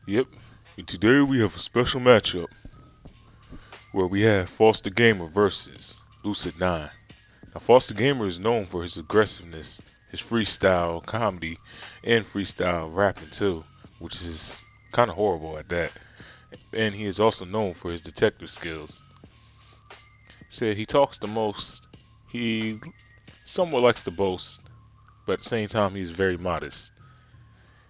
Yep. And today we have a special matchup where we have Fost the Gamer versus Lucid9. Now, Fost the Gamer is known for his aggressiveness, his freestyle comedy, and freestyle rapping too, which is kind of horrible at that. And he is also known for his detective skills. Said he talks the most. He somewhat likes to boast, but at the same time he is very modest.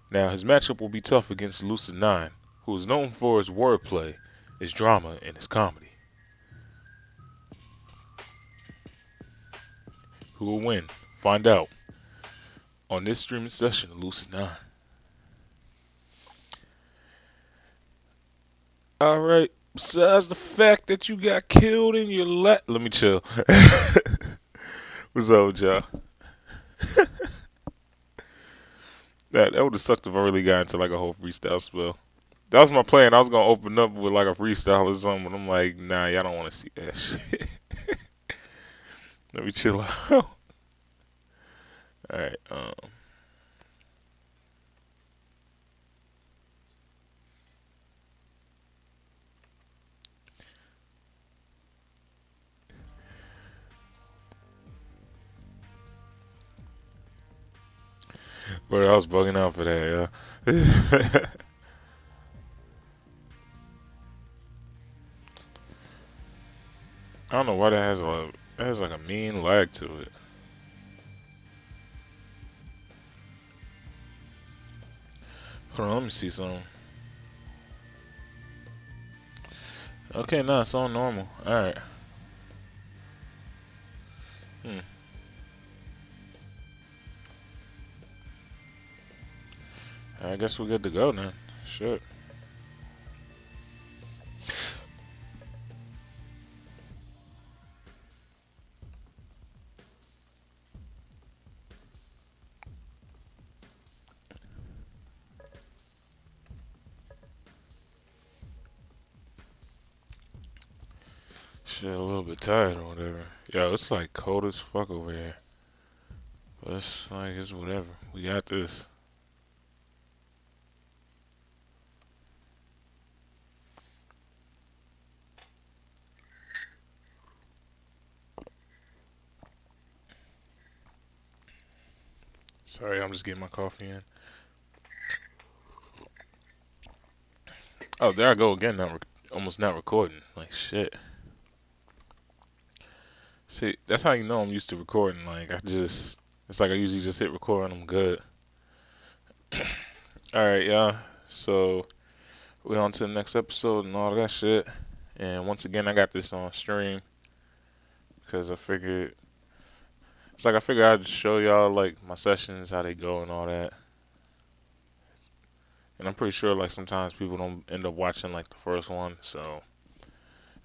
Now his matchup will be tough against Lucid9, who is known for his wordplay, his drama, and his comedy. Who will win? Find out on this streaming session of Lucid9. Alright, besides the fact that you got killed in your lap. Let me chill. What's up, y'all? That would have sucked if I really got into like a whole freestyle spell. That was my plan. I was gonna open up with like a freestyle or something, but I'm like, nah, y'all don't want to see that shit. Let me chill out. Alright, but I was bugging out for that, yeah. I don't know why that has like a mean lag to it. Hold on, let me see something. Okay, nah, it's on normal. Alright. Hmm. I guess we're good to go then. Shit. Shit, a little bit tired or whatever. Yo, it's like cold as fuck over here. But it's whatever. We got this. Sorry, I'm just getting my coffee in. Oh, there I go again. Almost not recording. Like shit. See, that's how you know I'm used to recording. Like it's like I usually just hit record and I'm good. All right, y'all. So we're on to the next episode and all that shit. And once again, I got this on stream because I figured I'd show y'all like my sessions, how they go, and all that. And I'm pretty sure like sometimes people don't end up watching like the first one, so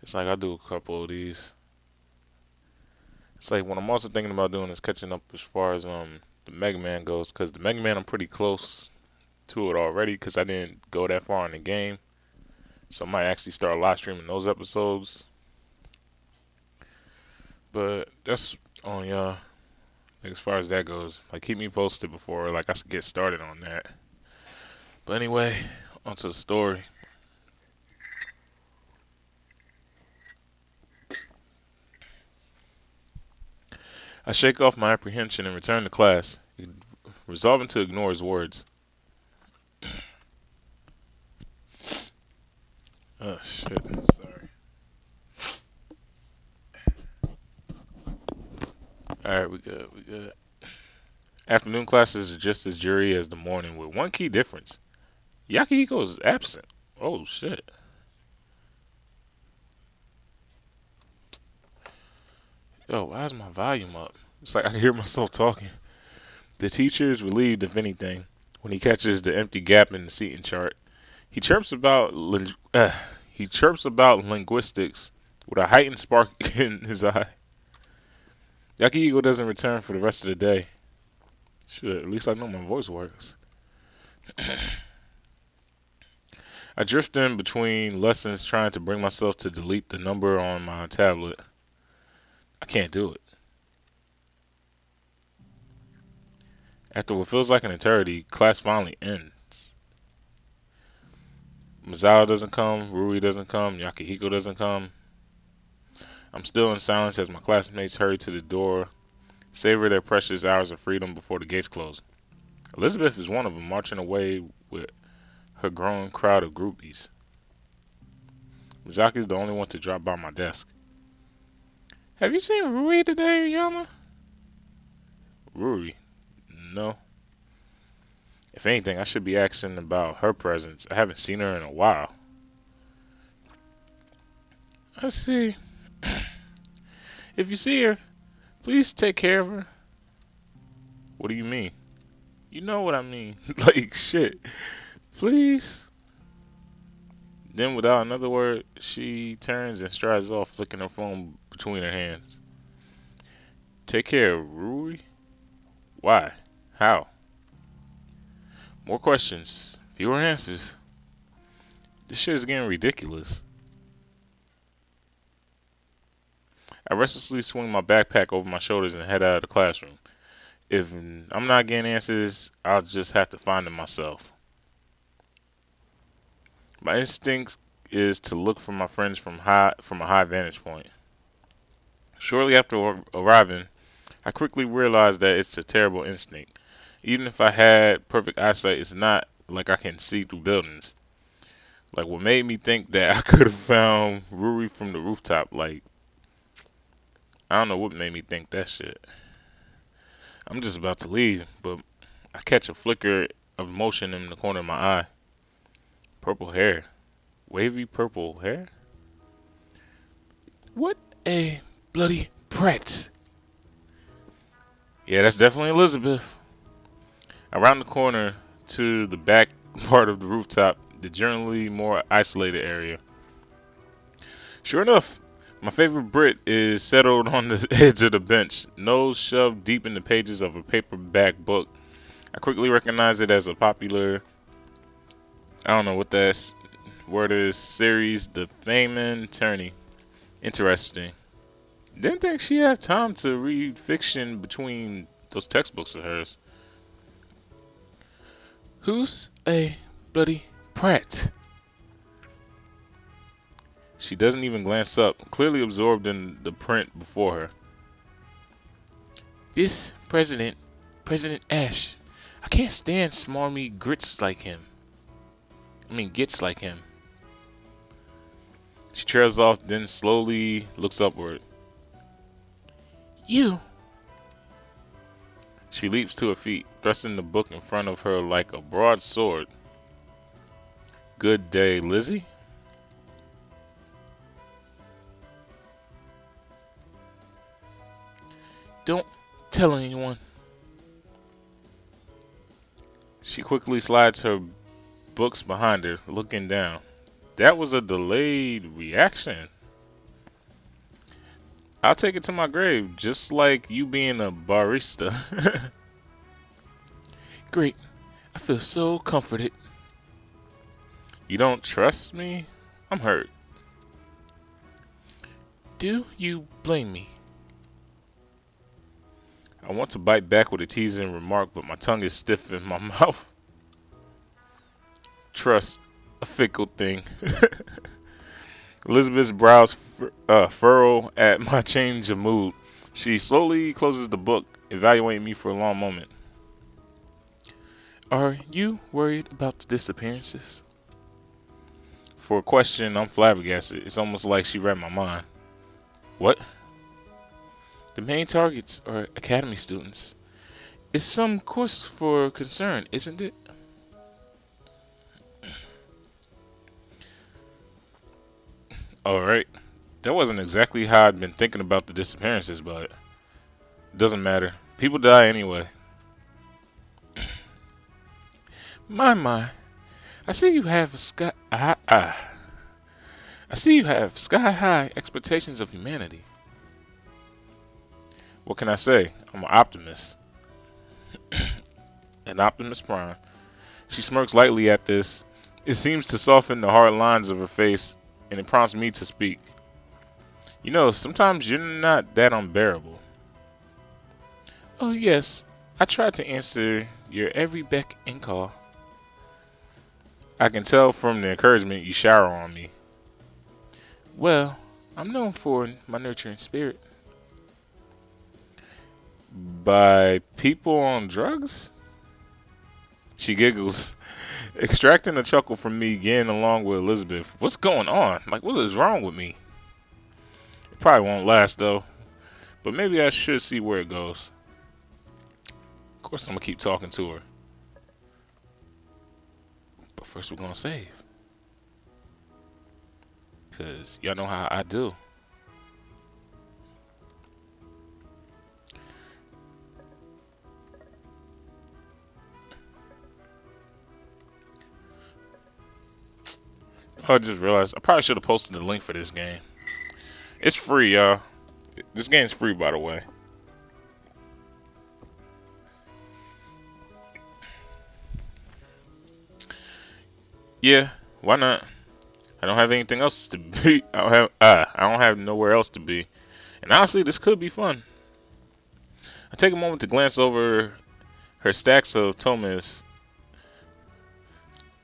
it's like I do a couple of these. It's like what I'm also thinking about doing is catching up as far as the Mega Man goes, because the Mega Man I'm pretty close to it already, because I didn't go that far in the game. So I might actually start live streaming those episodes. But that's on y'all. Like, as far as that goes, like keep me posted before like I get started on that. But anyway, onto the story. I shake off my apprehension and return to class, resolving to ignore his words. Oh shit, sorry. Alright, we good, we good. Afternoon classes are just as dreary as the morning, with one key difference. Yakihiko is absent. Oh shit. Yo, why is my volume up? It's like I can hear myself talking. The teacher is relieved, if anything, when he catches the empty gap in the seating chart. He chirps about he chirps about linguistics with a heightened spark in his eye. Yakihiko doesn't return for the rest of the day. Shit, at least I know my voice works. I drift in between lessons trying to bring myself to delete the number on my tablet. I can't do it. After what feels like an eternity, class finally ends. Misawa doesn't come, Rui doesn't come, Yakihiko doesn't come. I'm still in silence as my classmates hurry to the door, savor their precious hours of freedom before the gates close. Elizabeth is one of them, marching away with her growing crowd of groupies. Mizaki is the only one to drop by my desk. Have you seen Rui today, Yama? Rui? No. If anything, I should be asking about her presence. I haven't seen her in a while. I see. If you see her, please take care of her. What do you mean? You know what I mean. Like, shit. Please. Then, without another word, she turns and strides off, flicking her phone between her hands. Take care, Rui? Why? How? More questions. Fewer answers. This shit is getting ridiculous. I restlessly swing my backpack over my shoulders and head out of the classroom. If I'm not getting answers, I'll just have to find them myself. My instinct is to look for my friends from a high vantage point. Shortly after arriving, I quickly realized that it's a terrible instinct. Even if I had perfect eyesight, it's not like I can see through buildings. Like, what made me think that I could have found Ruri from the rooftop? Like, I don't know what made me think that shit. I'm just about to leave, but I catch a flicker of motion in the corner of my eye. Purple hair. Wavy purple hair? What a bloody prat. Yeah, that's definitely Elizabeth. Around the corner to the back part of the rooftop, the generally more isolated area. Sure enough, my favorite Brit is settled on the edge of the bench, nose shoved deep in the pages of a paperback book. I quickly recognize it as a popular, I don't know what that word is, series, The Feynman Attorney. Interesting. Didn't think she had time to read fiction between those textbooks of hers. Who's a bloody prat? She doesn't even glance up, clearly absorbed in the print before her. This president, President Ash. I can't stand smarmy gets like him. She trails off, then slowly looks upward. You! She leaps to her feet, thrusting the book in front of her like a broadsword. Good day, Lizzie. Don't tell anyone. She quickly slides her books behind her, looking down. That was a delayed reaction. I'll take it to my grave, just like you being a barista. Great. I feel so comforted. You don't trust me? I'm hurt. Do you blame me? I want to bite back with a teasing remark, but my tongue is stiff in my mouth. Trust, a fickle thing. Elizabeth's brows furrow at my change of mood. She slowly closes the book, evaluating me for a long moment. Are you worried about the disappearances? For a question, I'm flabbergasted. It's almost like she read my mind. What? The main targets are academy students. It's some cause for concern, isn't it? Alright. That wasn't exactly how I'd been thinking about the disappearances, but it doesn't matter. People die anyway. My. I see you have I see you have sky-high expectations of humanity. What can I say? I'm an optimist. An optimist prime. She smirks lightly at this. It seems to soften the hard lines of her face, and it prompts me to speak. You know, sometimes you're not that unbearable. Oh yes, I try to answer your every beck and call. I can tell from the encouragement you shower on me. Well, I'm known for my nurturing spirit. By people on drugs? She giggles, extracting a chuckle from me again along with Elizabeth. What's going on? Like, what is wrong with me? It probably won't last though, but maybe I should see where it goes. Of course, I'm gonna keep talking to her. But first, we're gonna save. Because y'all know how I do. I just realized I probably should have posted the link for this game. It's free, y'all. This game's free, by the way. Yeah, why not? I don't have anything else to be. I don't have nowhere else to be. And honestly, this could be fun. I take a moment to glance over her stacks of tomes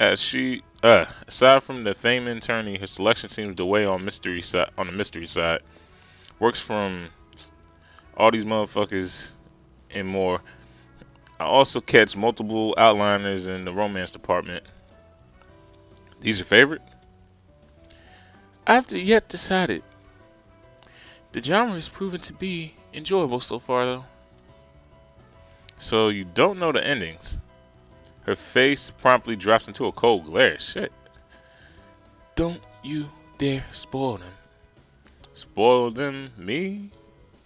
as she, aside from the fame attorney, her selection seems to weigh on mystery side. On the mystery side, works from all these motherfuckers and more. I also catch multiple outliners in the romance department. These your favorite? I've yet decided. The genre has proven to be enjoyable so far, though. So you don't know the endings. Her face promptly drops into a cold glare. Shit. Don't you dare spoil them. Spoil them? Me?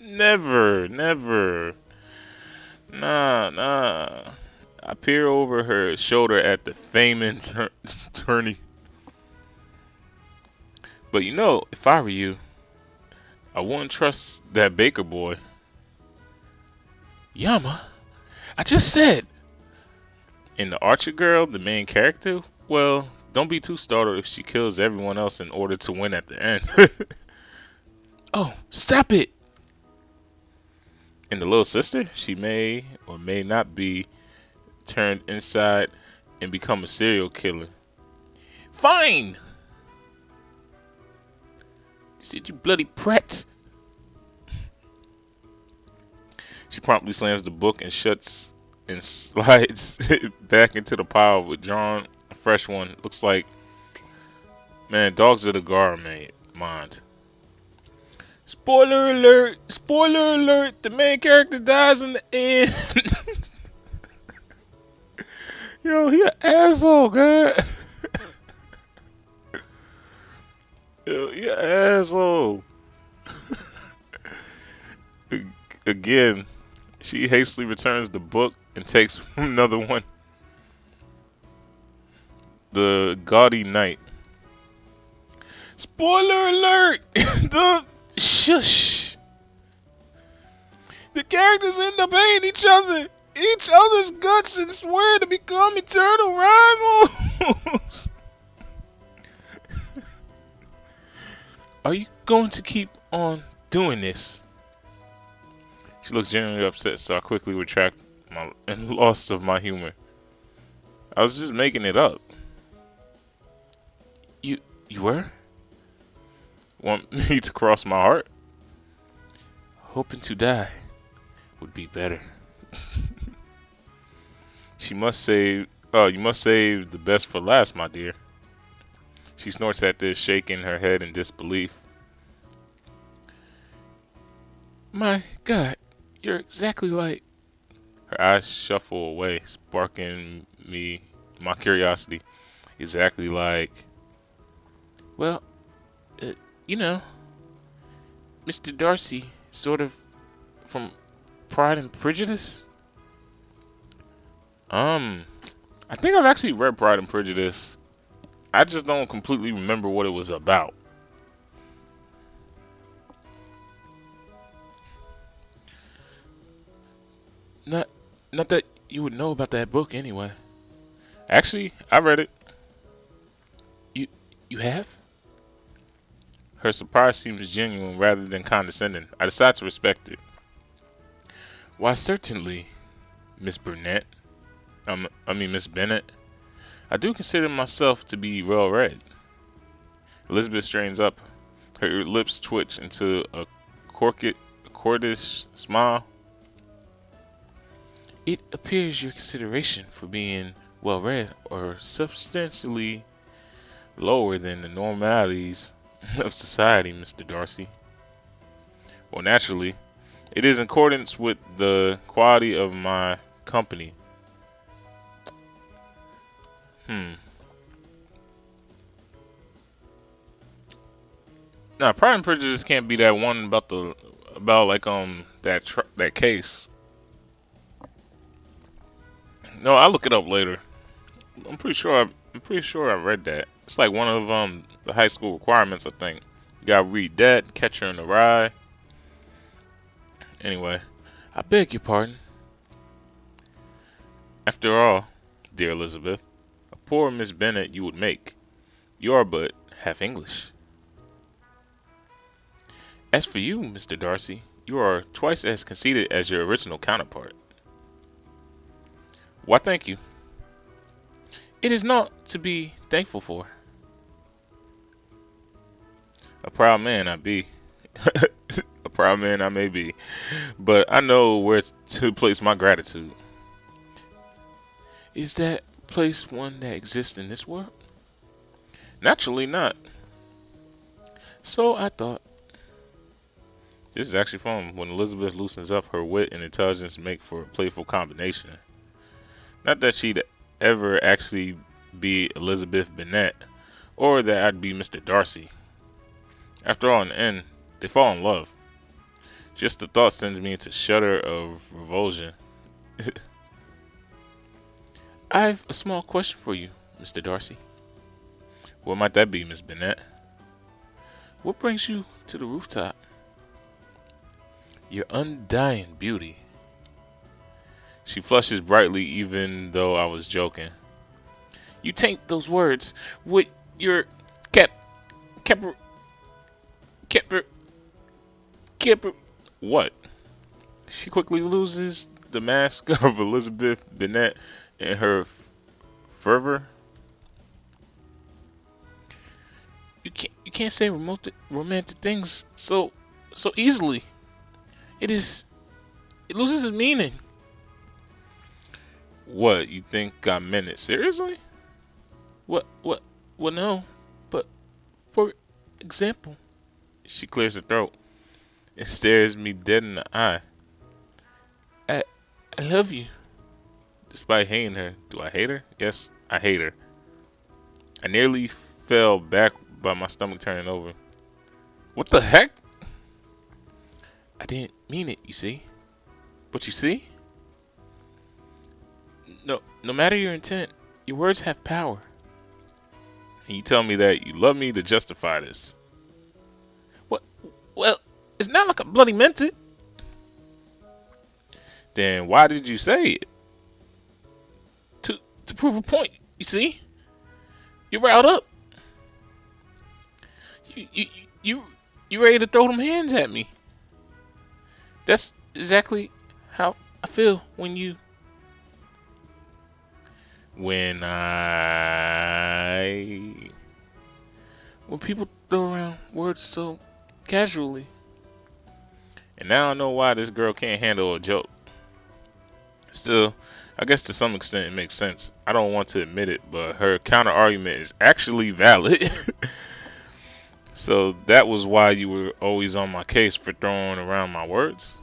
Never, never. Nah. I peer over her shoulder at the famous attorney. But you know, if I were you, I wouldn't trust that baker boy. Yama? I just said. And the Archer girl, the main character? Well, don't be too startled if she kills everyone else in order to win at the end. Oh, stop it! And the little sister? She may or may not be turned inside and become a serial killer. Fine! You said you bloody prat. She promptly slams the book and shuts and slides back into the pile with drawn a fresh one. Looks like, man, dogs of the gourmet mind. Spoiler alert! Spoiler alert! The main character dies in the end. Yo, he an asshole, man. Yo, he an asshole. Again, she hastily returns the book and takes another one. The Gaudy Knight. Spoiler alert! Shush! The characters end up hating each other's guts, and swear to become eternal rivals. Are you going to keep on doing this? She looks genuinely upset, so I quickly retract my loss of my humor. I was just making it up. You were? Want me to cross my heart? Hoping to die would be better. You must save the best for last, my dear. She snorts at this, shaking her head in disbelief. My God, you're exactly like... Her eyes shuffle away, sparking my curiosity. Exactly like... Well, you know, Mr. Darcy, sort of from Pride and Prejudice. I think I've actually read Pride and Prejudice. I just don't completely remember what it was about. Not that you would know about that book anyway. Actually, I read it. You have? Her surprise seems genuine rather than condescending. I decide to respect it. Why, certainly, Miss Burnett. Miss Bennett. I do consider myself to be well read. Elizabeth straightens up. Her lips twitch into a corkish smile. It appears your consideration for being well read are substantially lower than the normalities of society, Mr. Darcy. Well, naturally, it is in accordance with the quality of my company. Hmm. Now, Pride and Prejudice can't be that one about that case. No, I'll look it up later. I'm pretty sure I read that. It's like one of the high school requirements, I think. You gotta read that, Catcher in the Rye. Anyway, I beg your pardon. After all, dear Elizabeth, a poor Miss Bennet you would make. You are but half English. As for you, Mr. Darcy, you are twice as conceited as your original counterpart. Why, thank you. It is naught to be thankful for. A proud man I be. A proud man I may be. But I know where to place my gratitude. Is that place one that exists in this world? Naturally not. So I thought. This is actually fun. When Elizabeth loosens up, her wit and intelligence make for a playful combination. Not that she'd ever actually be Elizabeth Bennet, or that I'd be Mr. Darcy. After all, in the end, they fall in love. Just the thought sends me into a shudder of revulsion. I've a small question for you, Mr. Darcy. What might that be, Miss Bennet? What brings you to the rooftop? Your undying beauty. She flushes brightly even though I was joking. You taint those words with your cap, cap, cap, cap. What? She quickly loses the mask of Elizabeth Bennet in her fervor. You can't say romantic things so easily. It loses its meaning. What, you think I meant it seriously? Well, no, but for example, she clears her throat and stares me dead in the eye. I love you. Despite hating her, do I hate her? Yes, I hate her. I nearly fell back by my stomach turning over. What the heck? I didn't mean it, you see. But you see? No matter your intent, your words have power. And you tell me that you love me to justify this. What? Well, it's not like I bloody meant it. Then why did you say it? To prove a point, you see? You're riled up. You ready to throw them hands at me. That's exactly how I feel when people throw around words so casually. And now I know why this girl can't handle a joke. Still, I guess to some extent it makes sense. I don't want to admit it, but her counter argument is actually valid. So that was why you were always on my case for throwing around my words?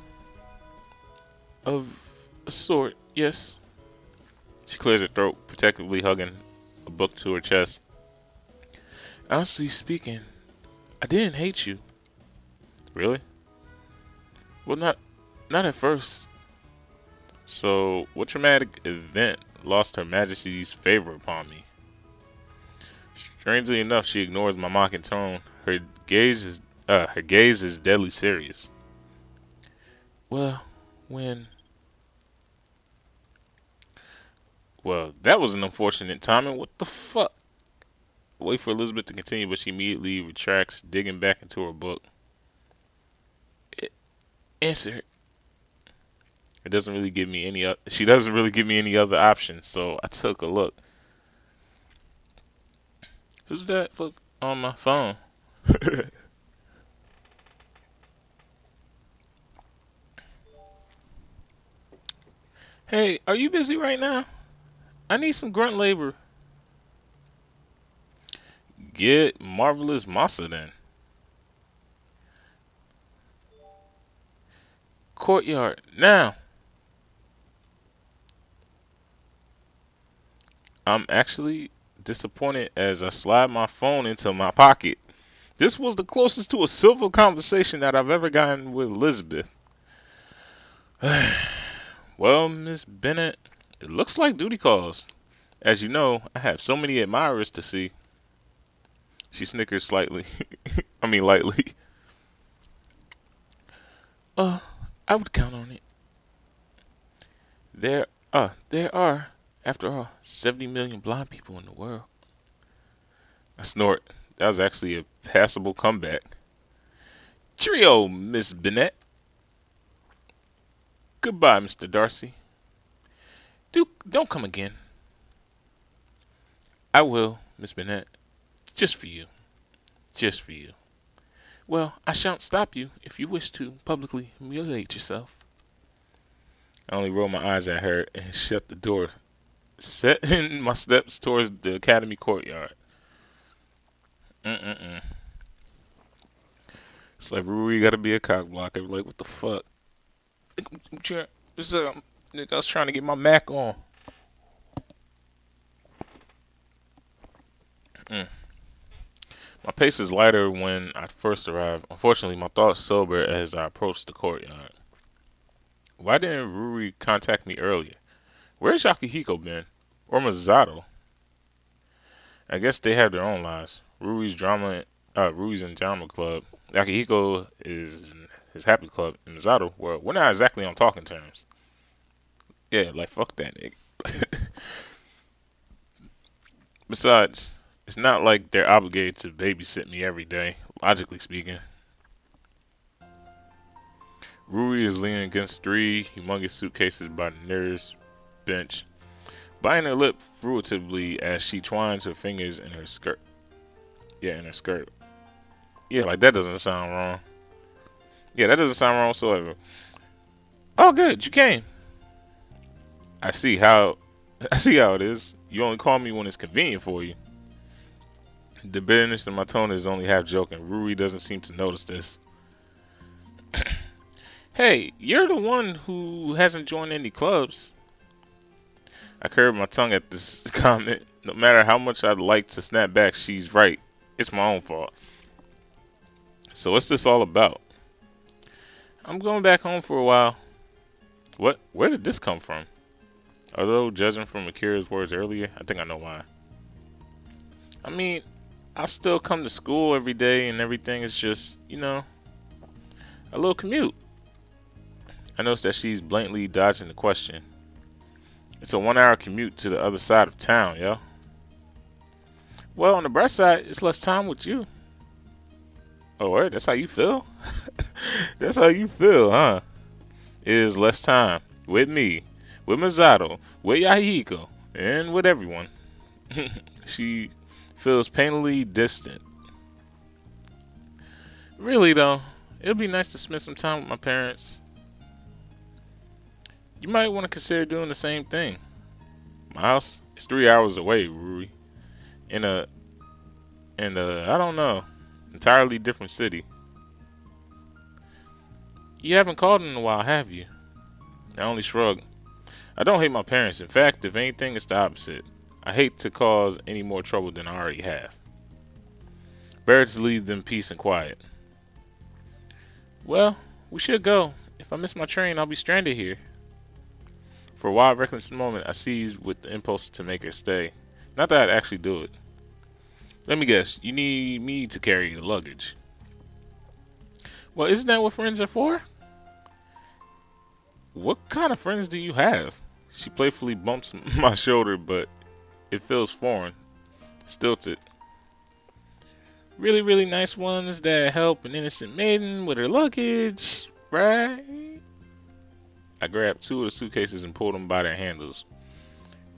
Of a sort, yes. She clears her throat, protectively hugging a book to her chest. Honestly speaking, I didn't hate you. Really? Well, not at first. So, what traumatic event lost Her Majesty's favor upon me? Strangely enough, she ignores my mocking tone. Her gaze is deadly serious. Well, that was an unfortunate timing. What the fuck? Wait for Elizabeth to continue, but she immediately retracts, digging back into her book. Answer. She doesn't really give me any other options, so I took a look. Who's that on my phone? Hey, are you busy right now? I need some grunt labor. Get Marvelous Massa then. Courtyard, now. I'm actually disappointed as I slide my phone into my pocket. This was the closest to a civil conversation that I've ever gotten with Elizabeth. Well, Miss Bennett, it looks like duty calls. As you know, I have so many admirers to see. She snickers slightly. I mean, lightly. Uh, I would count on it. There are, after all, 70 million blind people in the world. I snort. That was actually a passable comeback. Cheerio, Miss Bennett. Goodbye, Mr. Darcy. Don't come again. I will, Miss Bennett. Just for you. Just for you. Well, I shan't stop you if you wish to publicly humiliate yourself. I only rolled my eyes at her and shut the door, setting my steps towards the academy courtyard. Mm-mm-mm. It's like Rui gotta be a cock blocker. Like, what the fuck? Nigga, I was trying to get my Mac on. Mm. My pace is lighter when I first arrived. Unfortunately, my thoughts sober as I approached the courtyard. Why didn't Ruri contact me earlier? Where's Yakihiko been? Or Masato? I guess they have their own lives. Ruri's in drama club. Yakihiko is in his happy club. And Masato, well, we're not exactly on talking terms. Yeah, like fuck that nigga. Besides, it's not like they're obligated to babysit me every day, logically speaking. Rui is leaning against three humongous suitcases by the nearest bench, biting her lip fruitively as she twines her fingers in her skirt. Yeah, in her skirt. Yeah, like that doesn't sound wrong. Yeah, that doesn't sound wrong whatsoever. Oh, good, you came. I see how. I see how it is. You only call me when it's convenient for you. The bitterness in my tone is only half joking. Rui doesn't seem to notice this. Hey, you're the one who hasn't joined any clubs. I curved my tongue at this comment. No matter how much I'd like to snap back, she's right. It's my own fault. So what's this all about? I'm going back home for a while. What? Where did this come from? Although, judging from Akira's words earlier, I think I know why. I mean, I still come to school every day and everything is just, a little commute. I noticed that she's blatantly dodging the question. It's a 1-hour commute to the other side of town, yo. Well, on the bright side, it's less time with you. Oh, wait, that's how you feel? That's how you feel, huh? It is less time with me, with Masato, with Yahiko, and with everyone. She feels painfully distant. Really, though, it would be nice to spend some time with my parents. You might want to consider doing the same thing. My house is 3 hours away, Rui. In a, I don't know, entirely different city. You haven't called in a while, have you? I only shrug. I don't hate my parents. In fact, if anything, it's the opposite. I hate to cause any more trouble than I already have. Better to leave them peace and quiet. Well, we should go. If I miss my train, I'll be stranded here. For a wild, reckless moment, I seized with the impulse to make her stay. Not that I'd actually do it. Let me guess, you need me to carry the luggage. Well, isn't that what friends are for? What kind of friends do you have? She playfully bumps my shoulder, but it feels foreign, stilted. Really, really nice ones that help an innocent maiden with her luggage, right? I grabbed 2 of the suitcases and pulled them by their handles.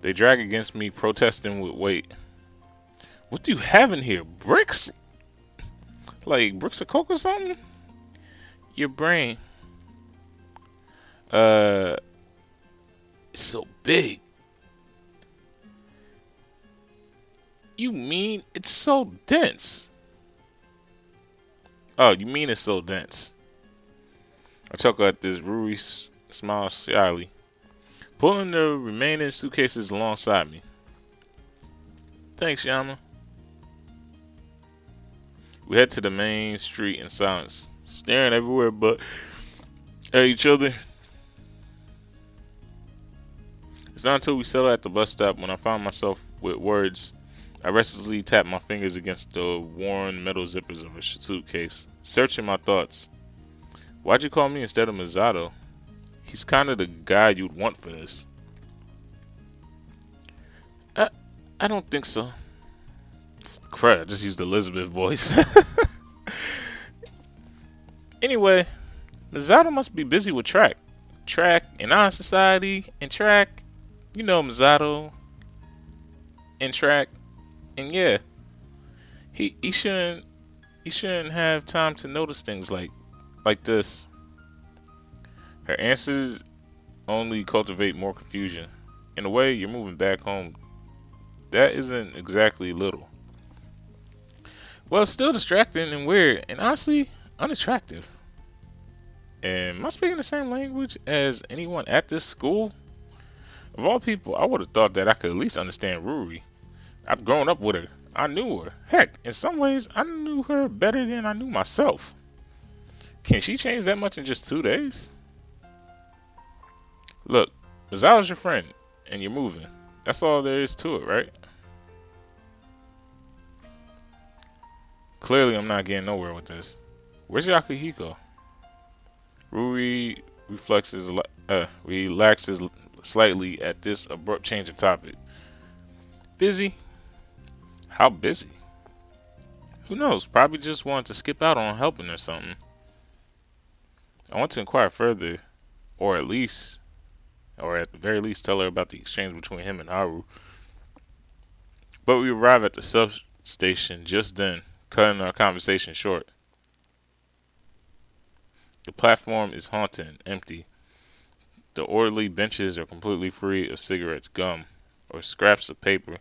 They drag against me, protesting with weight. What do you have in here? Bricks? Like bricks of coke or something? Your brain. It's so big. You mean it's so dense? Oh, you mean it's so dense? I chuckle at this. Rui smiles shyly, pulling the remaining suitcases alongside me. Thanks, Yama. We head to the main street in silence, staring everywhere but at each other. It's not until we settle at the bus stop when I find myself with words. I restlessly tap my fingers against the worn metal zippers of a suitcase, searching my thoughts. Why'd you call me instead of Misato? He's kind of the guy you'd want for this. I don't think so. Crap, I just used Elizabeth's voice. Anyway, Misato must be busy with track. Track and Honor Society and track. You know Misato and track. And yeah, he shouldn't have time to notice things like this. Her answers only cultivate more confusion. In a way, you're moving back home. That isn't exactly little. Well, it's still distracting and weird, and honestly, unattractive. And am I speaking the same language as anyone at this school? Of all people, I would have thought that I could at least understand Ruri. I've grown up with her. I knew her. Heck, in some ways, I knew her better than I knew myself. Can she change that much in just 2 days? Look, Mazal's your friend, and you're moving. That's all there is to it, right? Clearly, I'm not getting nowhere with this. Where's Yakuhiko? Rui relaxes slightly at this abrupt change of topic. Busy? How busy? Who knows? Probably just wanted to skip out on helping or something. I want to inquire further, or at the very least, tell her about the exchange between him and Haru. But we arrive at the substation just then, cutting our conversation short. The platform is haunting, empty. The orderly benches are completely free of cigarettes, gum, or scraps of paper.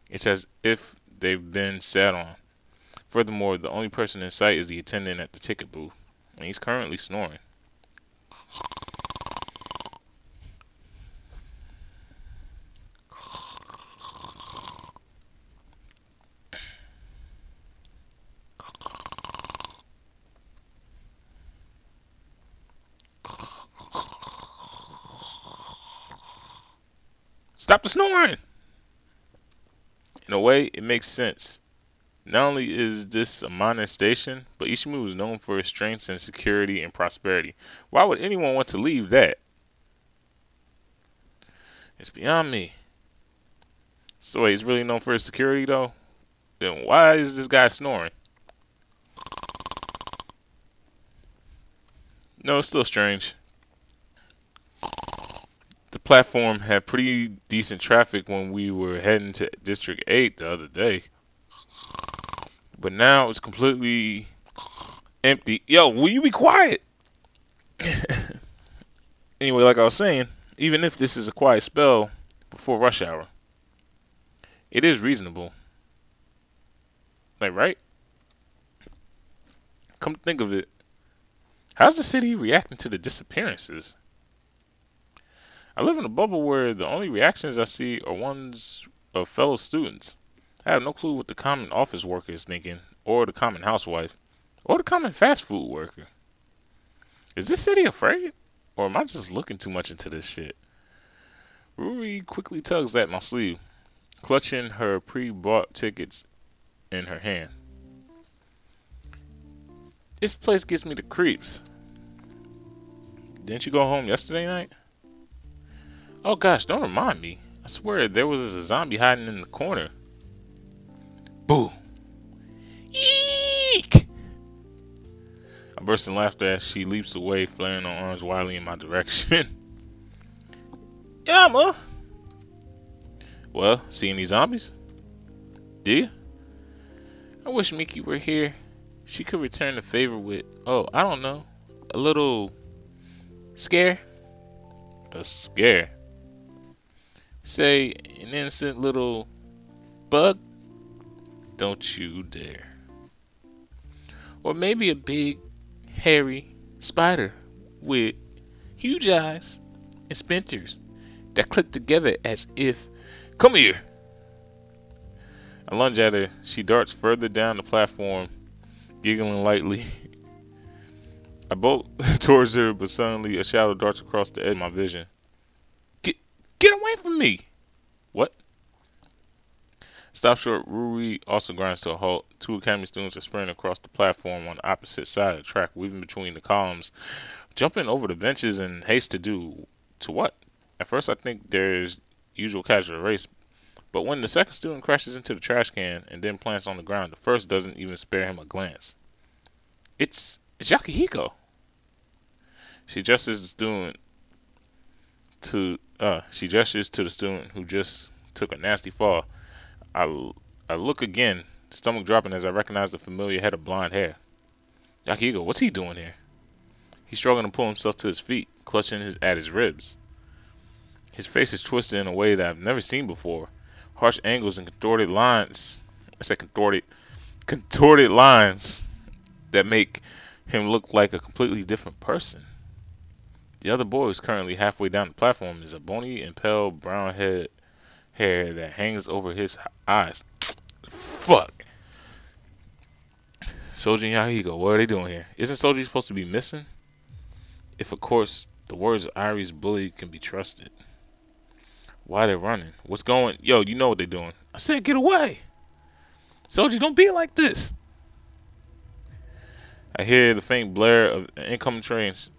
It's as if they've been sat on. Furthermore, the only person in sight is the attendant at the ticket booth, and he's currently snoring. Stop the snoring! In a way, it makes sense. Not only is this a minor station, but Ishimu is known for its strength and security and prosperity. Why would anyone want to leave that? It's beyond me. So wait, he's really known for his security though? Then why is this guy snoring? No, it's still strange. The platform had pretty decent traffic when we were heading to District 8 the other day. But now it's completely empty. Yo, will you be quiet? Anyway, like I was saying, even if this is a quiet spell before rush hour, it is reasonable. Like, right? Come to think of it, how's the city reacting to the disappearances? I live in a bubble where the only reactions I see are ones of fellow students. I have no clue what the common office worker is thinking, or the common housewife, or the common fast food worker. Is this city afraid? Or am I just looking too much into this shit? Ruri quickly tugs at my sleeve, clutching her pre-bought tickets in her hand. This place gives me the creeps. Didn't you go home yesterday night? Oh gosh, don't remind me. I swear there was a zombie hiding in the corner. Boo! Eek! I burst in laughter as she leaps away, flailing her arms wildly in my direction. Yama! Well, see any zombies? Do you? I wish Miki were here. She could return the favor with, oh, I don't know, a little scare. A scare? Say, an innocent little bug? Don't you dare. Or maybe a big, hairy spider with huge eyes and splinters that click together as if, come here! I lunge at her. She darts further down the platform, giggling lightly. I bolt towards her, but suddenly a shadow darts across the edge of my vision. Get away from me! What? Stop short. Ruri also grinds to a halt. Two academy students are sprinting across the platform on the opposite side of the track, weaving between the columns, jumping over the benches in haste to what? At first I think there's usual casual race, but when the second student crashes into the trash can and then plants on the ground, the first doesn't even spare him a glance. It's Yakihiko. She gestures to the student who just took a nasty fall. I look again, stomach dropping as I recognize the familiar head of blonde hair. Yakihiko, what's he doing here? He's struggling to pull himself to his feet, clutching at his ribs. His face is twisted in a way that I've never seen before. Harsh angles and contorted lines. I said contorted lines that make him look like a completely different person. The other boy who's currently halfway down the platform is a bony and pale brown hair that hangs over his eyes. Fuck. Soji and Yakihiko, what are they doing here? Isn't Soji supposed to be missing? If, of course, the words of Irie's bully can be trusted. Why they're running? What's going? Yo, you know what they're doing. I said get away. Soji, don't be like this. I hear the faint blare of incoming trains.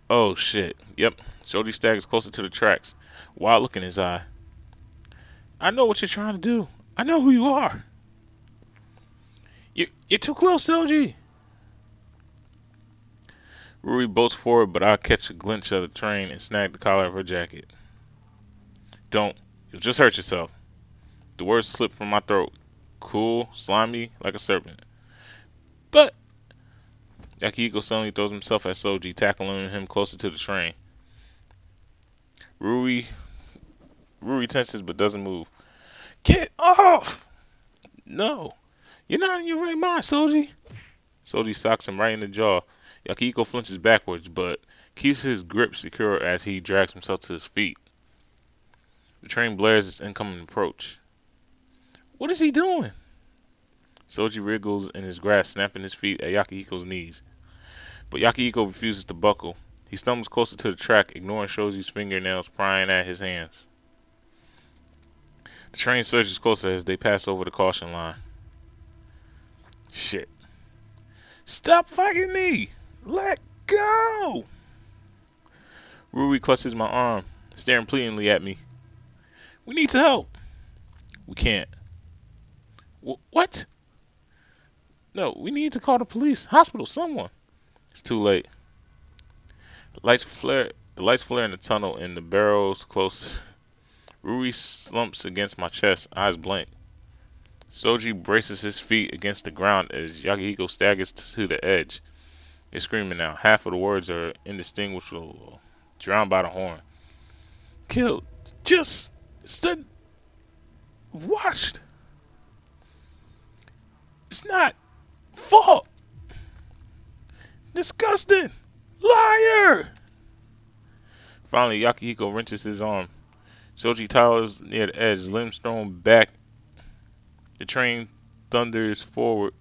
Oh shit. Yep. Soji staggers closer to the tracks. Wild look in his eye. I know what you're trying to do. I know who you are. You're too close, Soji. Ruri bolts forward, but I catch a glimpse of the train and snag the collar of her jacket. Don't. You'll just hurt yourself. The words slip from my throat. Cool, slimy, like a serpent. But Yakihiko suddenly throws himself at Soji, tackling him closer to the train. Ruri tenses but doesn't move. Get off! No. You're not in your right mind, Soji. Soji socks him right in the jaw. Yakihiko flinches backwards, but keeps his grip secure as he drags himself to his feet. The train blares its incoming approach. What is he doing? Soji wriggles in his grasp, snapping his feet at Yakihiko's knees. But Yakihiko refuses to buckle. He stumbles closer to the track, ignoring Shoji's fingernails prying at his hands. The train surges closer as they pass over the caution line. Shit. Stop fighting me! Let go! Ruri clutches my arm, staring pleadingly at me. We need to help. We can't. What? No, we need to call the police, hospital, someone. It's too late. The lights flare in the tunnel and the barrels close. Ruri slumps against my chest, eyes blank. Soji braces his feet against the ground as Yakihiko staggers to the edge. He's screaming now. Half of the words are indistinguishable, drowned by the horn. Killed. Just stood. Watched. It's not fault. Disgusting. Liar. Finally, Yakihiko wrenches his arm. Soji towers near the edge, limbs thrown back. The train thunders forward.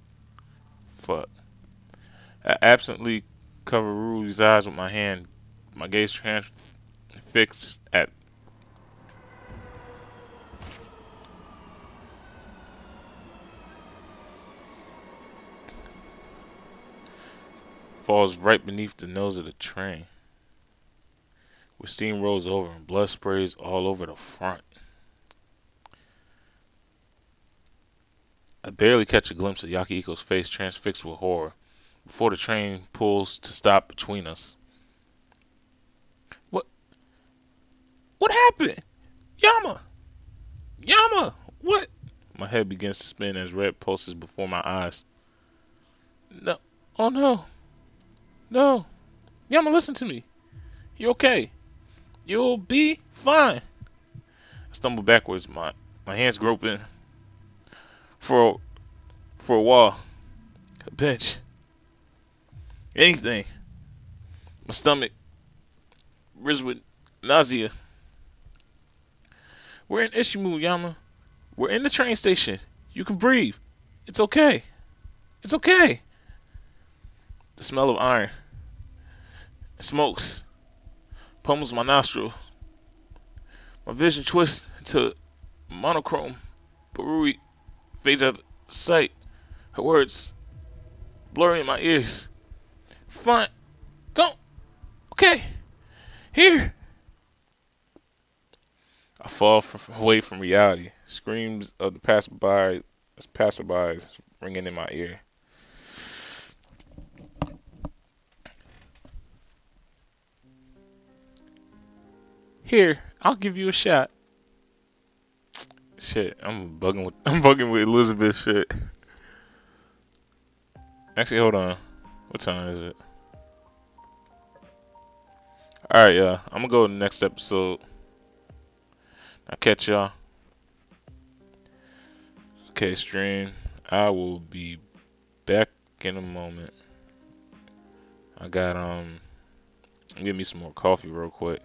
Fuck. I absently cover Rui's eyes with my hand, my gaze transfixed at. Falls right beneath the nose of the train, where steam rolls over and blood sprays all over the front. I barely catch a glimpse of Yakihiko's face transfixed with horror before the train pulls to stop between us. What happened? Yama! What? My head begins to spin as red pulses before my eyes. No. Oh no. No. Yama, listen to me. You okay? You'll be fine. I stumble backwards, my hands groping for a wall, a bench, anything. My stomach riz with nausea. We're in Ishimu, Yama. We're in the train station. You can breathe. It's okay. It's okay. The smell of iron, smokes, pummels my nostril. My vision twists into monochrome. Barui fades out of sight. Her words blurring in my ears. Fine. Don't. Okay. Here. I fall away from reality. Screams of the passerbys ringing in my ear. Here, I'll give you a shot. Shit, I'm bugging with Elizabeth shit. Actually, hold on. What time is it? Alright, yeah. I'm gonna go to the next episode. I'll catch y'all. Okay, stream. I will be back in a moment. I got give me some more coffee real quick.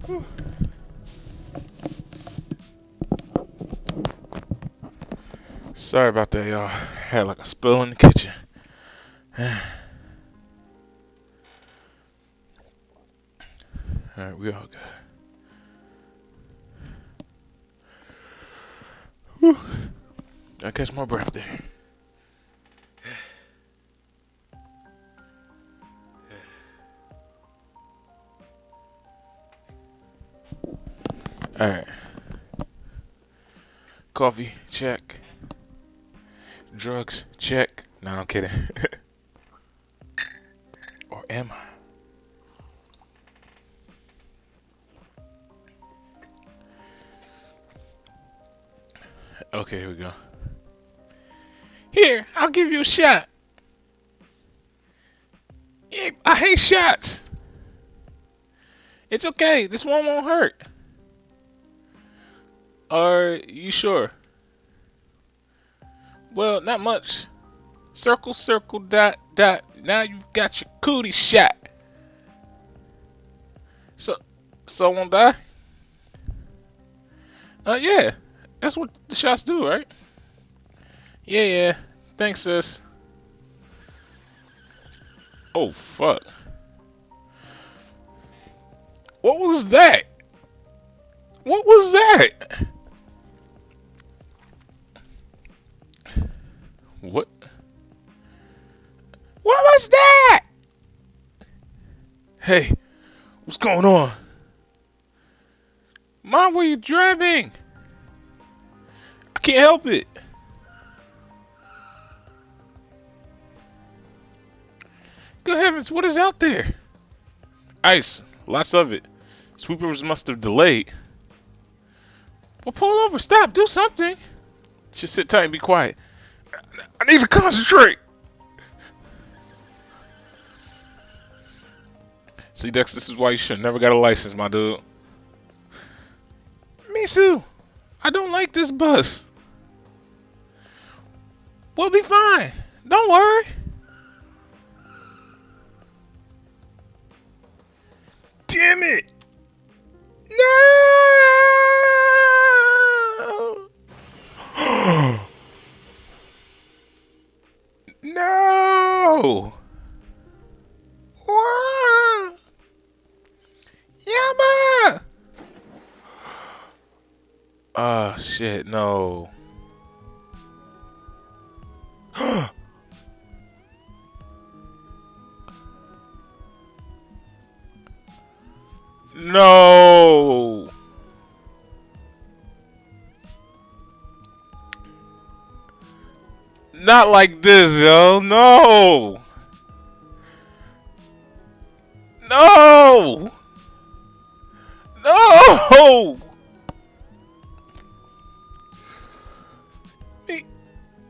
Whew. Sorry about that, y'all. Had like a spill in the kitchen. Alright, we all good. Whew. I catch my breath there. Alright. Coffee, check. Drugs, check. No, I'm kidding. Or am I? Okay, here we go. Here, I'll give you a shot. Yeah, I hate shots. It's okay. This one won't hurt. Are you sure? Well, not much. Circle, circle, dot, dot. Now you've got your cootie shot. So I won't die? Yeah. That's what the shots do, right? Yeah. Thanks, sis. Oh, fuck. What was that? What was that? What? What was that? Hey, what's going on? Mom, where you driving? I can't help it. Good heavens, what is out there? Ice, lots of it. Sweepers must have delayed. Well, pull over, stop, do something. Just sit tight and be quiet. I need to concentrate. See, Dex, this is why you should never got a license, my dude. Misu, I don't like this bus. We'll be fine. Don't worry. Damn it. No. No. Yama. Oh, shit, no. No. Not like this, yo. No. No. No.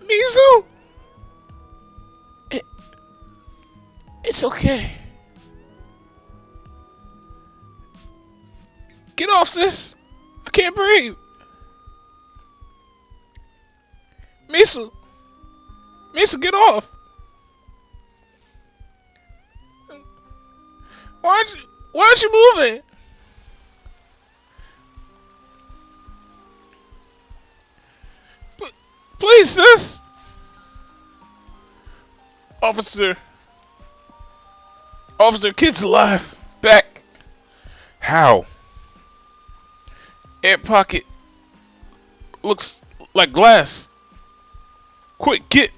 Mizu. It's okay. Get off, sis. I can't breathe. Misu, get off. Why aren't you moving? Please, sis. Officer, kid's alive. Back. How? Air pocket. Looks like glass. Quick, get.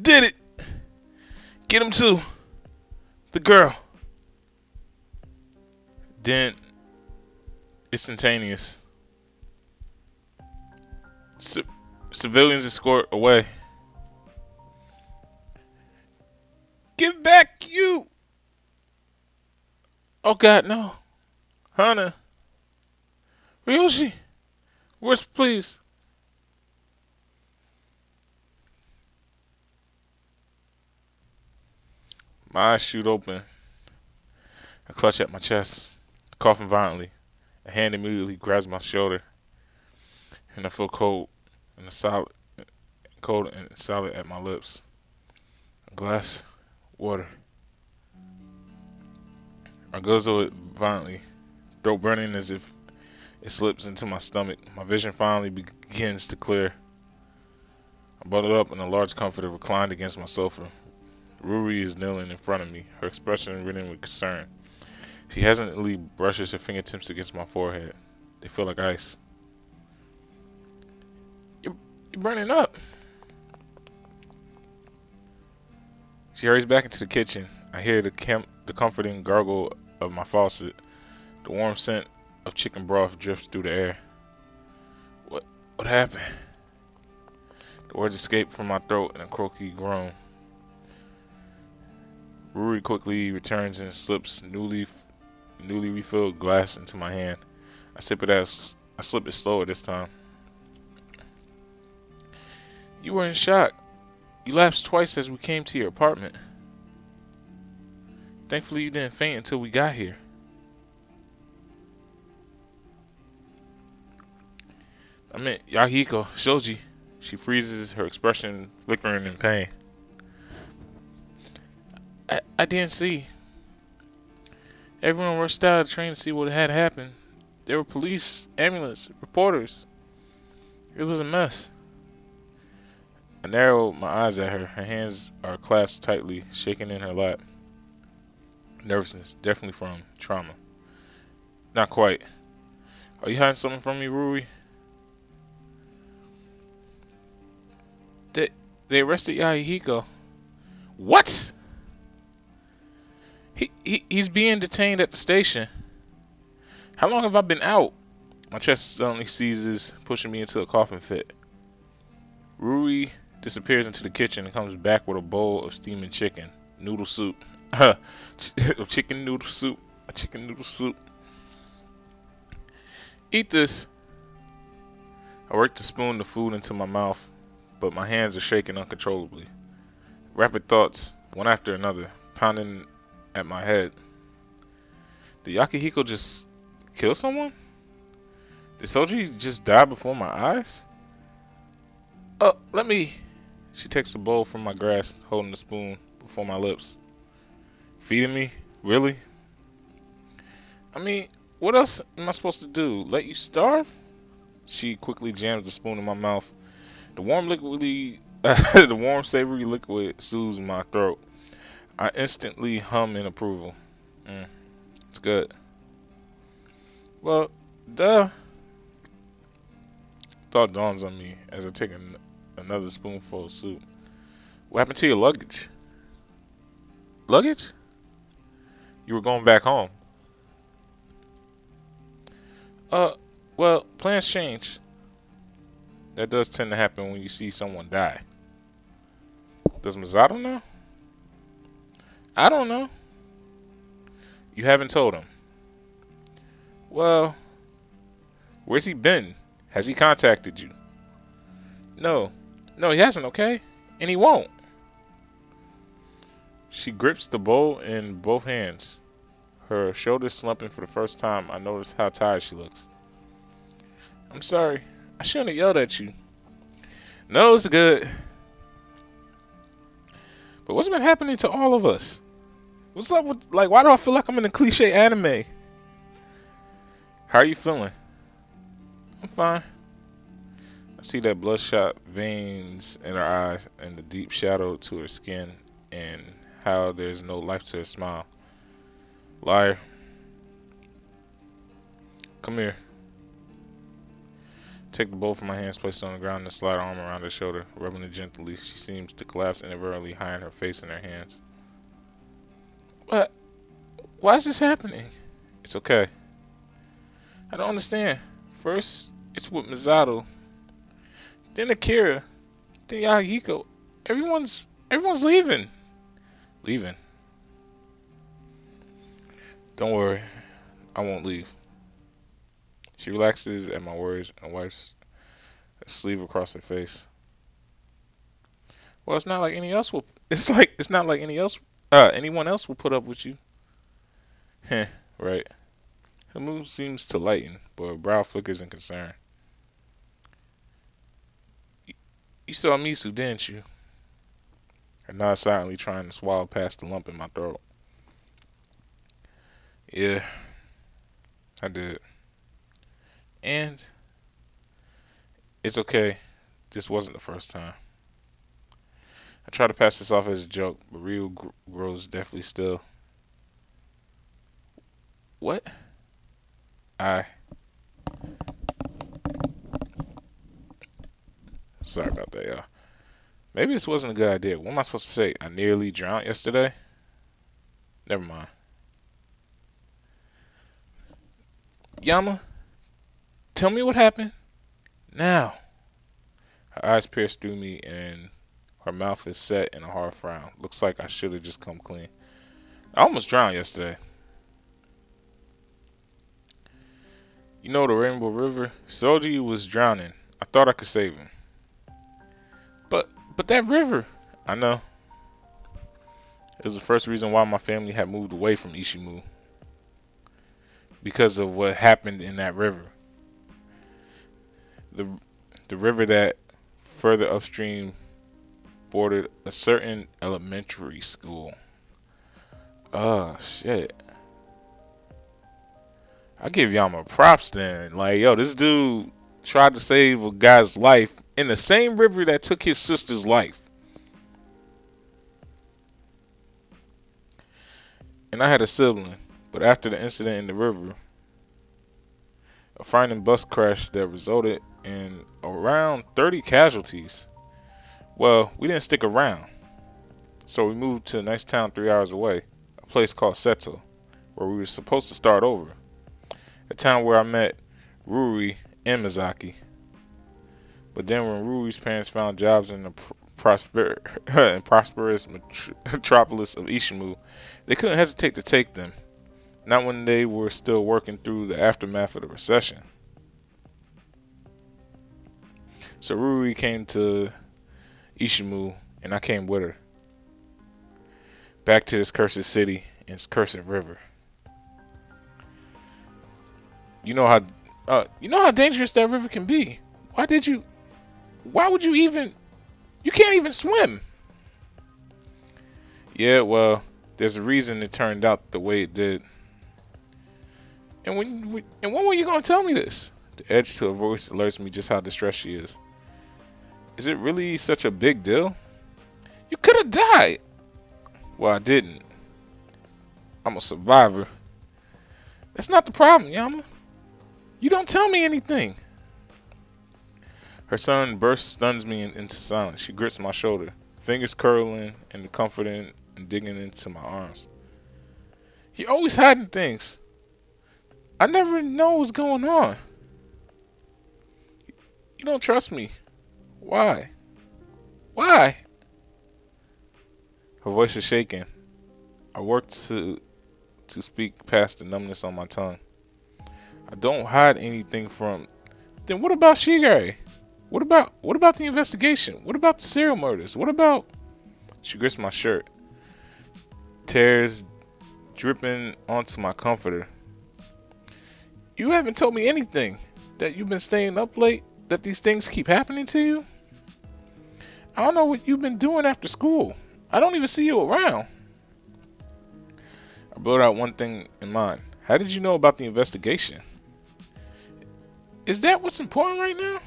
Did it. Get him too. The girl. Dent. Instantaneous. Civilians escort away. Give back, you! Oh God, no. Hana. Ryoshi. Where's please? My eyes shoot open. I clutch at my chest, coughing violently. A hand immediately grabs my shoulder, and I feel cold and solid at my lips. A glass, water. I guzzle it violently, throat burning as if it slips into my stomach. My vision finally begins to clear. I bundled up in a large comforter reclined against my sofa. Ruri is kneeling in front of me, her expression written with concern. She hesitantly brushes her fingertips against my forehead. They feel like ice. You're burning up. She hurries back into the kitchen. I hear the comforting gargle of my faucet. The warm scent of chicken broth drifts through the air. What happened? The words escape from my throat in a croaky groan. Ruri quickly returns and slips newly refilled glass into my hand. I slip it slower this time. You were in shock. You lapsed twice as we came to your apartment. Thankfully you didn't faint until we got here. I meant Yahiko, Shoji. She freezes, her expression flickering in pain. I didn't see. Everyone rushed out of the train to see what had happened. There were police, ambulance, reporters. It was a mess. I narrowed my eyes at her. Her hands are clasped tightly, shaking in her lap. Nervousness, definitely from trauma. Not quite. Are you hiding something from me, Rui? They arrested Yahiko. What? He's being detained at the station. How long have I been out? My chest suddenly seizes, pushing me into a coughing fit. Rui disappears into the kitchen and comes back with a bowl of steaming chicken. Noodle soup. Chicken noodle soup. A chicken noodle soup. Eat this. I work to spoon the food into my mouth, but my hands are shaking uncontrollably. Rapid thoughts, one after another, pounding at my head. Did Yakihiko just kill someone? Did Soji just die before my eyes? Let me... She takes a bowl from my grasp, holding the spoon before my lips. Feeding me? Really? I mean, what else am I supposed to do? Let you starve? She quickly jams the spoon in my mouth. The warm savory liquid soothes my throat. I instantly hum in approval. It's good. Well, duh. Thought dawns on me as I take another spoonful of soup. What happened to your luggage? Luggage? You were going back home. Well, plans change. That does tend to happen when you see someone die. Does Masato know? I don't know. You haven't told him. Well, where's he been? Has he contacted you? No, he hasn't, okay? And he won't. She grips the bowl in both hands. Her shoulders slumping for the first time. I notice how tired she looks. I'm sorry. I shouldn't have yelled at you. No, it's good. But what's been happening to all of us? What's up with, why do I feel like I'm in a cliche anime? How are you feeling? I'm fine. I see that bloodshot veins in her eyes and the deep shadow to her skin and how there's no life to her smile. Liar. Come here. Take the bowl from my hands, place it on the ground, and slide her arm around her shoulder, rubbing it gently. She seems to collapse inadvertently, hiding her face in her hands. What? Why is this happening? It's okay. I don't understand. First, it's with Misato. Then Akira. Then Yahiko. Everyone's leaving. Leaving? Don't worry. I won't leave. She relaxes at my words and wipes a sleeve across her face. Well, it's not like anyone else will put up with you. Heh, right. Her mood seems to lighten, but her brow flickers in concern. You saw Misu, didn't you? Her nod silently, trying to swallow past the lump in my throat. Yeah, I did. And it's okay. This wasn't the first time. I try to pass this off as a joke, but Ryu grows deathly still. What? I. Sorry about that, y'all. Maybe this wasn't a good idea. What am I supposed to say? I nearly drowned yesterday? Never mind. Yama, tell me what happened. Now. Her eyes pierce through me and her mouth is set in a hard frown. Looks like I should have just come clean. I almost drowned yesterday. You know the Rainbow River? Soji was drowning. I thought I could save him. But that river. I know. It was the first reason why my family had moved away from Ishimu. Because of what happened in that river. The river that further upstream bordered a certain elementary school. Oh shit. I give Yama props then. Like, yo, this dude tried to save a guy's life in the same river that took his sister's life. And I had a sibling, but after the incident in the river, a frightening bus crash that resulted in around 30 casualties. Well, we didn't stick around, so we moved to a nice town 3 hours away, a place called Seto, where we were supposed to start over. A town where I met Ruri and Mizaki. But then when Ruri's parents found jobs in the prosperous metropolis of Ishimu, they couldn't hesitate to take them. Not when they were still working through the aftermath of the recession. So Ruri came to Ishimu, and I came with her. Back to this cursed city and its cursed river. You know how dangerous that river can be. Why would you even? You can't even swim. Yeah, well, there's a reason it turned out the way it did. And when were you gonna tell me this? The edge to her voice alerts me just how distressed she is. Is it really such a big deal? You could have died. Well, I didn't. I'm a survivor. That's not the problem, Yama. You don't tell me anything. Her sudden burst stuns me into silence. She grips my shoulder, fingers curling and comforting and digging into my arms. You're always hiding things. I never know what's going on. You don't trust me. Why? Why? Her voice is shaking. I work to speak past the numbness on my tongue. I don't hide anything from. Then what about Shigure? What about the investigation? What about the serial murders? What about? She grips my shirt, tears dripping onto my comforter. You haven't told me anything. That you've been staying up late? That these things keep happening to you? I don't know what you've been doing after school. I don't even see you around. I blurted out one thing in mind. How did you know about the investigation? Is that what's important right now?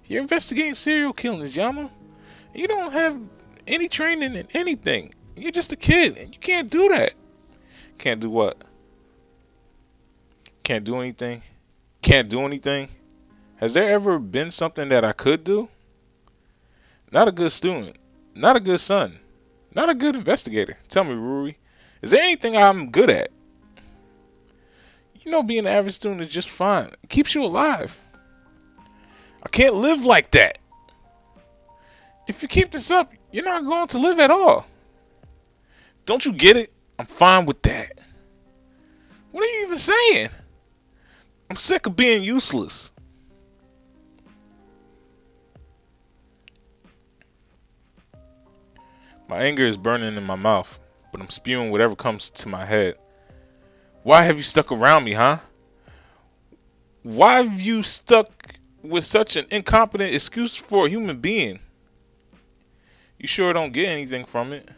You're investigating serial killings, Yama. You don't have any training in anything. You're just a kid, and you can't do that. Can't do what? Can't do anything? Can't do anything? Has there ever been something that I could do? Not a good student. Not a good son. Not a good investigator. Tell me, Ruri. Is there anything I'm good at? You know being an average student is just fine. It keeps you alive. I can't live like that. If you keep this up, you're not going to live at all. Don't you get it? I'm fine with that. What are you even saying? I'm sick of being useless. My anger is burning in my mouth, but I'm spewing whatever comes to my head. Why have you stuck around me, huh? Why have you stuck with such an incompetent excuse for a human being? You sure don't get anything from it.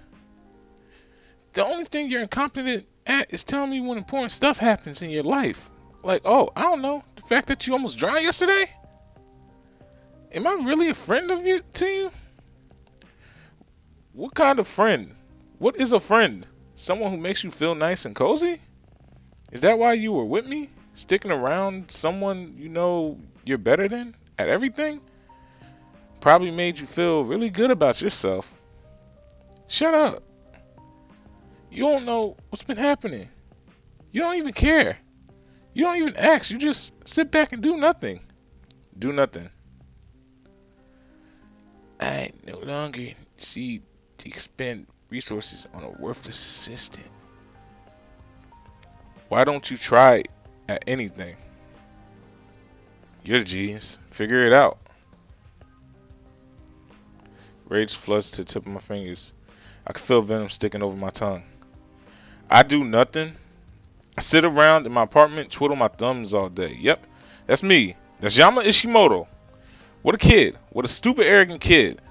The only thing you're incompetent at is telling me when important stuff happens in your life. Like, oh, I don't know, the fact that you almost drowned yesterday? Am I really a friend of you to you? What kind of friend? What is a friend? Someone who makes you feel nice and cozy? Is that why you were with me? Sticking around someone you know you're better than at everything? Probably made you feel really good about yourself. Shut up. You don't know what's been happening. You don't even care. You don't even ask. You just sit back and do nothing. Do nothing. I no longer see to expend resources on a worthless assistant. Why don't you try at anything? You're the genius. Figure it out. Rage floods to the tip of my fingers. I can feel venom sticking over my tongue. I do nothing. I sit around in my apartment, twiddle my thumbs all day. Yep, that's me. That's Yama Ishimoto. What a kid. What a stupid, arrogant kid.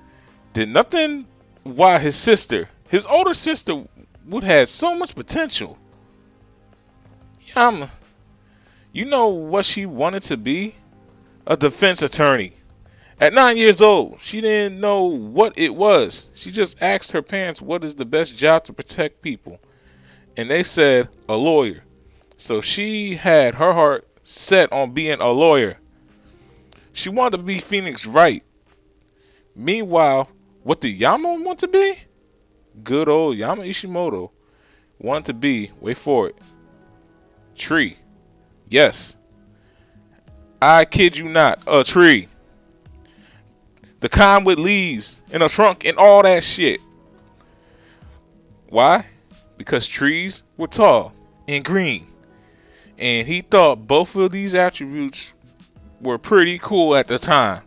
Did nothing why his sister, his older sister, would have so much potential. Yama, you know what she wanted to be? A defense attorney. At 9 years old, she didn't know what it was. She just asked her parents what is the best job to protect people. And they said, a lawyer. So she had her heart set on being a lawyer. She wanted to be Phoenix Wright. Meanwhile, what did Yama want to be? Good old Yama Ishimoto wanted to be, wait for it, tree. Yes, I kid you not, a tree. The kind with leaves and a trunk and all that shit. Why? Because trees were tall and green. And he thought both of these attributes were pretty cool at the time.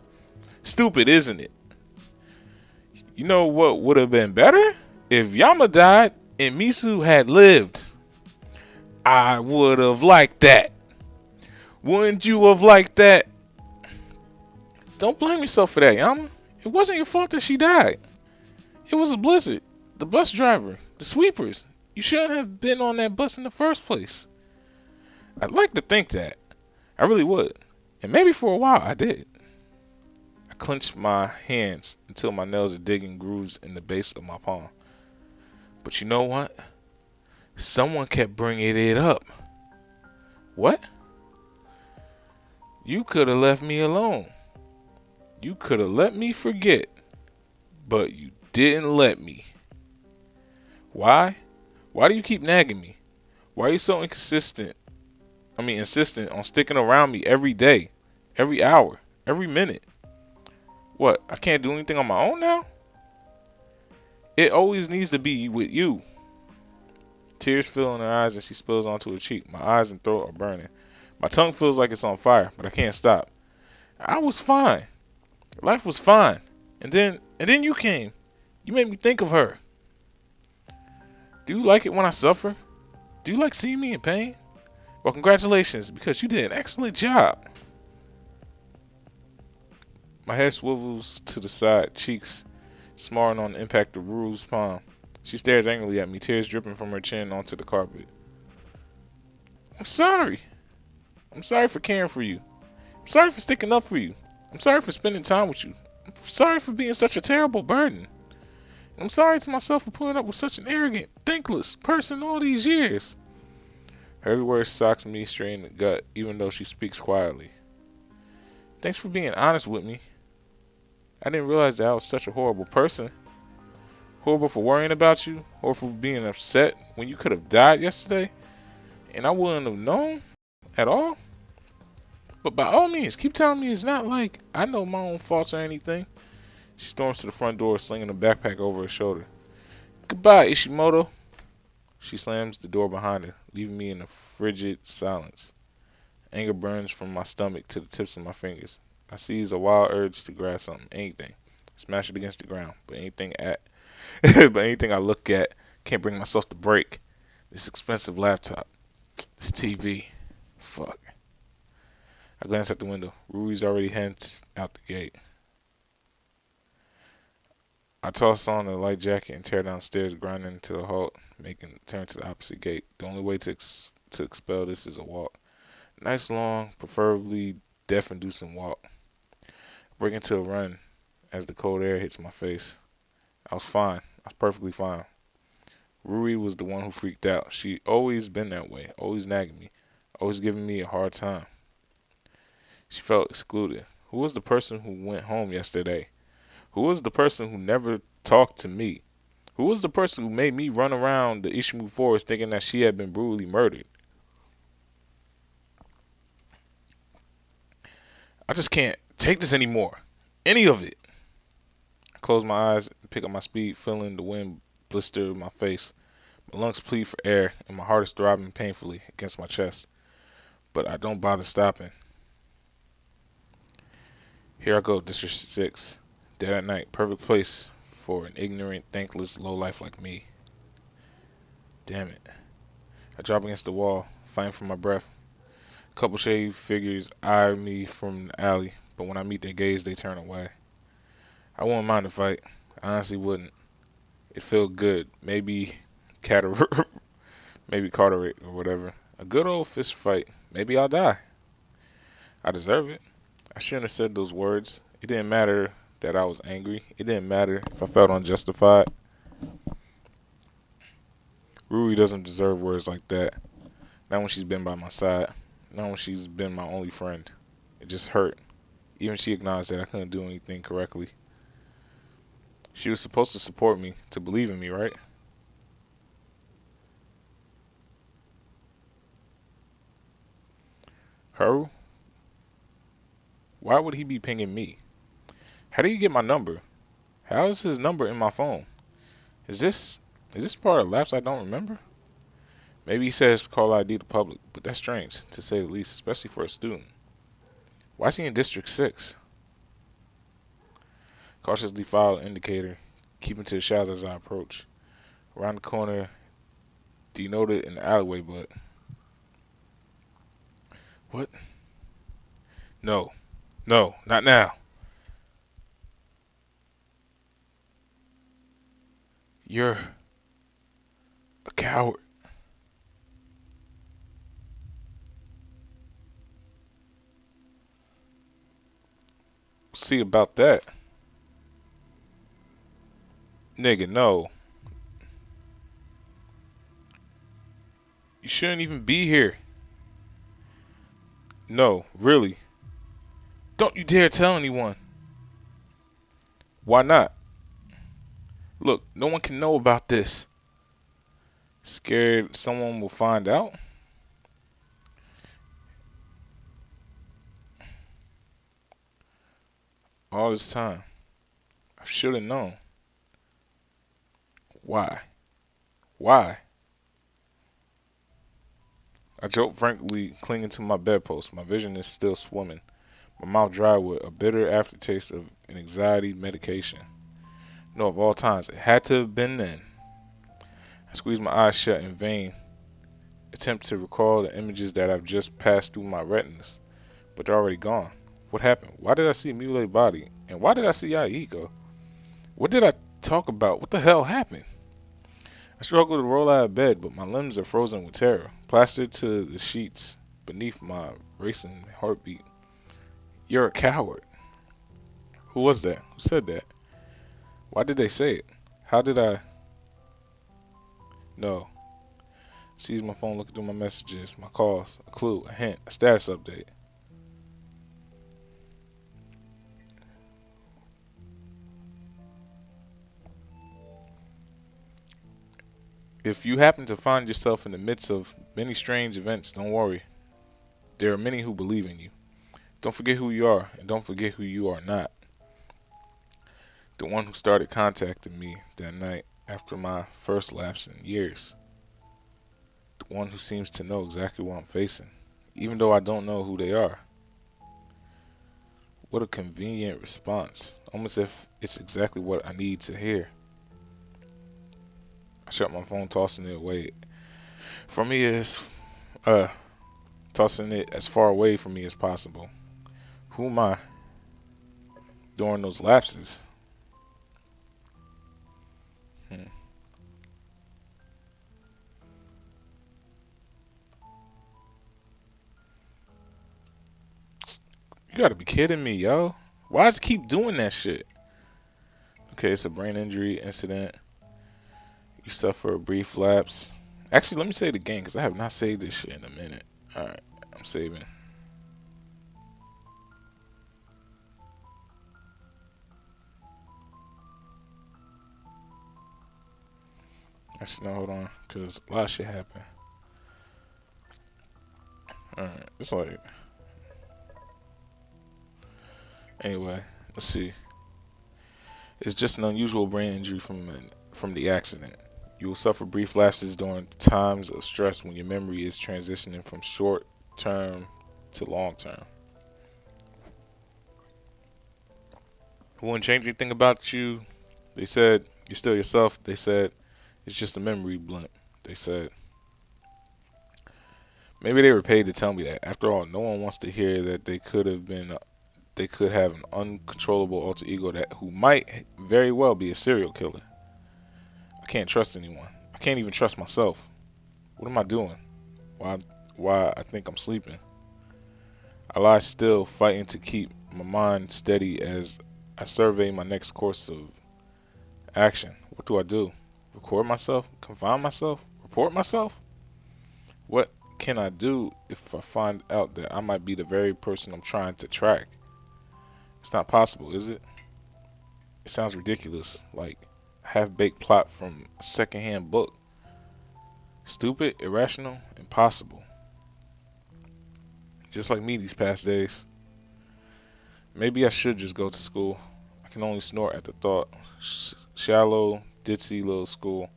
Stupid, isn't it? You know what would have been better? If Yama died and Misu had lived. I would have liked that. Wouldn't you have liked that? Don't blame yourself for that, Yama. It wasn't your fault that she died. It was a blizzard. The bus driver. The sweepers. You shouldn't have been on that bus in the first place. I'd like to think that. I really would. And maybe for a while I did. I clench my hands until my nails are digging grooves in the base of my palm. But you know what? Someone kept bringing it up. What? You could have left me alone. You could have let me forget. But you didn't let me. Why? Why do you keep nagging me? Why are you so insistent on sticking around me every day, every hour, every minute? What, I can't do anything on my own now? It always needs to be with you. Tears fill in her eyes and she spills onto her cheek. My eyes and throat are burning. My tongue feels like it's on fire, but I can't stop. I was fine. Life was fine. And then you came. You made me think of her. Do you like it when I suffer? Do you like seeing me in pain? Well, congratulations, because you did an excellent job. My head swivels to the side, cheeks smarting on the impact of Rue's palm. She stares angrily at me, tears dripping from her chin onto the carpet. I'm sorry. I'm sorry for caring for you. I'm sorry for sticking up for you. I'm sorry for spending time with you. I'm sorry for being such a terrible burden. I'm sorry to myself for putting up with such an arrogant, thankless person all these years. Her every word socks me straight in the gut, even though she speaks quietly. Thanks for being honest with me. I didn't realize that I was such a horrible person. Horrible for worrying about you, or for being upset when you could have died yesterday, and I wouldn't have known at all. But by all means, keep telling me it's not like I know my own faults or anything. She storms to the front door, slinging a backpack over her shoulder. Goodbye, Ishimoto. She slams the door behind her, leaving me in a frigid silence. Anger burns from my stomach to the tips of my fingers. I seize a wild urge to grab something, anything, smash it against the ground, but anything I look at can't bring myself to break this expensive laptop. It's TV. Fuck. I glance out the window. Rui's already heading out the gate. I toss on a light jacket and tear downstairs, grinding to a halt, making a turn to the opposite gate. The only way to expel this is a walk. Nice long, preferably death-inducing walk. Break into a run as the cold air hits my face. I was fine. I was perfectly fine. Rui was the one who freaked out. She always been that way, always nagging me, always giving me a hard time. She felt excluded. Who was the person who went home yesterday? Who was the person who never talked to me? Who was the person who made me run around the Ishimu forest thinking that she had been brutally murdered? I just can't take this anymore. Any of it. I close my eyes and pick up my speed, feeling the wind blister my face. My lungs plead for air, and my heart is throbbing painfully against my chest. But I don't bother stopping. Here I go, District 6. Dead at night. Perfect place for an ignorant, thankless lowlife like me. Damn it. I drop against the wall, fighting for my breath. A couple shady figures eye me from the alley, but when I meet their gaze, they turn away. I wouldn't mind a fight. I honestly wouldn't. It felt good. Maybe maybe Carteret or whatever. A good old fist fight. Maybe I'll die. I deserve it. I shouldn't have said those words. It didn't matter that I was angry. It didn't matter if I felt unjustified. Rui doesn't deserve words like that. Not when she's been by my side. Not when she's been my only friend. It just hurt. Even she acknowledged that I couldn't do anything correctly. She was supposed to support me, to believe in me, right? Haru? Why would he be pinging me? How did he get my number? How is his number in my phone? Is this part of lapse I don't remember? Maybe he says call ID to public, but that's strange, to say the least, especially for a student. Why is he in District 6? Cautiously follow the indicator, keeping to the shadows as I approach. Around the corner, denoted in the alleyway, but... What? No. No, not now. You're a coward. See about that. Nigga, no. You shouldn't even be here. No, really. Don't you dare tell anyone. Why not? Look, no one can know about this. Scared someone will find out? All this time. I should have known. Why? Why? I joke frankly, clinging to my bedpost. My vision is still swimming. My mouth dry with a bitter aftertaste of an anxiety medication. No, of all times, it had to have been then. I squeeze my eyes shut in vain, attempt to recall the images that have just passed through my retinas, but they're already gone. What happened? Why did I see a mutilated body? And why did I see Aiko? What did I talk about? What the hell happened? I struggle to roll out of bed, but my limbs are frozen with terror, plastered to the sheets beneath my racing heartbeat. You're a coward. Who was that? Who said that? Why did they say it? How did I? No. Seize my phone, looking through my messages, my calls, a clue, a hint, a status update. If you happen to find yourself in the midst of many strange events, don't worry. There are many who believe in you. Don't forget who you are, and don't forget who you are not. The one who started contacting me that night after my first lapse in years. The one who seems to know exactly what I'm facing, even though I don't know who they are. What a convenient response, almost if it's exactly what I need to hear. I shut my phone, tossing it away. For me, it's Uh, tossing it as far away from me as possible. Who am I during those lapses? Hmm. You gotta be kidding me, yo. Why does it keep doing that shit? Okay, it's a brain injury incident. You suffer a brief lapse. Actually, let me say it again because I have not saved this shit in a minute. Alright, I'm saving. Actually, no, hold on, because a lot of shit happened. Alright, it's like, anyway, let's see. It's just an unusual brain injury from the accident. You will suffer brief lapses during times of stress when your memory is transitioning from short term to long term. It wouldn't change anything about you. They said you're still yourself. They said it's just a memory blip. They said maybe they were paid to tell me that. After all, no one wants to hear that they could have an uncontrollable alter ego that who might very well be a serial killer. I can't trust anyone. I can't even trust myself. What am I doing? Why why I think I'm sleeping? I lie still, fighting to keep my mind steady as I survey my next course of action. What do I do? Record myself? Confine myself? Report myself? What can I do if I find out that I might be the very person I'm trying to track? It's not possible, is it? It sounds ridiculous, like a half-baked plot from a second-hand book. Stupid, irrational, impossible. Just like me these past days. Maybe I should just go to school. I can only snort at the thought. Shallow, ditzy little school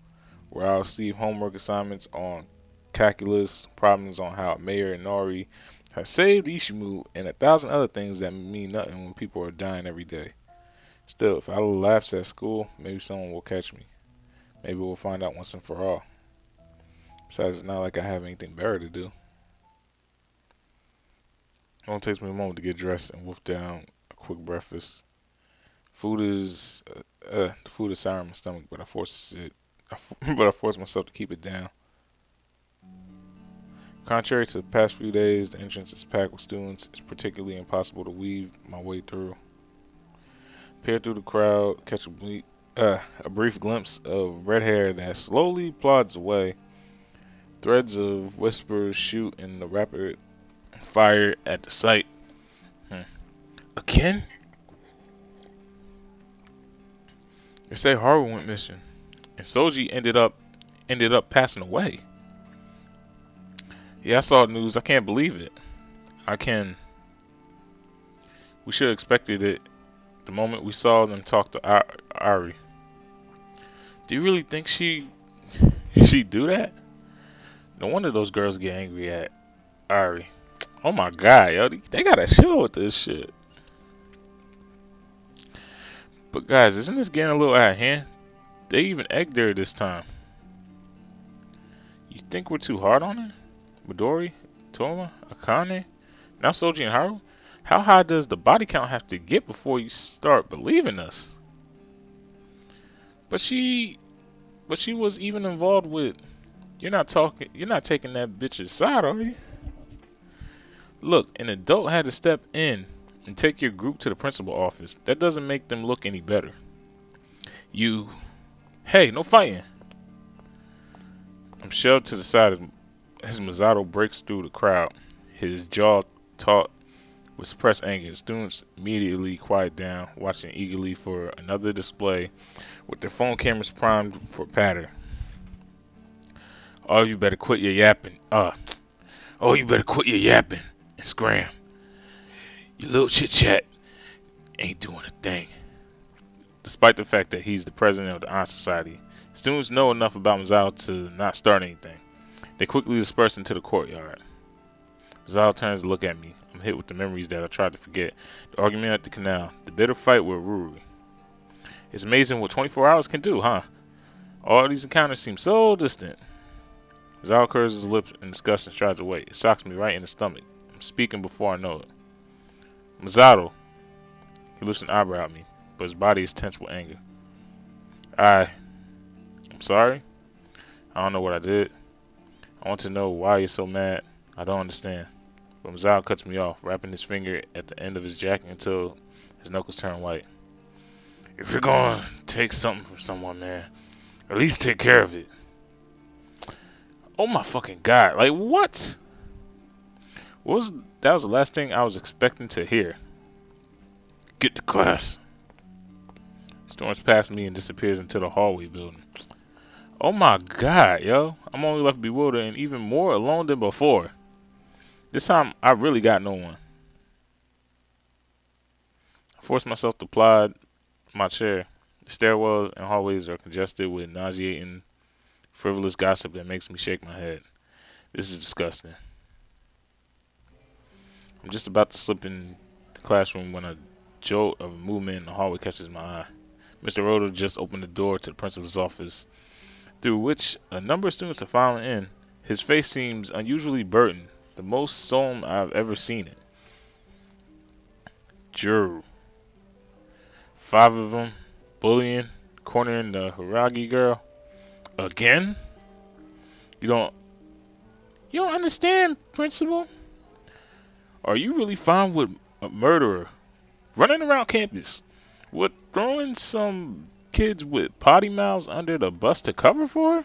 where I'll receive homework assignments on calculus, problems on how Mayor Nori has saved Ishimu, and a thousand other things that mean nothing when people are dying every day. Still, if I lapse at school, maybe someone will catch me. Maybe we'll find out once and for all. Besides, it's not like I have anything better to do. It only takes me a moment to get dressed and wolf down a quick breakfast. The food is sour in my stomach, but I force myself to keep it down. Contrary to the past few days, the entrance is packed with students. It's particularly impossible to weave my way through. Peer through the crowd, catch a brief glimpse of red hair that slowly plods away. Threads of whispers shoot in the rapid fire at the sight. Again? They say Haru went missing, and Soji ended up passing away. Yeah, I saw the news. I can't believe it. I can. We should have expected it the moment we saw them talk to Ari. Do you really think she do that? No wonder those girls get angry at Ari. Oh my god, yo, they gotta chill with this shit. But guys, isn't this getting a little out of hand? They even egged her this time. You think we're too hard on her? Midori, Toma, Akane, now Soji and Haru? How high does the body count have to get before you start believing us? But she was even involved with. You're not taking that bitch's side, are you? Look, an adult had to step in and take your group to the principal office. That doesn't make them look any better. You, hey, no fighting. I'm shoved to the side as Masato breaks through the crowd, his jaw taut with suppressed anger. Students immediately quiet down, watching eagerly for another display with their phone cameras primed for patter. Oh, you better quit your yapping. Oh, you better quit your yapping and scram. Your little chit chat ain't doing a thing. Despite the fact that he's the president of the Honor Society, students know enough about Masato to not start anything. They quickly disperse into the courtyard. Masato turns to look at me. I'm hit with the memories that I tried to forget. The argument at the canal, the bitter fight with Ruri. It's amazing what 24 hours can do, huh? All these encounters seem so distant. Zal curls his lips in disgust and strides away. It socks me right in the stomach. I'm speaking before I know it. Mazzaro. He lifts an eyebrow at me, but his body is tense with anger. I'm sorry. I don't know what I did. I want to know why you're so mad. I don't understand. But Mazzaro cuts me off, wrapping his finger at the end of his jacket until his knuckles turn white. If you're gonna take something from someone, man, at least take care of it. Oh my fucking god! Like what? That was the last thing I was expecting to hear. Get to class. Storms past me and disappears into the hallway building. Oh my god, yo! I'm only left bewildered and even more alone than before. This time I really got no one. I force myself to plod my chair. The stairwells and hallways are congested with nauseating, frivolous gossip that makes me shake my head. This is disgusting. I'm just about to slip in the classroom when a jolt of movement in the hallway catches my eye. Mr. Rhoda just opened the door to the principal's office, through which a number of students are filing in. His face seems unusually burdened, the most solemn I've ever seen it. Juror. 5 of them, bullying, cornering the Hiragi girl. Again? You don't understand, principal? Are you really fine with a murderer running around campus with throwing some kids with potty mouths under the bus to cover for her?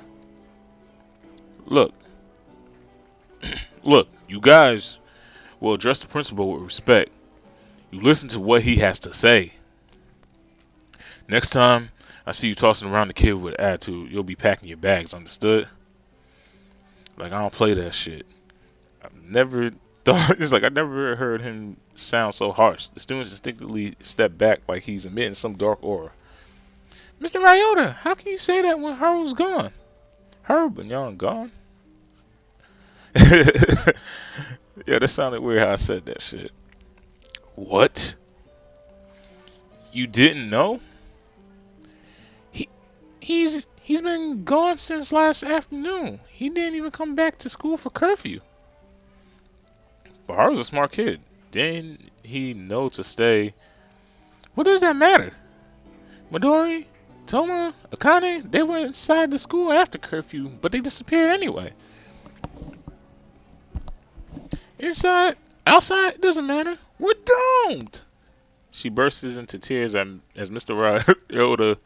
Look, you guys will address the principal with respect. You listen to what he has to say. Next time I see you tossing around the kid with attitude, you'll be packing your bags, understood? Like, I don't play that shit. I've never thought, it's like I never heard him sound so harsh. The students instinctively step back like he's emitting some dark aura. Mr. Ryota, how can you say that when Haru's gone? Haru Banyan gone? Yeah, that sounded weird how I said that shit. What? You didn't know? He's been gone since last afternoon. He didn't even come back to school for curfew. But Haru's a smart kid. Didn't he know to stay? What does that matter? Midori, Toma, Akane, they were inside the school after curfew, but they disappeared anyway. Inside, outside, doesn't matter. We're doomed! She bursts into tears as Mr. Ryota,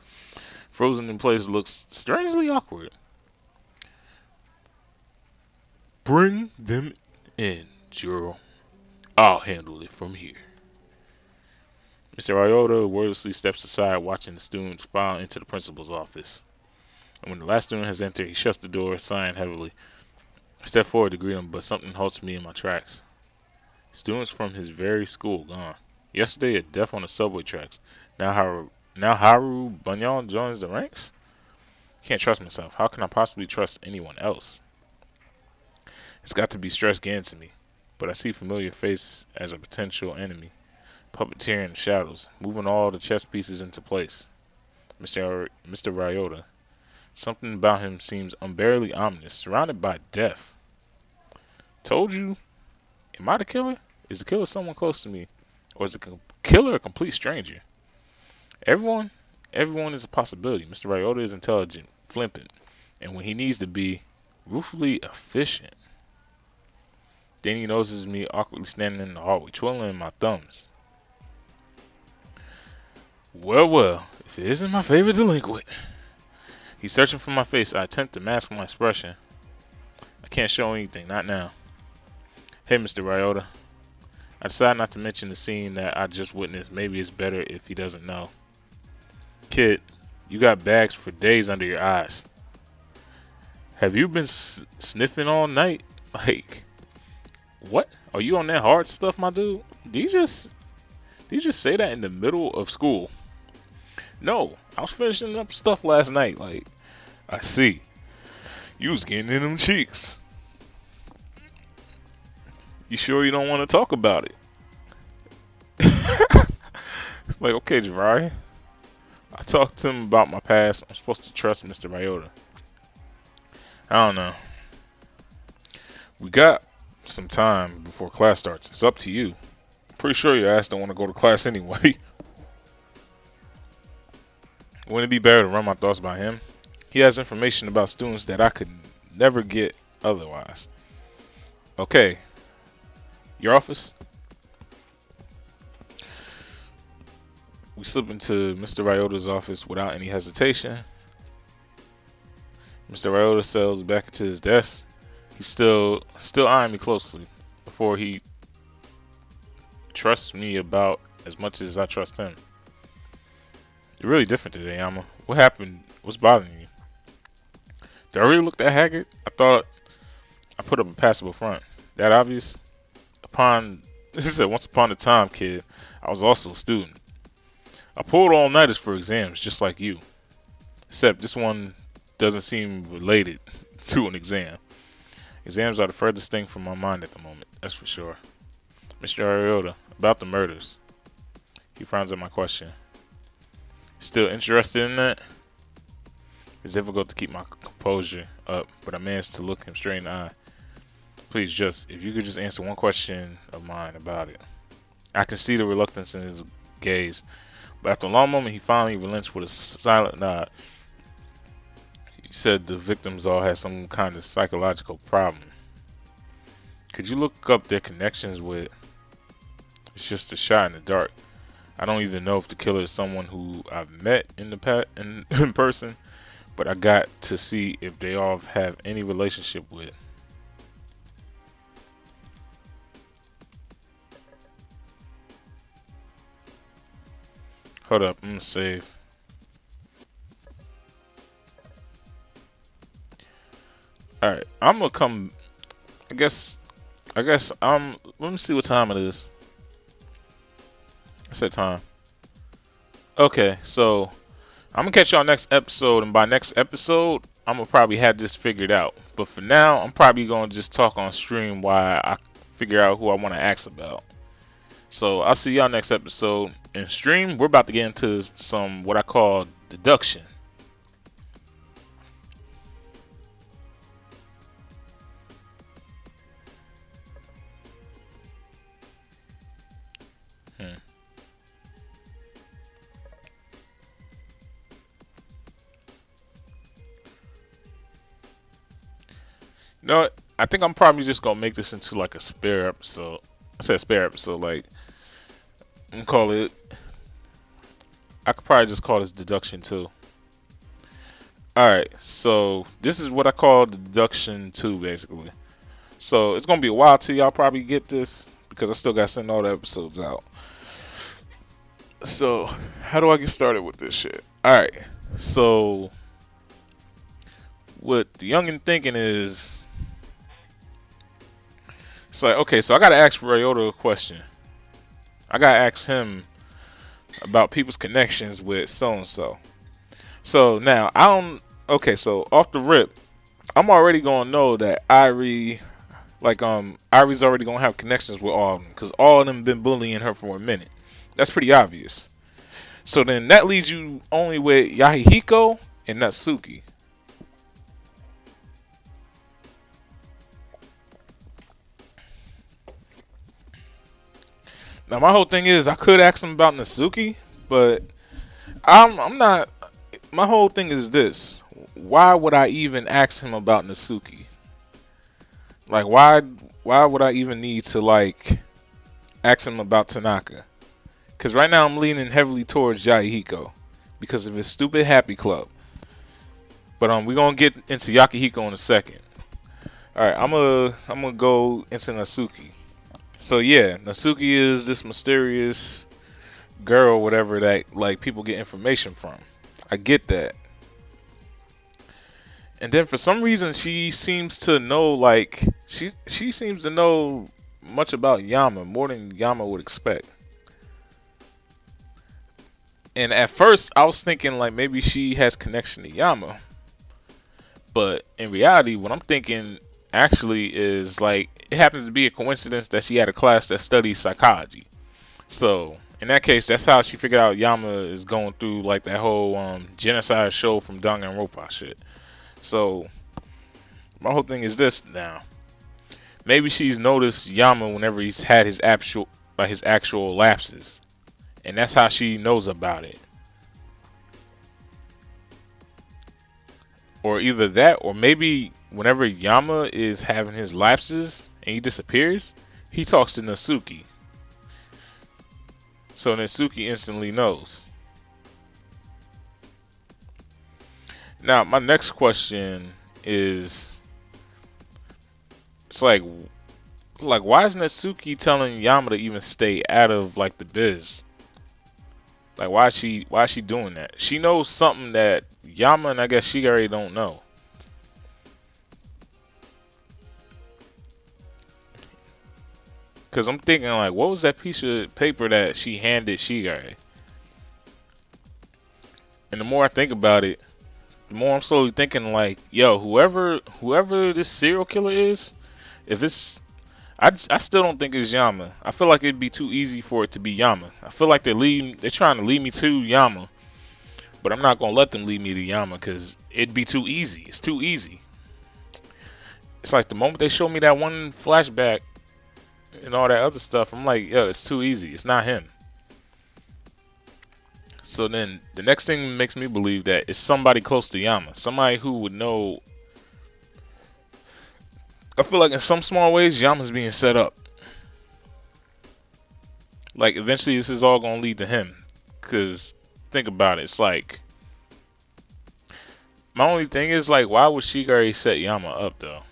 frozen in place, looks strangely awkward. Bring them in, Juro. I'll handle it from here. Mr. Ryota wordlessly steps aside, watching the students file into the principal's office. And when the last student has entered, he shuts the door, sighing heavily. I step forward to greet him, but something halts me in my tracks. Students from his very school gone. Yesterday, a death on the subway tracks. Now Haru Banyan joins the ranks? Can't trust myself. How can I possibly trust anyone else? It's got to be stress getting to me, but I see a familiar face as a potential enemy, puppeteering in the shadows, moving all the chess pieces into place. Mr. Ryota. Something about him seems unbearably ominous, surrounded by death. Told you. Am I the killer? Is the killer someone close to me? Or is the killer a complete stranger? Everyone is a possibility. Mr. Ryota is intelligent, flippant, and when he needs to be, ruthlessly efficient. Then he notices me awkwardly standing in the hallway, twiddling my thumbs. Well, if it isn't my favorite delinquent. He's searching for my face. I attempt to mask my expression. I can't show anything, not now. Hey, Mr. Ryota. I decide not to mention the scene that I just witnessed. Maybe it's better if he doesn't know. Kid, you got bags for days under your eyes. Have you been sniffing all night? Like, what? Are you on that hard stuff, my dude? Did you just say that in the middle of school? No, I was finishing up stuff last night. Like, I see. You was getting in them cheeks. You sure you don't want to talk about it? Like, okay, Jiraiya. I talked to him about my past. I'm supposed to trust Mr. Ryota. I don't know. We got some time before class starts. It's up to you. I'm pretty sure your ass don't want to go to class anyway. Wouldn't it be better to run my thoughts by him? He has information about students that I could never get otherwise. Okay, your office? We slip into Mr. Ryota's office without any hesitation. Mr. Ryota settles back into his desk. He's still eyeing me closely before he trusts me about as much as I trust him. You're really different today, Yama. What happened? What's bothering you? Did I really look that haggard? I thought I put up a passable front. That obvious? Once upon a time, kid, I was also a student. I pulled all-nighters for exams, just like you. Except this one doesn't seem related to an exam. Exams are the furthest thing from my mind at the moment, that's for sure. Mr. Ryota, about the murders. He frowns at my question. Still interested in that? It's difficult to keep my composure up, but I managed to look him straight in the eye. Please, if you could just answer one question of mine about it. I can see the reluctance in his gaze, but after a long moment, he finally relents with a silent nod. He said the victims all had some kind of psychological problem. Could you look up their connections with... It's just a shot in the dark. I don't even know if the killer is someone who I've met in person, but I got to see if they all have any relationship with. Hold up, I'm gonna save. Alright, I'm gonna come. I guess let me see what time it is. I said time. Okay, so I'm gonna catch y'all next episode, and by next episode, I'm gonna probably have this figured out. But for now, I'm probably gonna just talk on stream while I figure out who I want to ask about. So I'll see y'all next episode. In stream, we're about to get into some what I call deduction. No, I think I'm probably just gonna make this into like a spare episode. I said spare episode, like I'm gonna call it. I could probably just call this deduction 2. Alright, so this is what I call the deduction 2 basically. So it's gonna be a while till y'all probably get this because I still gotta send all the episodes out. So how do I get started with this shit? Alright, so what the youngin' thinking is, it's like, okay, so I gotta ask Ryota a question. I gotta ask him about people's connections with so and so. So now I don't. Okay, so off the rip, I'm already gonna know that Irie, Irie's already gonna have connections with all of them because all of them been bullying her for a minute. That's pretty obvious. So then that leaves you only with Yahihiko and Natsuki. Now my whole thing is I could ask him about Natsuki, but I'm not. My whole thing is this: why would I even ask him about Natsuki? Like why would I even need to like ask him about Tanaka? Because right now I'm leaning heavily towards Yahihiko because of his stupid happy club. But we're gonna get into Yakihiko in a second. All right, I'm gonna go into Natsuki. So yeah, Natsuki is this mysterious girl, whatever that like people get information from. I get that. And then for some reason she seems to know like she seems to know much about Yama, more than Yama would expect. And at first I was thinking like maybe she has connection to Yama. But in reality, what I'm thinking actually is like it happens to be a coincidence that she had a class that studies psychology. So in that case, that's how she figured out Yama is going through like that whole genocide show from Danganronpa shit. So my whole thing is this now. maybe she's noticed Yama whenever he's had his actual lapses, and that's how she knows about it. Or either that, or maybe whenever Yama is having his lapses and he disappears, he talks to Natsuki. So Natsuki instantly knows. Now, my next question is, it's like why is Natsuki telling Yama to even stay out of like the biz? Like why is she doing that? She knows something that Yama and I guess Shigure don't know. Cause I'm thinking like, what was that piece of paper that she handed Shigure? And the more I think about it, the more I'm slowly thinking like, yo, whoever this serial killer is, if it's I still don't think it's Yama. I feel like it'd be too easy for it to be Yama. I feel like they're trying to lead me to Yama, but I'm not gonna let them lead me to Yama because it'd be too easy. It's too easy. It's like the moment they show me that one flashback and all that other stuff, I'm like, yo, it's too easy. It's not him. So then the next thing makes me believe that it's somebody close to Yama, somebody who would know. I feel like in some small ways, Yama's being set up. Like eventually this is all gonna lead to him. Cause think about it, it's like my only thing is like, why would Shigure set Yama up though?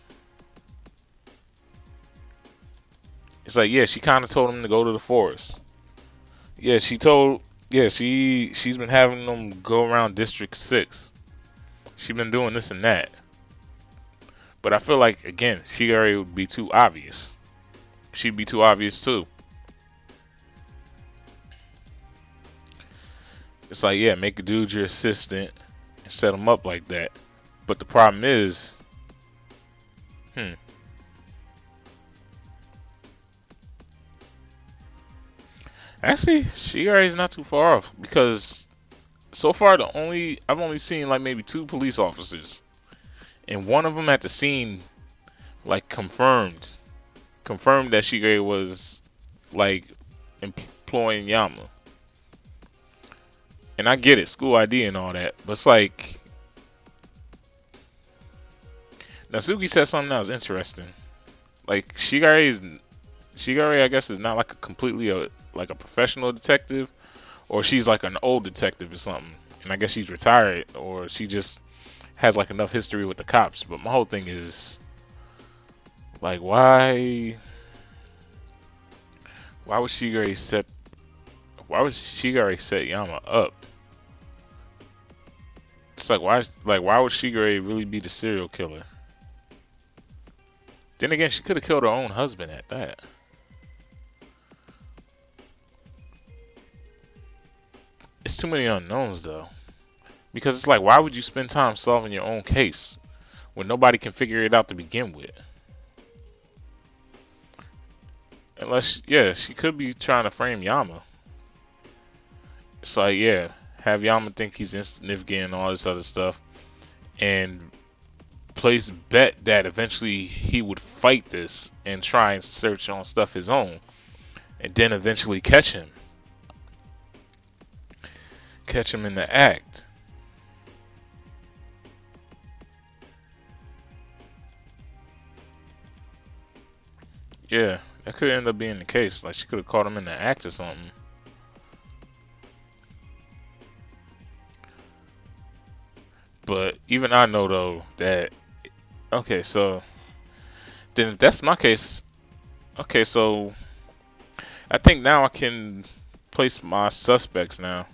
It's like, yeah, she kind of told him to go to the forest. Yeah, she's been having them go around District 6. She's been doing this and that. But I feel like again, Shigure would be too obvious. She'd be too obvious too. It's like, yeah, make a dude your assistant and set him up like that. But the problem is, actually, Shigure is not too far off because so far I've only seen like maybe 2 police officers, and one of them at the scene like confirmed that Shigure was like employing Yama. And I get it, school ID and all that, but it's like Natsuki said something that was interesting. Like Shigure, I guess, is not like a completely like a professional detective, or she's like an old detective or something. And I guess she's retired, or she just has like enough history with the cops. But my whole thing is like, why would Shigure set Yama up? It's like why would Shigure really be the serial killer? Then again, she could have killed her own husband at that. It's too many unknowns though. Because it's like, why would you spend time solving your own case when nobody can figure it out to begin with? Unless, yeah, she could be trying to frame Yama. It's like, yeah, have Yama think he's insignificant and all this other stuff, and place bet that eventually he would fight this and try and search on stuff his own, and then eventually catch him in the act. Yeah, that could end up being the case. Like, she could have caught him in the act or something. But even I know though that, okay, so then if that's my case, okay, so I think now I can place my suspects now.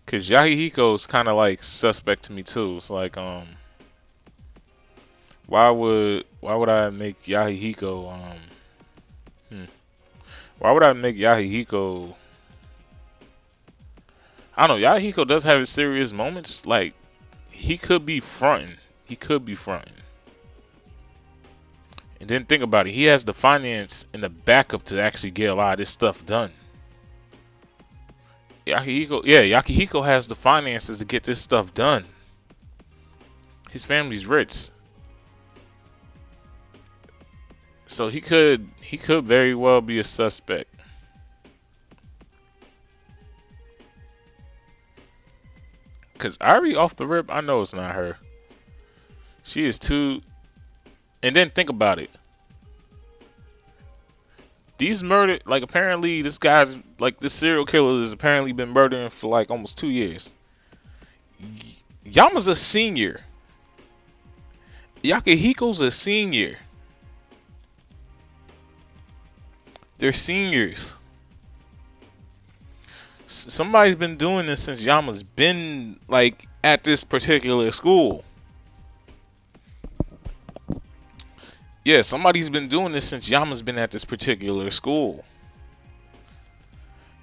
Cause Yahihiko's kind of like suspect to me too. It's like, why would I make Yahihiko, why would I make Yahihiko? I don't know. Yahihiko does have his serious moments. Like, he could be fronting. And then think about it. He has the finance and the backup to actually get a lot of this stuff done. Yahihiko has the finances to get this stuff done. His family's rich. So he could very well be a suspect. Cause Ari off the rip, I know it's not her. She is too. And then think about it. These murder, like apparently this guy's like this serial killer has apparently been murdering for like almost 2 years. Yama's a senior. Yakahiko's a senior. They're seniors. Somebody's been doing this since Yama's been like at this particular school. Yeah, somebody's been doing this since Yama's been at this particular school.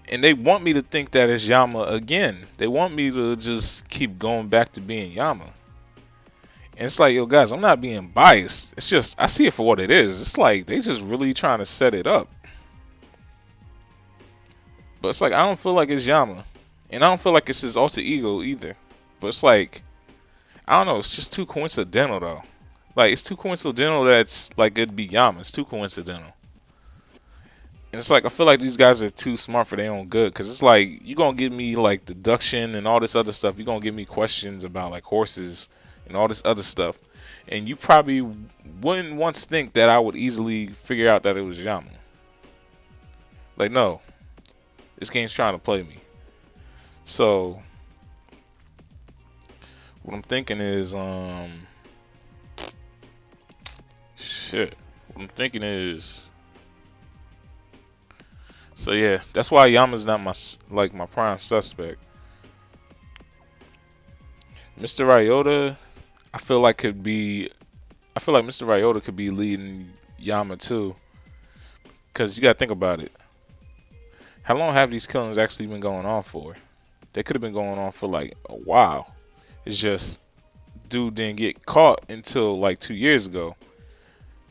And they want me to think that it's Yama again. They want me to just keep going back to being Yama. And it's like, yo guys, I'm not being biased. It's just, I see it for what it is. It's like, they just really trying to set it up. But it's like, I don't feel like it's Yama. And I don't feel like it's his alter ego either. But it's like, I don't know, it's just too coincidental though. Like, it's too coincidental that it's like it'd be Yama. It's too coincidental. And it's like, I feel like these guys are too smart for their own good. Because it's like, you're going to give me like deduction and all this other stuff. You're going to give me questions about like horses and all this other stuff. And you probably wouldn't once think that I would easily figure out that it was Yama. Like, no. This game's trying to play me. So, what I'm thinking is, shit. What I'm thinking is, so yeah, that's why Yama's not my prime suspect. Mr. Ryota, I feel like Mr. Ryota could be leading Yama too. Cause you gotta think about it. How long have these killings actually been going on for? They could have been going on for like a while. It's just dude didn't get caught until like 2 years ago.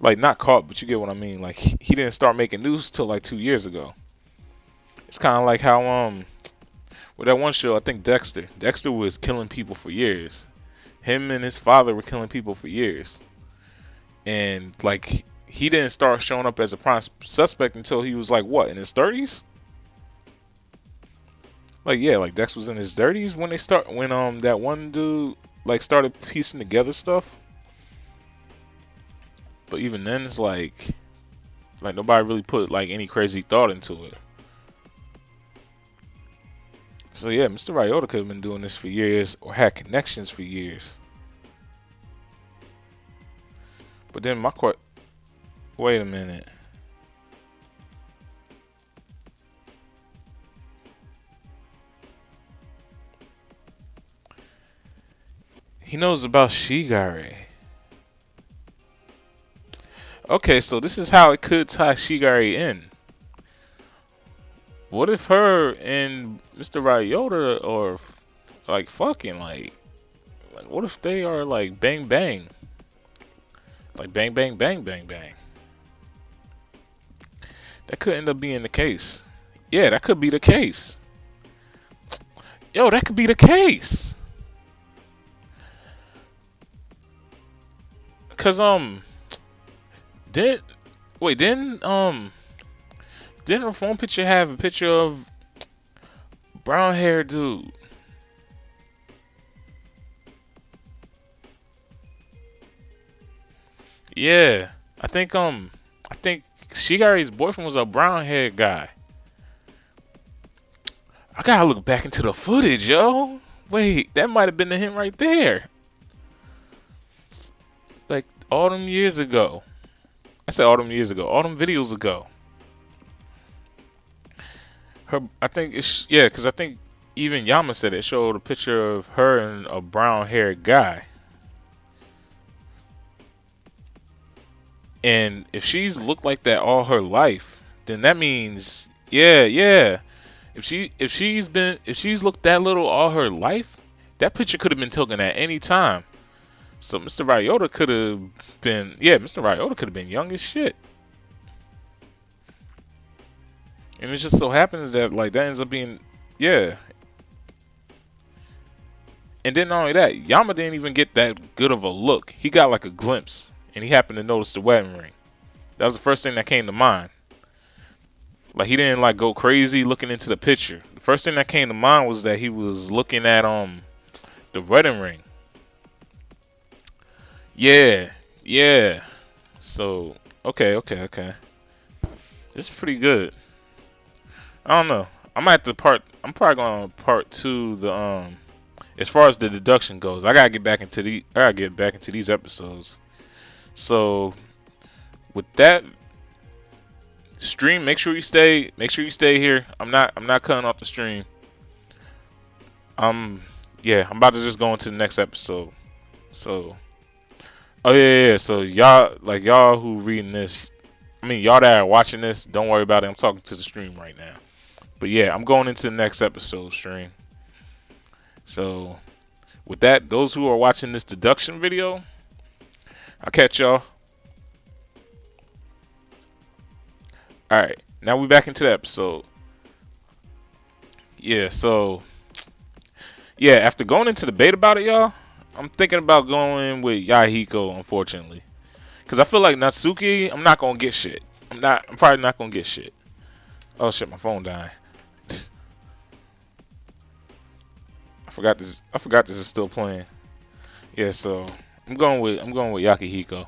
Like not caught, but you get what I mean. Like he didn't start making news till like 2 years ago. It's kind of like how with that one show, I think Dexter. Dexter was killing people for years. Him and his father were killing people for years. And like he didn't start showing up as a prime suspect until he was like what, in his 30s? Like yeah, like Dex was in his 30s when that one dude like started piecing together stuff. But even then it's like nobody really put like any crazy thought into it. So yeah, Mr. Ryota could have been doing this for years or had connections for years. But then wait a minute. He knows about Shigare. Okay, so this is how it could tie Shigare in. What if her and Mr. Ryota are like fucking like what if they are like bang bang? Like bang bang bang bang bang. That could end up being the case. Yeah, that could be the case. Yo, that could be the case. Cause didn't her phone picture have a picture of brown hair dude? Yeah, I think Shigare's boyfriend was a brown haired guy. I gotta look back into the footage, yo. Wait, that might have been the hint right there. Like all them years ago. I said all them years ago. All them videos ago. I think it's yeah, because I think even Yama said it showed a picture of her and a brown haired guy. And if she's looked like that all her life, then that means yeah. If she's looked that little all her life, that picture could have been taken at any time. So Mr. Ryota could have been Mr. Ryota could have been young as shit. And it just so happens that like that ends up being yeah. And then not only that, Yama didn't even get that good of a look. He got like a glimpse, and he happened to notice the wedding ring. That was the first thing that came to mind. Like he didn't like go crazy looking into the picture. The first thing that came to mind was that he was looking at the wedding ring. Yeah, yeah. So okay. This is pretty good. I don't know. I'm probably gonna part two the as far as the deduction goes. I gotta get back into these episodes. So with that stream, make sure you stay here. I'm not cutting off the stream. Um yeah, I'm about to just go into the next episode. So oh yeah. So y'all who reading this, I mean y'all that are watching this, don't worry about it. I'm talking to the stream right now. But yeah, I'm going into the next episode stream. So with that, those who are watching this deduction video, I'll catch y'all. Alright, now we back into the episode. Yeah, so yeah, after going into debate about it, y'all, I'm thinking about going with Yahiko, unfortunately. Cause I feel like Natsuki, I'm not gonna get shit. I'm probably not gonna get shit. Oh shit, my phone died. I forgot this is still playing. Yeah, so I'm going with Yakihiko.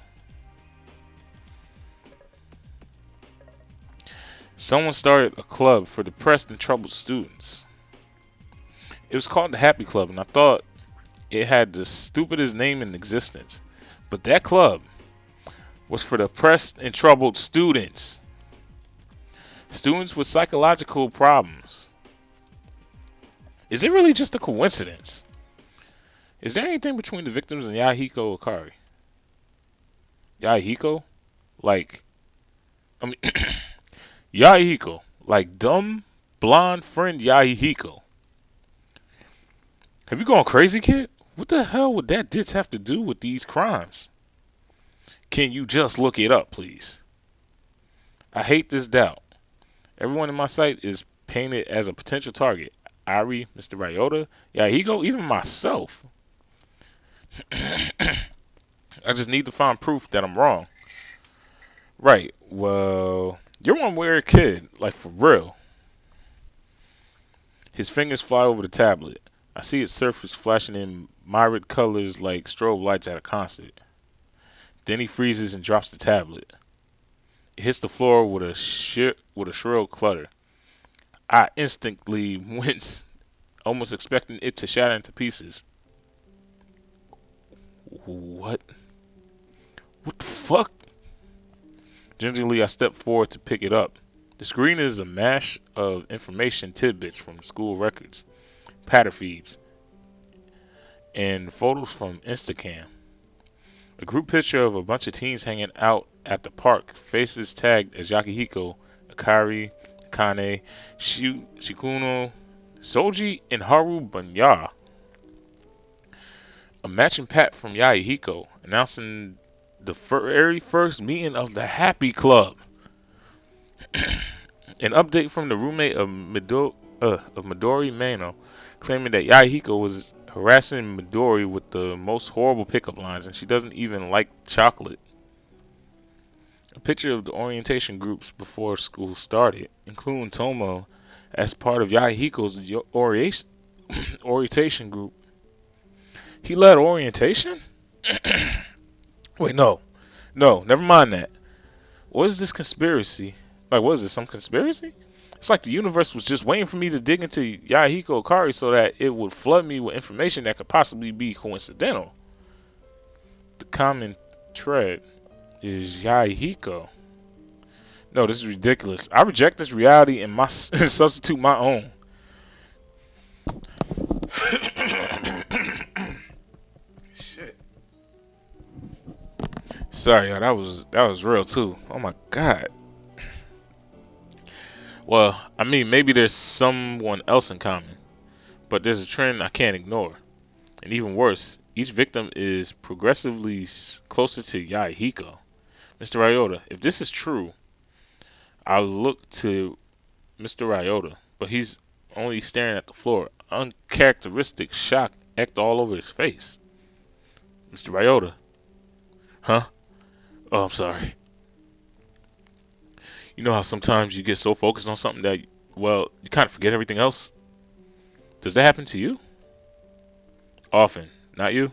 Someone started a club for depressed and troubled students. It was called the Happy Club, and I thought it had the stupidest name in existence. But that club was for depressed and troubled students. Students with psychological problems. Is it really just a coincidence? Is there anything between the victims and Yahiko Akari? Yahiko? Like, I mean, Yahiko. Like dumb, blonde friend Yahiko. Have you gone crazy, kid? What the hell would that ditch have to do with these crimes? Can you just look it up, please? I hate this doubt. Everyone in my sight is painted as a potential target. Ari, Mr. Ryota, Yahiko, even myself. I just need to find proof that I'm wrong. Right, well, you're one weird kid, like for real. His fingers fly over the tablet. I see its surface flashing in myriad colors like strobe lights at a concert. Then he freezes and drops the tablet. It hits the floor with a shrill clutter. I instantly wince, almost expecting it to shatter into pieces. What? What the fuck? Gingerly, I step forward to pick it up. The screen is a mash of information tidbits from school records, patter feeds, and photos from Instacam. A group picture of a bunch of teens hanging out at the park, faces tagged as Yakihiko, Akari, Kane, Shikuno, Soji, and Haru Banya. A matching pat from Yahiko announcing the very first meeting of the Happy Club. An update from the roommate of Midori Mano, claiming that Yahiko was harassing Midori with the most horrible pickup lines, and she doesn't even like chocolate. A picture of the orientation groups before school started, including Tomo as part of Yahiko's orientation group. He led orientation? Wait, no, never mind that. What is this conspiracy? Like, what is this, some conspiracy? It's like the universe was just waiting for me to dig into Yahiko Akari so that it would flood me with information that could possibly be coincidental. The common thread is Yahiko. No, this is ridiculous. I reject this reality and substitute my own. Shit. Sorry, y'all, that was real too. Oh my god. Well, I mean, maybe there's someone else in common, but there's a trend I can't ignore. And even worse, each victim is progressively closer to Yahiko. Mr. Ryota, if this is true, I look to Mr. Ryota, but he's only staring at the floor. Uncharacteristic shock act all over his face. Mr. Ryota. Huh? Oh, I'm sorry. You know how sometimes you get so focused on something that, well, you kind of forget everything else? Does that happen to you? Often. Not you?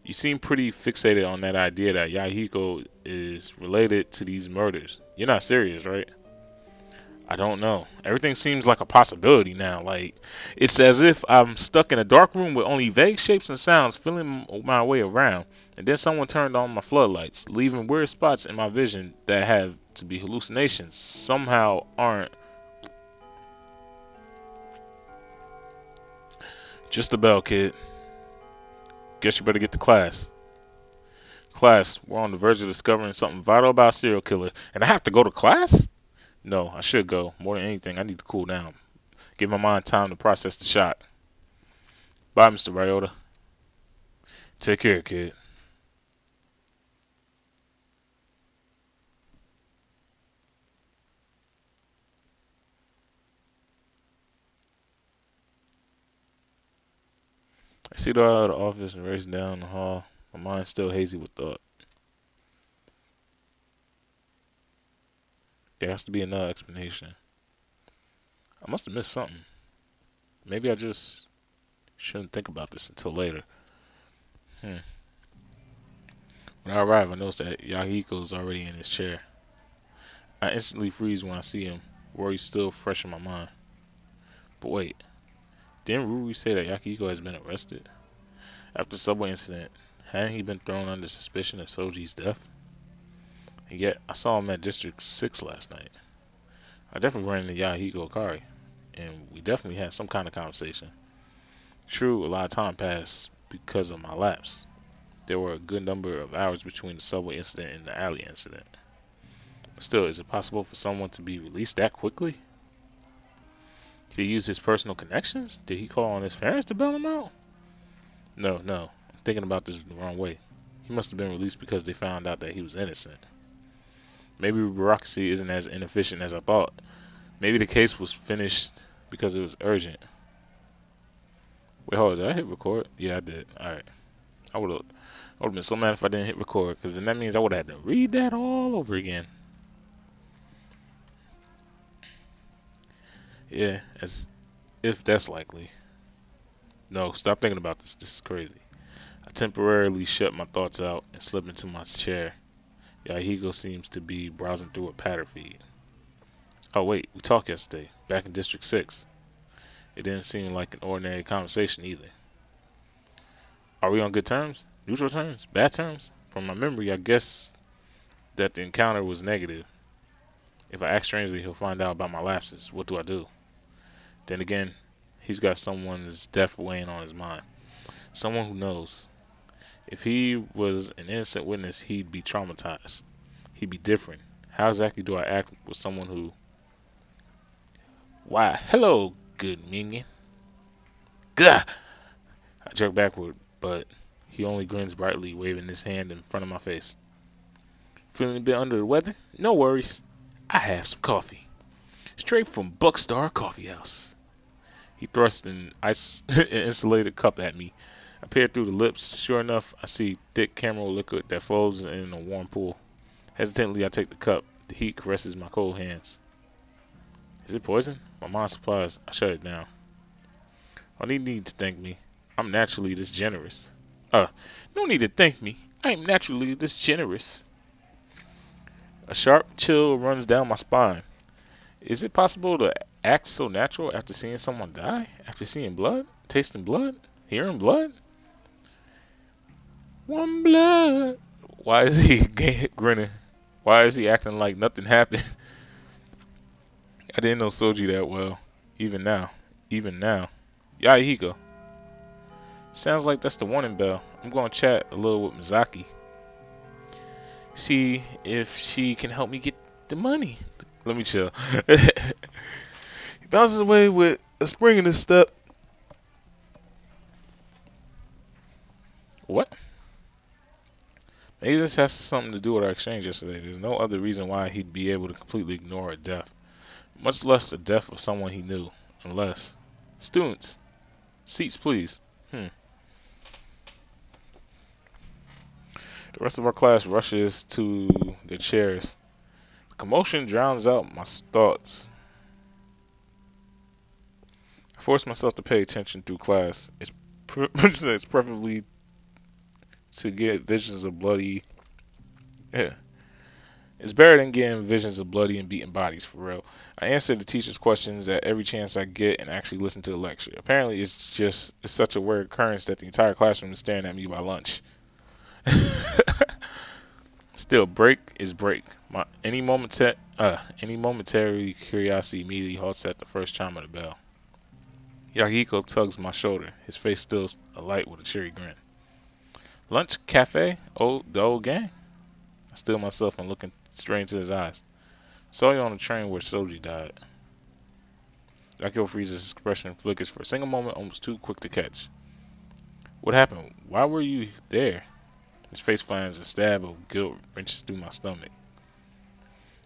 You seem pretty fixated on that idea that Yahiko is related to these murders. You're not serious, right? I don't know. Everything seems like a possibility now. Like, it's as if I'm stuck in a dark room with only vague shapes and sounds feeling my way around. And then someone turned on my floodlights, leaving weird spots in my vision that have to be hallucinations. Somehow aren't. Just the bell, kid. Guess you better get to class. Class, we're on the verge of discovering something vital about a serial killer. And I have to go to class? No, I should go. More than anything, I need to cool down. Give my mind time to process the shock. Bye, Mr. Ryota. Take care, kid. I see the out of the office and race down the hall. My mind still hazy with thought. There has to be another explanation. I must have missed something. Maybe I just shouldn't think about this until later. Hmm. When I arrive, I notice that Yahiko is already in his chair. I instantly freeze when I see him, worry still fresh in my mind. But wait, didn't Ruri say that Yahiko has been arrested? After the subway incident, hadn't he been thrown under suspicion of Soji's death? And yet, I saw him at District 6 last night. I definitely ran into Yahiko Akari, and we definitely had some kind of conversation. True, a lot of time passed because of my lapse. There were a good number of hours between the subway incident and the alley incident. But still, is it possible for someone to be released that quickly? Did he use his personal connections? Did he call on his parents to bail him out? No, no. I'm thinking about this the wrong way. He must have been released because they found out that he was innocent. Maybe bureaucracy isn't as inefficient as I thought. Maybe the case was finished because it was urgent. Wait, hold on. Did I hit record? Yeah, I did. Alright. I would have been so mad if I didn't hit record, because then that means I would have had to read that all over again. Yeah, as if that's likely. No, stop thinking about this. This is crazy. I temporarily shut my thoughts out and slip into my chair. Yahiko seems to be browsing through a patter feed. Oh wait, we talked yesterday, back in District 6. It didn't seem like an ordinary conversation either. Are we on good terms? Neutral terms? Bad terms? From my memory, I guess that the encounter was negative. If I act strangely, he'll find out about my lapses. What do I do? Then again, he's got someone's death weighing on his mind. Someone who knows. If he was an innocent witness, he'd be traumatized. He'd be different. How exactly do I act with someone who... Why, hello, good minion. Gah! I jerk backward, but he only grins brightly, waving his hand in front of my face. Feeling a bit under the weather? No worries. I have some coffee. Straight from Buckstar Coffee House. He thrusts an insulated cup at me. I peer through the lips. Sure enough, I see thick caramel liquid that flows in a warm pool. Hesitantly, I take the cup. The heat caresses my cold hands. Is it poison? My mind's surprised. I shut it down. Oh, no need to thank me. I'm naturally this generous. No need to thank me. I am naturally this generous. A sharp chill runs down my spine. Is it possible to act so natural after seeing someone die? After seeing blood? Tasting blood? Hearing blood? One blood. Why is he grinning? Why is he acting like nothing happened? I didn't know Soji that well. Even now. Even now. Yahiko. Sounds like that's the warning bell. I'm going to chat a little with Mizaki. See if she can help me get the money. Let me chill. He bounces away with a spring in his step. What? Maybe this has something to do with our exchange yesterday. There's no other reason why he'd be able to completely ignore a death. Much less the death of someone he knew. Unless. Students. Seats, please. The rest of our class rushes to their chairs. Commotion drowns out my thoughts. I force myself to pay attention through class. It's preferably to get visions of bloody. Yeah. It's better than getting visions of bloody and beaten bodies, for real. I answer the teacher's questions at every chance I get and actually listen to the lecture. Apparently, it's such a rare occurrence that the entire classroom is staring at me by lunch. Still, break is break. Any momentary curiosity immediately halts at the first chime of the bell. Yahiko tugs my shoulder, his face still alight with a cheery grin. Lunch cafe? Oh, the old gang? I still myself and looking straight into his eyes. Saw you on the train where Soji died. Yahiko freezes, his expression flickers for a single moment, almost too quick to catch. What happened? Why were you there? His face finds a stab of guilt wrenches through my stomach.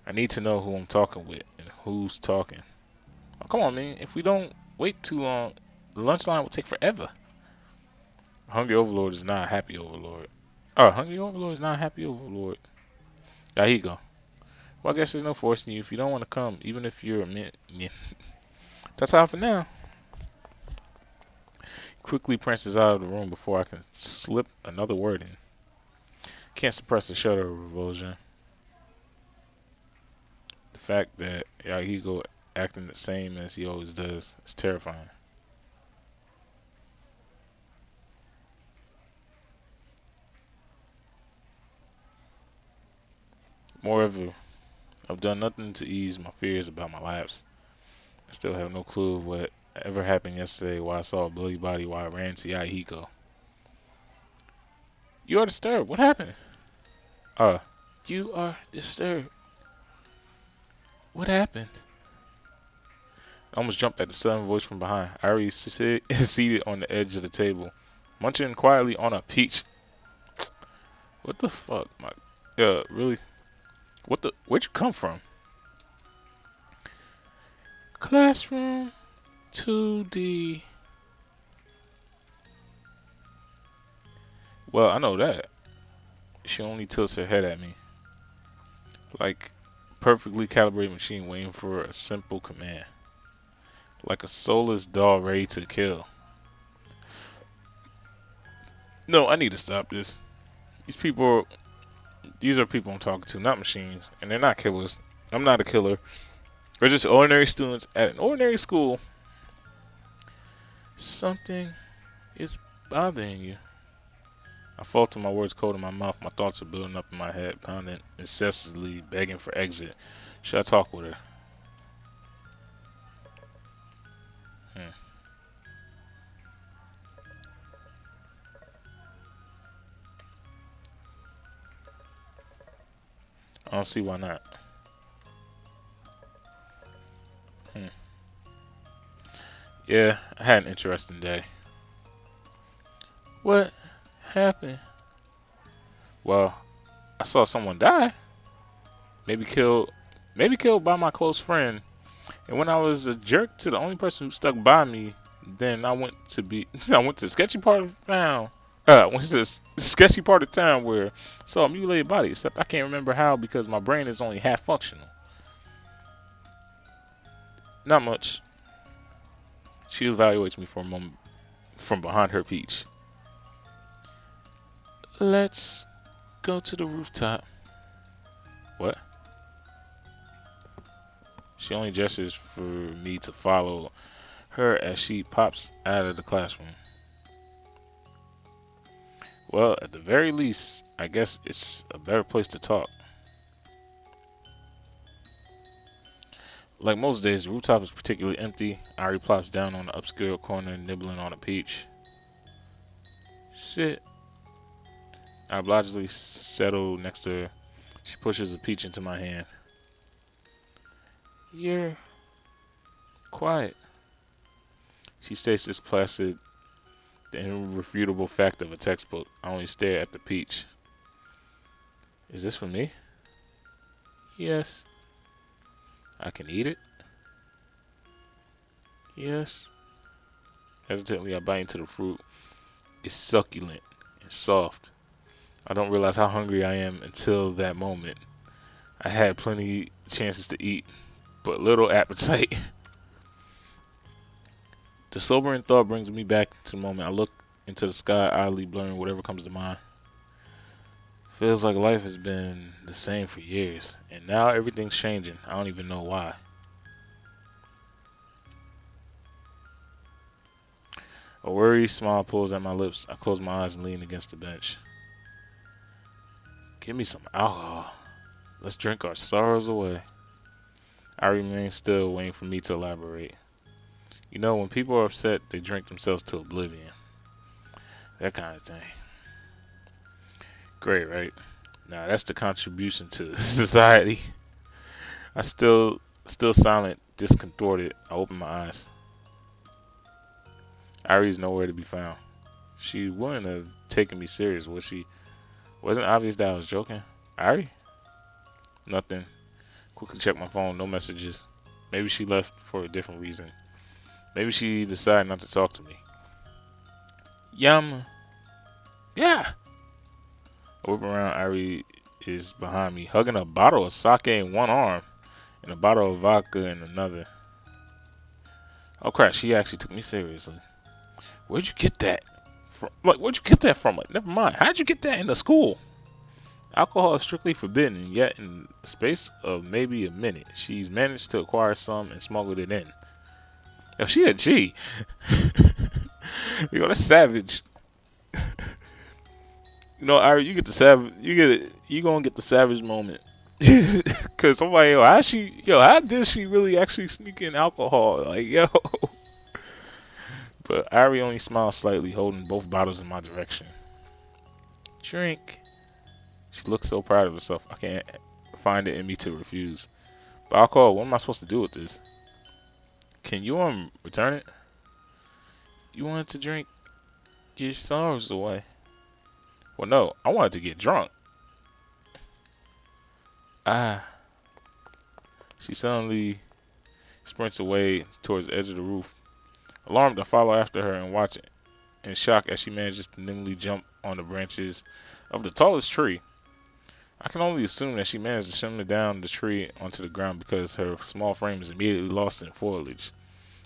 I need to know who I'm talking with and who's talking. Oh, come on, man. If we don't wait too long, the lunch line will take forever. Hungry Overlord is not a happy Overlord. Oh, Hungry Overlord is not a happy Overlord. Yahiko. Well, I guess there's no forcing you if you don't want to come, even if you're a man. That's all for now. Quickly prances out of the room before I can slip another word in. Can't suppress a shudder of revulsion. The fact that Yahiko acting the same as he always does is terrifying. Moreover, I've done nothing to ease my fears about my lapse. I still have no clue of what ever happened yesterday while I saw a bloody body while I ran to Yahiko. You are disturbed. What happened? You are disturbed. What happened? I almost jumped at the sudden voice from behind. Ari seated on the edge of the table, munching quietly on a peach. What the fuck? Really? Where'd you come from? Classroom 2D. Well, I know that. She only tilts her head at me. Like a perfectly calibrated machine waiting for a simple command. Like a soulless doll ready to kill. No, I need to stop this. These are people I'm talking to, not machines. And they're not killers. I'm not a killer. They're just ordinary students at an ordinary school. Something is bothering you. I falter my words cold in my mouth. My thoughts are building up in my head, pounding incessantly, begging for exit. Should I talk with her? I don't see why not. Yeah, I had an interesting day. What happened? Well, I saw someone die. Maybe killed by my close friend. And when I was a jerk to the only person who stuck by me, then I went to the sketchy part of town. Went to the sketchy part of town where I saw a mutilated body. Except I can't remember how because my brain is only half functional. Not much. She evaluates me for a moment from behind her peach. Let's go to the rooftop. What? She only gestures for me to follow her as she pops out of the classroom. Well, at the very least, I guess it's a better place to talk. Like most days, the rooftop is particularly empty. Ari plops down on the upscale corner, nibbling on a peach. Sit. I obligingly settle next to her. She pushes a peach into my hand. You're quiet. She states this placid, the irrefutable fact of a textbook. I only stare at the peach. Is this for me? Yes. I can eat it? Yes. Hesitantly, I bite into the fruit. It's succulent and soft. I don't realize how hungry I am until that moment. I had plenty chances to eat, but little appetite. The sobering thought brings me back to the moment. I look into the sky, idly blurring whatever comes to mind. Feels like life has been the same for years, and now everything's changing. I don't even know why. A worried smile pulls at my lips. I close my eyes and lean against the bench. Give me some alcohol. Let's drink our sorrows away. I remain still, waiting for me to elaborate. You know, when people are upset, they drink themselves to oblivion. That kind of thing. Great, right? Now that's the contribution to society. I still silent, discontorted. I open my eyes. Irie's nowhere to be found. She wouldn't have taken me serious, would she? Wasn't obvious that I was joking. Irie? Nothing. Quickly check my phone, no messages. Maybe she left for a different reason. Maybe she decided not to talk to me. Yum. Yeah. I whip around. Irie is behind me, hugging a bottle of sake in one arm and a bottle of vodka in another. Oh crap, she actually took me seriously. Where'd you get that from? Like, where'd you get that from? Like, never mind. How'd you get that in the school? Alcohol is strictly forbidden, and yet in the space of maybe a minute, she's managed to acquire some and smuggled it in. Yo, she a G. Yo, that's savage. You know, Ari, you get the savage. You gonna get the savage moment. Cause somebody, how did she really actually sneak in alcohol? Like, yo. But Ari only smiled slightly, holding both bottles in my direction. Drink. She looks so proud of herself. I can't find it in me to refuse. But alcohol, what am I supposed to do with this? Can you return it? You wanted to drink your sorrows away. Well, no, I wanted to get drunk. Ah. She suddenly sprints away towards the edge of the roof. Alarmed, I follow after her and watch it in shock as she manages to nimbly jump on the branches of the tallest tree. I can only assume that she managed to shimmer down the tree onto the ground because her small frame is immediately lost in foliage.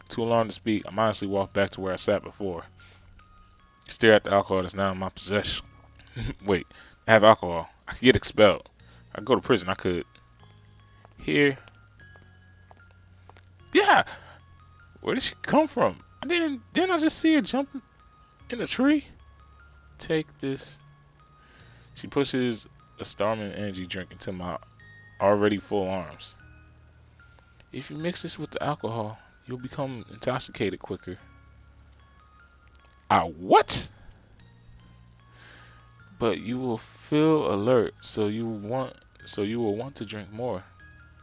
Too alarmed to speak, I mindlessly walk back to where I sat before. Stare at the alcohol that's now in my possession. Wait, I have alcohol. I could get expelled. I could go to prison. I could. Here. Yeah! Where did she come from? Didn't I just see her jump in a tree? Take this. She pushes a Starman energy drink into my already full arms. If you mix this with the alcohol, you'll become intoxicated quicker. What? But you will feel alert, so you will want to drink more.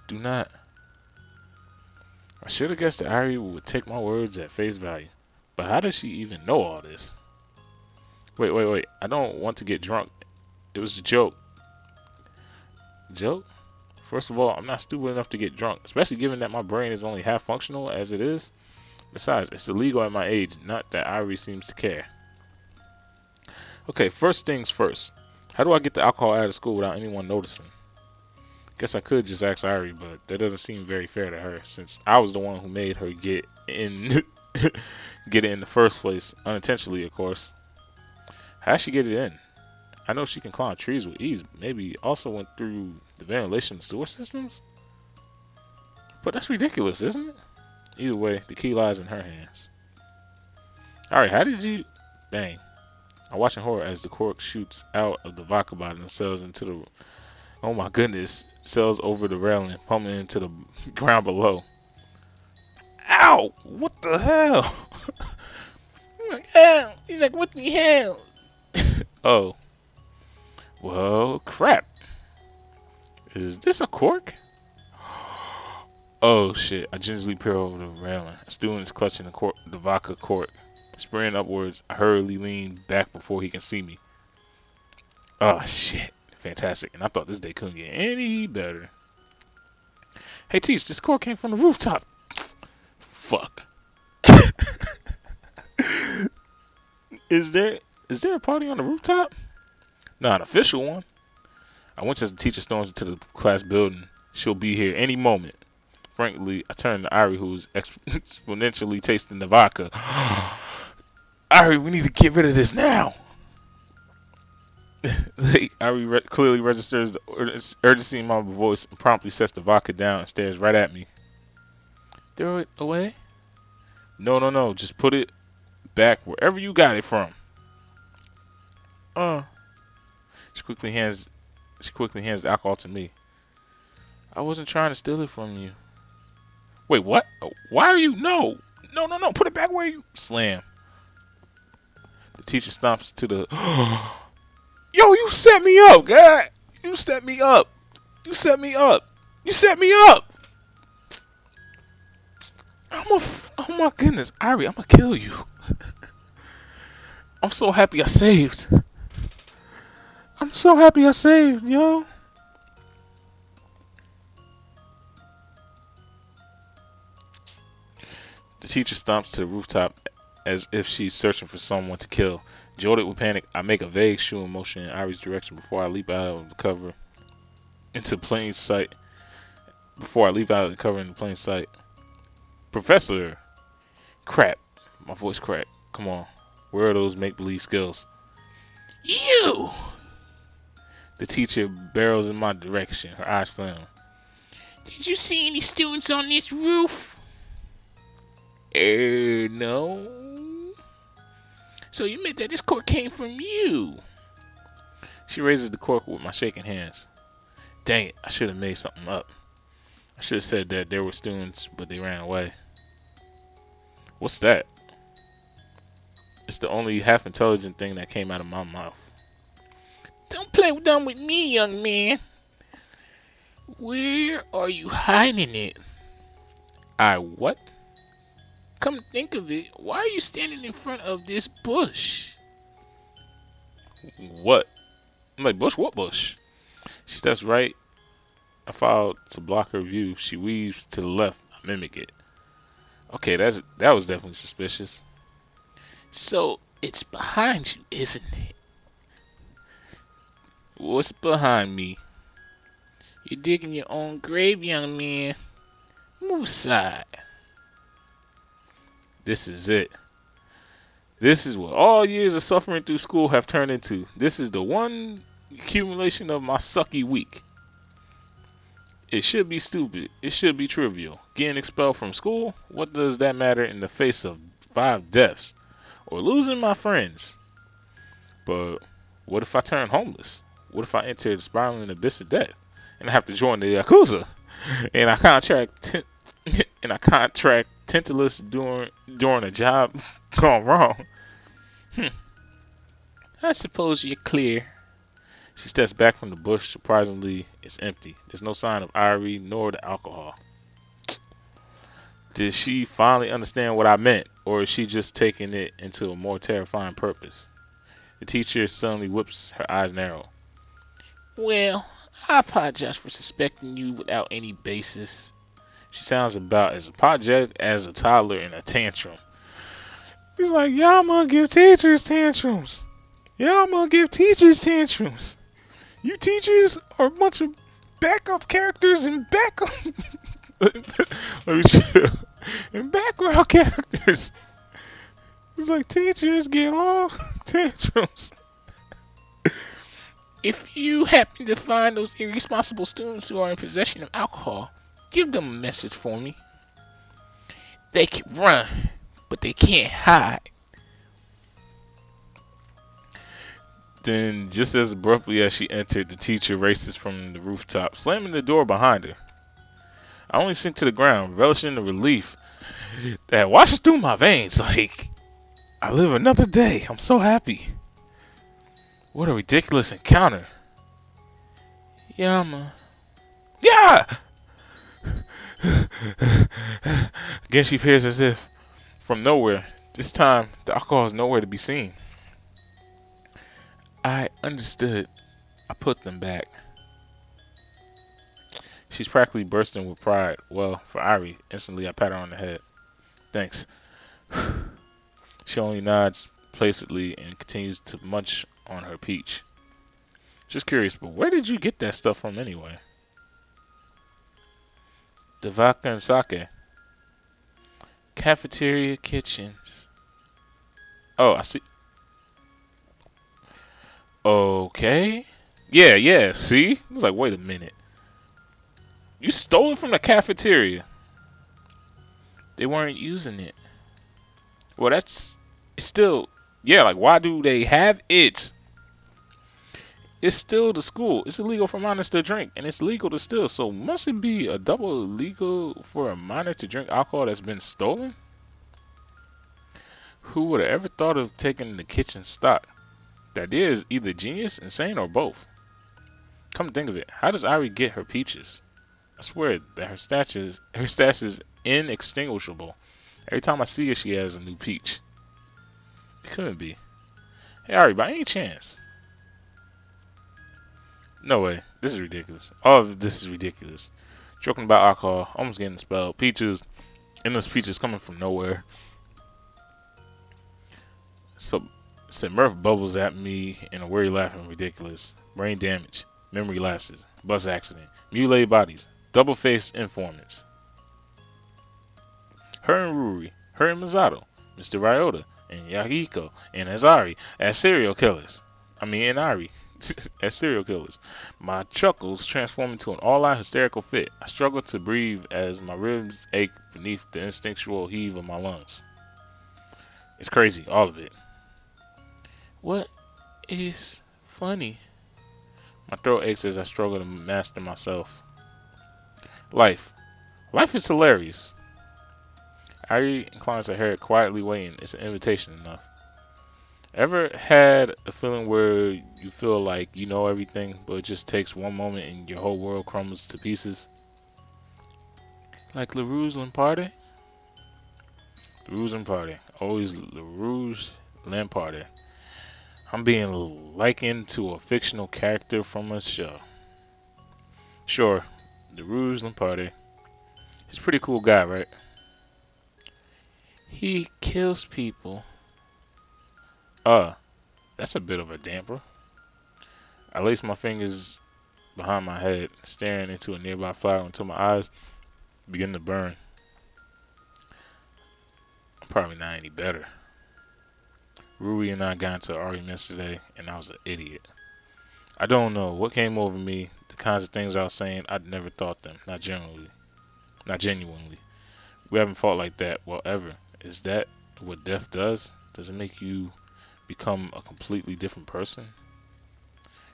Do not. I should have guessed that Irie would take my words at face value. But how does she even know all this? Wait. I don't want to get drunk. It was a joke. Joke? First of all, I'm not stupid enough to get drunk, especially given that my brain is only half functional as it is. Besides, it's illegal at my age, not that Irie seems to care. Okay, first things first. How do I get the alcohol out of school without anyone noticing? Guess I could just ask Irie, but that doesn't seem very fair to her, since I was the one who made her get in get it in the first place, unintentionally, of course. How'd she get it in? I know she can climb trees with ease, but maybe also went through the ventilation and sewer systems? But that's ridiculous, isn't it? Either way, the key lies in her hands. Alright, how did you... Bang. I watch in horror as the cork shoots out of the vodka bottle and sails into the... Oh my goodness. Sails over the railing, pummeling into the ground below. Ow! What the hell? I'm like, ow! He's like, what the hell? Oh. Well, crap. Is this a cork? Oh shit. I gingerly peer over the railing. A student is clutching the vodka cork. Spraying upwards, I hurriedly lean back before he can see me. Oh shit. Fantastic. And I thought this day couldn't get any better. Hey Teach, this cork came from the rooftop. Fuck. Is there a party on the rooftop? Not an official one. I watch as the teacher storms into the class building. She'll be here any moment. Frankly, I turn to Ari, who's exponentially tasting the vodka. Ari, we need to get rid of this now. Ari clearly registers the urgency in my voice and promptly sets the vodka down and stares right at me. Throw it away? No, no, no. Just put it back wherever you got it from. She quickly hands the alcohol to me. I wasn't trying to steal it from you. Wait, what? Why are you? No. No, no, no. Put it back where you... Slam. The teacher stomps to the... Yo, you set me up, God. You set me up. You set me up. You set me up. Oh my goodness, Ari, I'm gonna kill you. I'm so happy I saved. I'm so happy I saved, yo. The teacher stomps to the rooftop as if she's searching for someone to kill. Jolted with panic, I make a vague shooing motion in Ari's direction before I leap out of the cover into plain sight. Professor! Crap. My voice cracked. Come on. Where are those make-believe skills? You! The teacher barrels in my direction, her eyes flailing. Did you see any students on this roof? No. So you meant that this cork came from you? She raises the cork with my shaking hands. Dang it, I should have made something up. I should have said that there were students, but they ran away. What's that? It's the only half-intelligent thing that came out of my mouth. Don't play dumb with me, young man. Where are you hiding it? I what? Come to think of it, why are you standing in front of this bush? What? I'm like, bush? What bush? She steps right. I follow to block her view. She weaves to the left. I mimic it. Okay, that was definitely suspicious. So, it's behind you, isn't it? What's behind me? You're digging your own grave, young man. Move aside. This is it. This is what all years of suffering through school have turned into. This is the one accumulation of my sucky week. It should be stupid. It should be trivial. Getting expelled from school? What does that matter in the face of 5 deaths? Or losing my friends? But what if I turn homeless? What if I enter the spiraling abyss of debt? And I have to join the Yakuza? And I contract Tantalus during a job gone wrong. I suppose you're clear. She steps back from the bush. Surprisingly, it's empty. There's no sign of Irie nor the alcohol. Did she finally understand what I meant, or is she just taking it into a more terrifying purpose? The teacher suddenly whips her eyes narrow. Well, I apologize for suspecting you without any basis. She sounds about as apologetic as a toddler in a tantrum. He's like, y'all gonna give teachers tantrums. Y'all gonna give teachers tantrums. You teachers are a bunch of backup characters and backup... Let me chill. And background characters. It's like teachers get all tantrums. If you happen to find those irresponsible students who are in possession of alcohol, give them a message for me. They can run, but they can't hide. Then, just as abruptly as she entered, the teacher races from the rooftop, slamming the door behind her. I only sink to the ground, relishing the relief that washes through my veins. Like, I live another day. I'm so happy. What a ridiculous encounter. Yama. Yeah! Again, she appears as if from nowhere. This time, the alcohol is nowhere to be seen. I understood. I put them back. She's practically bursting with pride. Well, for Irie, instantly I pat her on the head. Thanks. She only nods placidly and continues to munch on her peach. Just curious, but where did you get that stuff from anyway? The vodka and sake. Cafeteria kitchens. Oh, I see. Okay. Yeah, yeah. See? I was like, wait a minute. You stole it from the cafeteria. They weren't using it. Well, it's still, yeah, like, why do they have it? It's still the school. It's illegal for minors to drink, and it's legal to steal. So must it be a double illegal for a minor to drink alcohol that's been stolen? Who would have ever thought of taking the kitchen stock? The idea is either genius, insane, or both. Come to think of it, how does Irie get her peaches? I swear that her stash is inextinguishable. Every time I see her, she has a new peach. It couldn't be. Hey Irie, by any chance? No way. This is ridiculous. All of this is ridiculous. Joking about alcohol, almost getting expelled. Peaches, endless peaches coming from nowhere. So, said Murph bubbles at me in a weary laughing ridiculous. Brain damage, memory lapses, bus accident, mutilated bodies, double-faced informants. Her and Ruri, her and Masato, Mr. Ryota, and Yahiko, and Azari as serial killers. And Ari as serial killers. My chuckles transform into an all-out hysterical fit. I struggle to breathe as my ribs ache beneath the instinctual heave of my lungs. It's crazy, all of it. What is funny? My throat aches as I struggle to master myself. Life. Life is hilarious. Ari inclines her head, quietly waiting. It's an invitation enough. Ever had a feeling where you feel like you know everything, but it just takes one moment and your whole world crumbles to pieces? Like LaRouge Lamparty? LaRouge Lamparty. Always LaRouge Lamparty. I'm being likened to a fictional character from a show. Sure, LaRouge Lamparty. He's a pretty cool guy, right? He kills people. That's a bit of a damper. I lace my fingers behind my head, staring into a nearby fire until my eyes begin to burn. I'm probably not any better. Rui and I got into an argument yesterday, and I was an idiot. I don't know what came over me, the kinds of things I was saying, I'd never thought them, not genuinely. We haven't fought like that, well, ever. Is that what death does? Does it make you become a completely different person?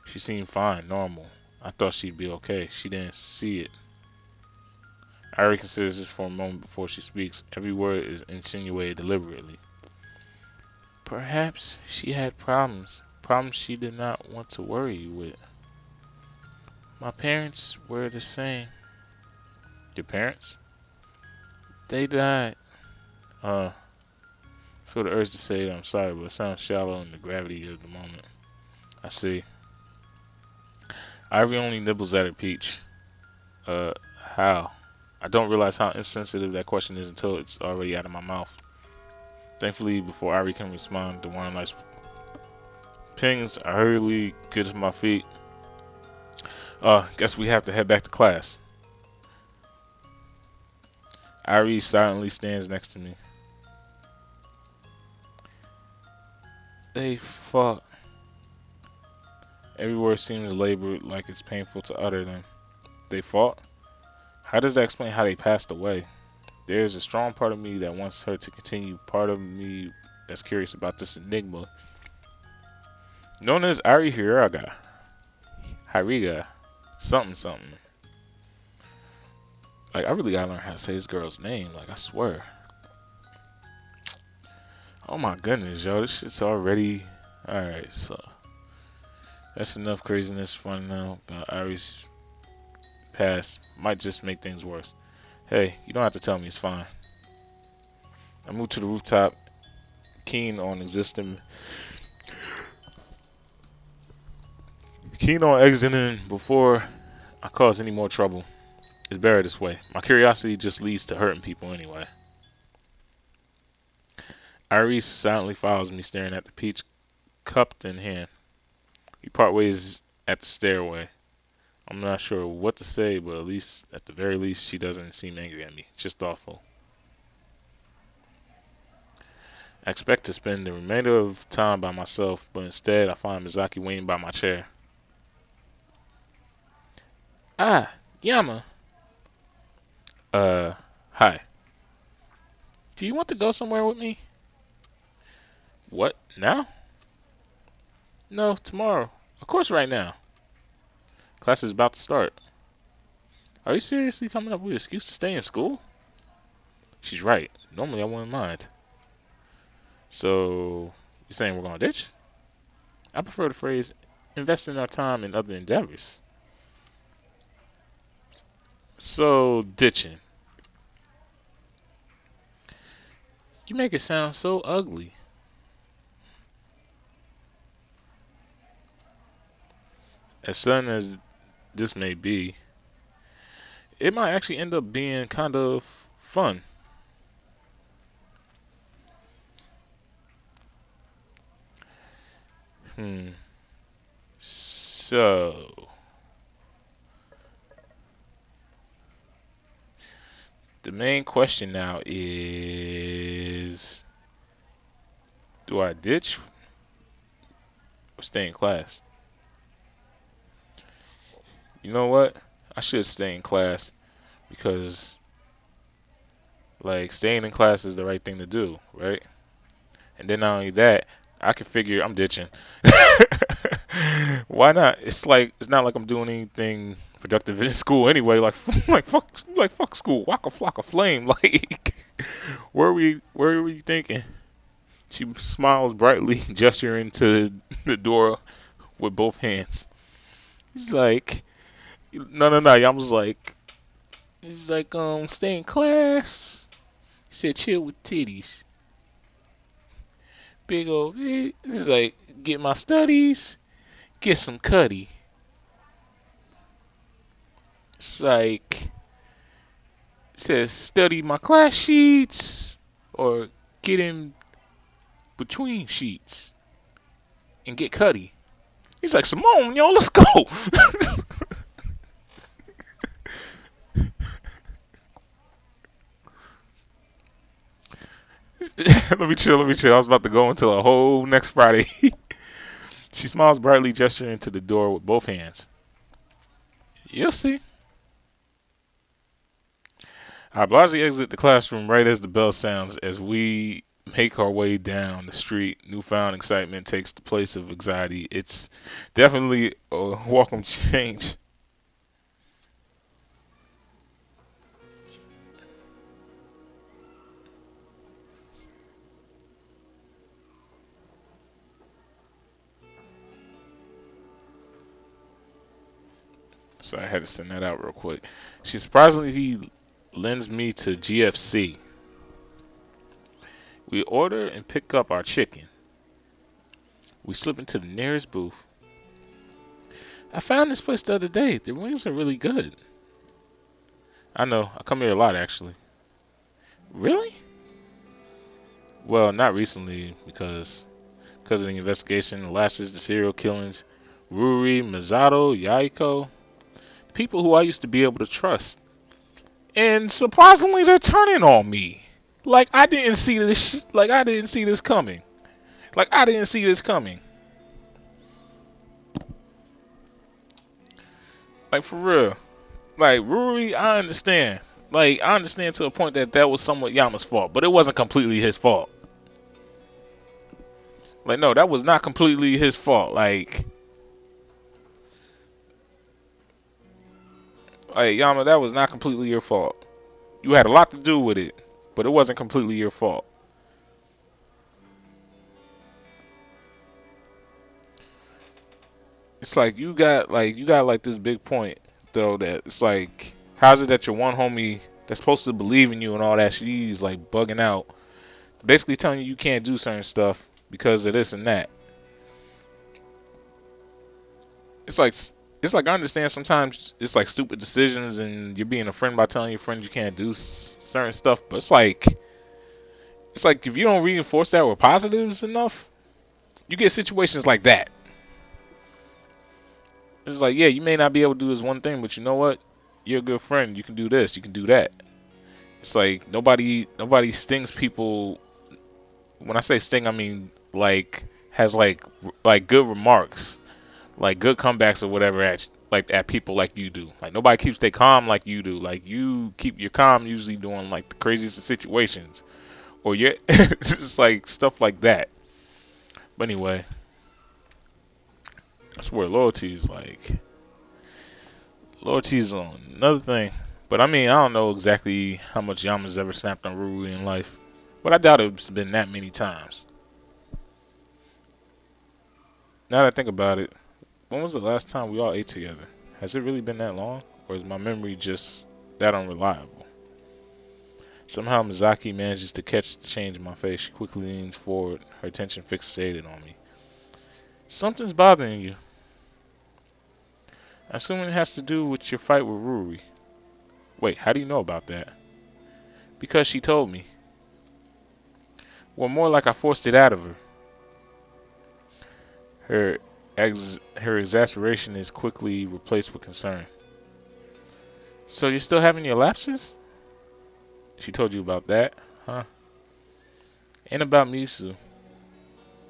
She seemed fine, normal. I thought she'd be okay. She didn't see it. Ari considers this for a moment before she speaks. Every word is insinuated deliberately. Perhaps she had problems. Problems she did not want to worry you with. My parents were the same. Your parents? They died. I feel the urge to say I'm sorry, but it sounds shallow in the gravity of the moment. I see. Ivy only nibbles at her peach. How? I don't realize how insensitive that question is until it's already out of my mouth. Thankfully, before Ivy can respond, the warning lights pings. I hurriedly get to my feet. Guess we have to head back to class. Ivy silently stands next to me. They fought. Every word seems labored, like it's painful to utter them. They fought? How does that explain how they passed away? There's a strong part of me that wants her to continue, part of me that's curious about this enigma. Known as Ari Hiriga, something. Like, I really gotta learn how to say this girl's name, like, I swear. Oh my goodness, yo, this shit's already... Alright, so... That's enough craziness for now about Ari's past. Might just make things worse. Hey, you don't have to tell me, it's fine. I moved to the rooftop, keen on exiting before I cause any more trouble. It's better this way. My curiosity just leads to hurting people anyway. Iris silently follows me, staring at the peach cupped in hand. We part ways at the stairway. I'm not sure what to say, but at the very least, she doesn't seem angry at me. Just thoughtful. I expect to spend the remainder of time by myself, but instead I find Mizaki waiting by my chair. Ah, Yama. Uh, Hi. Do you want to go somewhere with me? What, now? No, tomorrow. Of course, right now. Class is about to start. Are you seriously coming up with an excuse to stay in school? She's right. Normally I wouldn't mind. So, you're saying we're gonna ditch? I prefer the phrase, investing our time in other endeavors. So, ditching. You make it sound so ugly. As sudden as this may be, it might actually end up being kind of fun. Hmm. So, the main question now is, do I ditch or stay in class? You know what? I should stay in class because, like, staying in class is the right thing to do, right? And then not only that, I can figure I'm ditching. Why not? It's not like I'm doing anything productive in school anyway. Like fuck school. Waka flocka flame. Like where were you thinking? She smiles brightly, gesturing to the door with both hands. He's like, no. I was like, he's like, stay in class. He said, chill with titties. Big old, he's like, get my studies, get some cutty. It's like, it says, study my class sheets or get in between sheets and get cutty. He's like, Simone, yo, let's go. Let me chill. I was about to go until a whole next Friday. She smiles brightly, gesturing to the door with both hands. You'll see. I blithely exit the classroom right as the bell sounds. As we make our way down the street, newfound excitement takes the place of anxiety. It's definitely a welcome change. So I had to send that out real quick. She surprisingly lends me to GFC. We order and pick up our chicken. We slip into the nearest booth. I found this place the other day. The wings are really good. I know. I come here a lot, actually. Really? Well, not recently, because of the investigation, the lashes, the serial killings, Ruri, Misato, Yaiko, people who I used to be able to trust. And surprisingly, they're turning on me. Like I didn't see this. Like I didn't see this coming. Like I didn't see this coming. Like for real. Like Ruri, I understand. Like I understand to a point that that was somewhat Yama's fault, but it wasn't completely his fault. Like no, that was not completely his fault. Like Yama, that was not completely your fault. You had a lot to do with it, but it wasn't completely your fault. It's like you got like this big point though that it's like how's it that your one homie that's supposed to believe in you and all that she's like bugging out, basically telling you you can't do certain stuff because of this and that. It's like it's like I understand sometimes it's like stupid decisions and you're being a friend by telling your friends you can't do certain stuff, but it's like if you don't reinforce that with positives enough, you get situations like that. It's like, yeah, you may not be able to do this one thing, but you know what? You're a good friend. You can do this. You can do that. It's like nobody stings people. When I say sting, I mean like has like good remarks, like good comebacks or whatever at people like you do. Like nobody keeps their calm like you do. Like you keep your calm usually doing like the craziest of situations, or you're it's like stuff like that. But anyway, that's where loyalty is on another thing. But I mean, I don't know exactly how much Yama's ever snapped on Ruri in life, but I doubt it's been that many times. Now that I think about it, when was the last time we all ate together? Has it really been that long? Or is my memory just that unreliable? Somehow Mizaki manages to catch the change in my face. She quickly leans forward, her attention fixated on me. Something's bothering you. I assume it has to do with your fight with Ruri. Wait, how do you know about that? Because she told me. Well, more like I forced it out of her. Her exasperation is quickly replaced with concern. So you're still having your lapses? She told you about that, huh? And about Misu.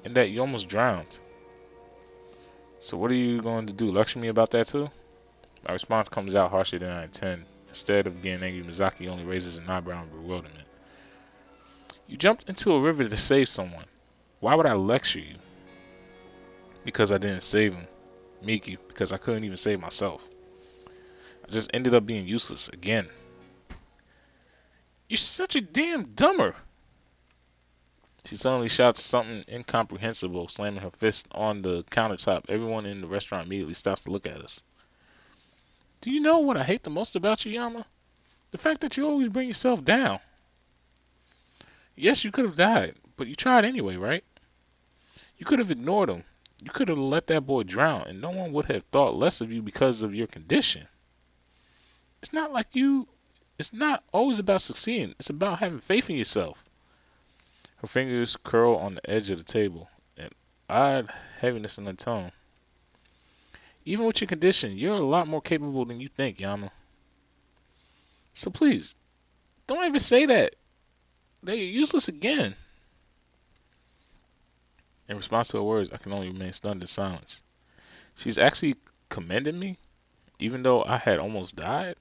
And that you almost drowned. So what are you going to do? Lecture me about that too? My response comes out harsher than I intend. Instead of getting angry, Mizaki only raises an eyebrow in bewilderment. You jumped into a river to save someone. Why would I lecture you? Because I didn't save him. Miki, because I couldn't even save myself. I just ended up being useless again. You're such a damn dumber! She suddenly shouts something incomprehensible, slamming her fist on the countertop. Everyone in the restaurant immediately stops to look at us. Do you know what I hate the most about you, Yama? The fact that you always bring yourself down. Yes, you could have died, but you tried anyway, right? You could have ignored him. You could have let that boy drown, and no one would have thought less of you because of your condition. It's not like you... It's not always about succeeding. It's about having faith in yourself. Her fingers curl on the edge of the table, an odd heaviness in her tone. Even with your condition, you're a lot more capable than you think, Yama. So please, don't ever say that. They're useless again. In response to her words, I can only remain stunned in silence. She's actually commended me, even though I had almost died?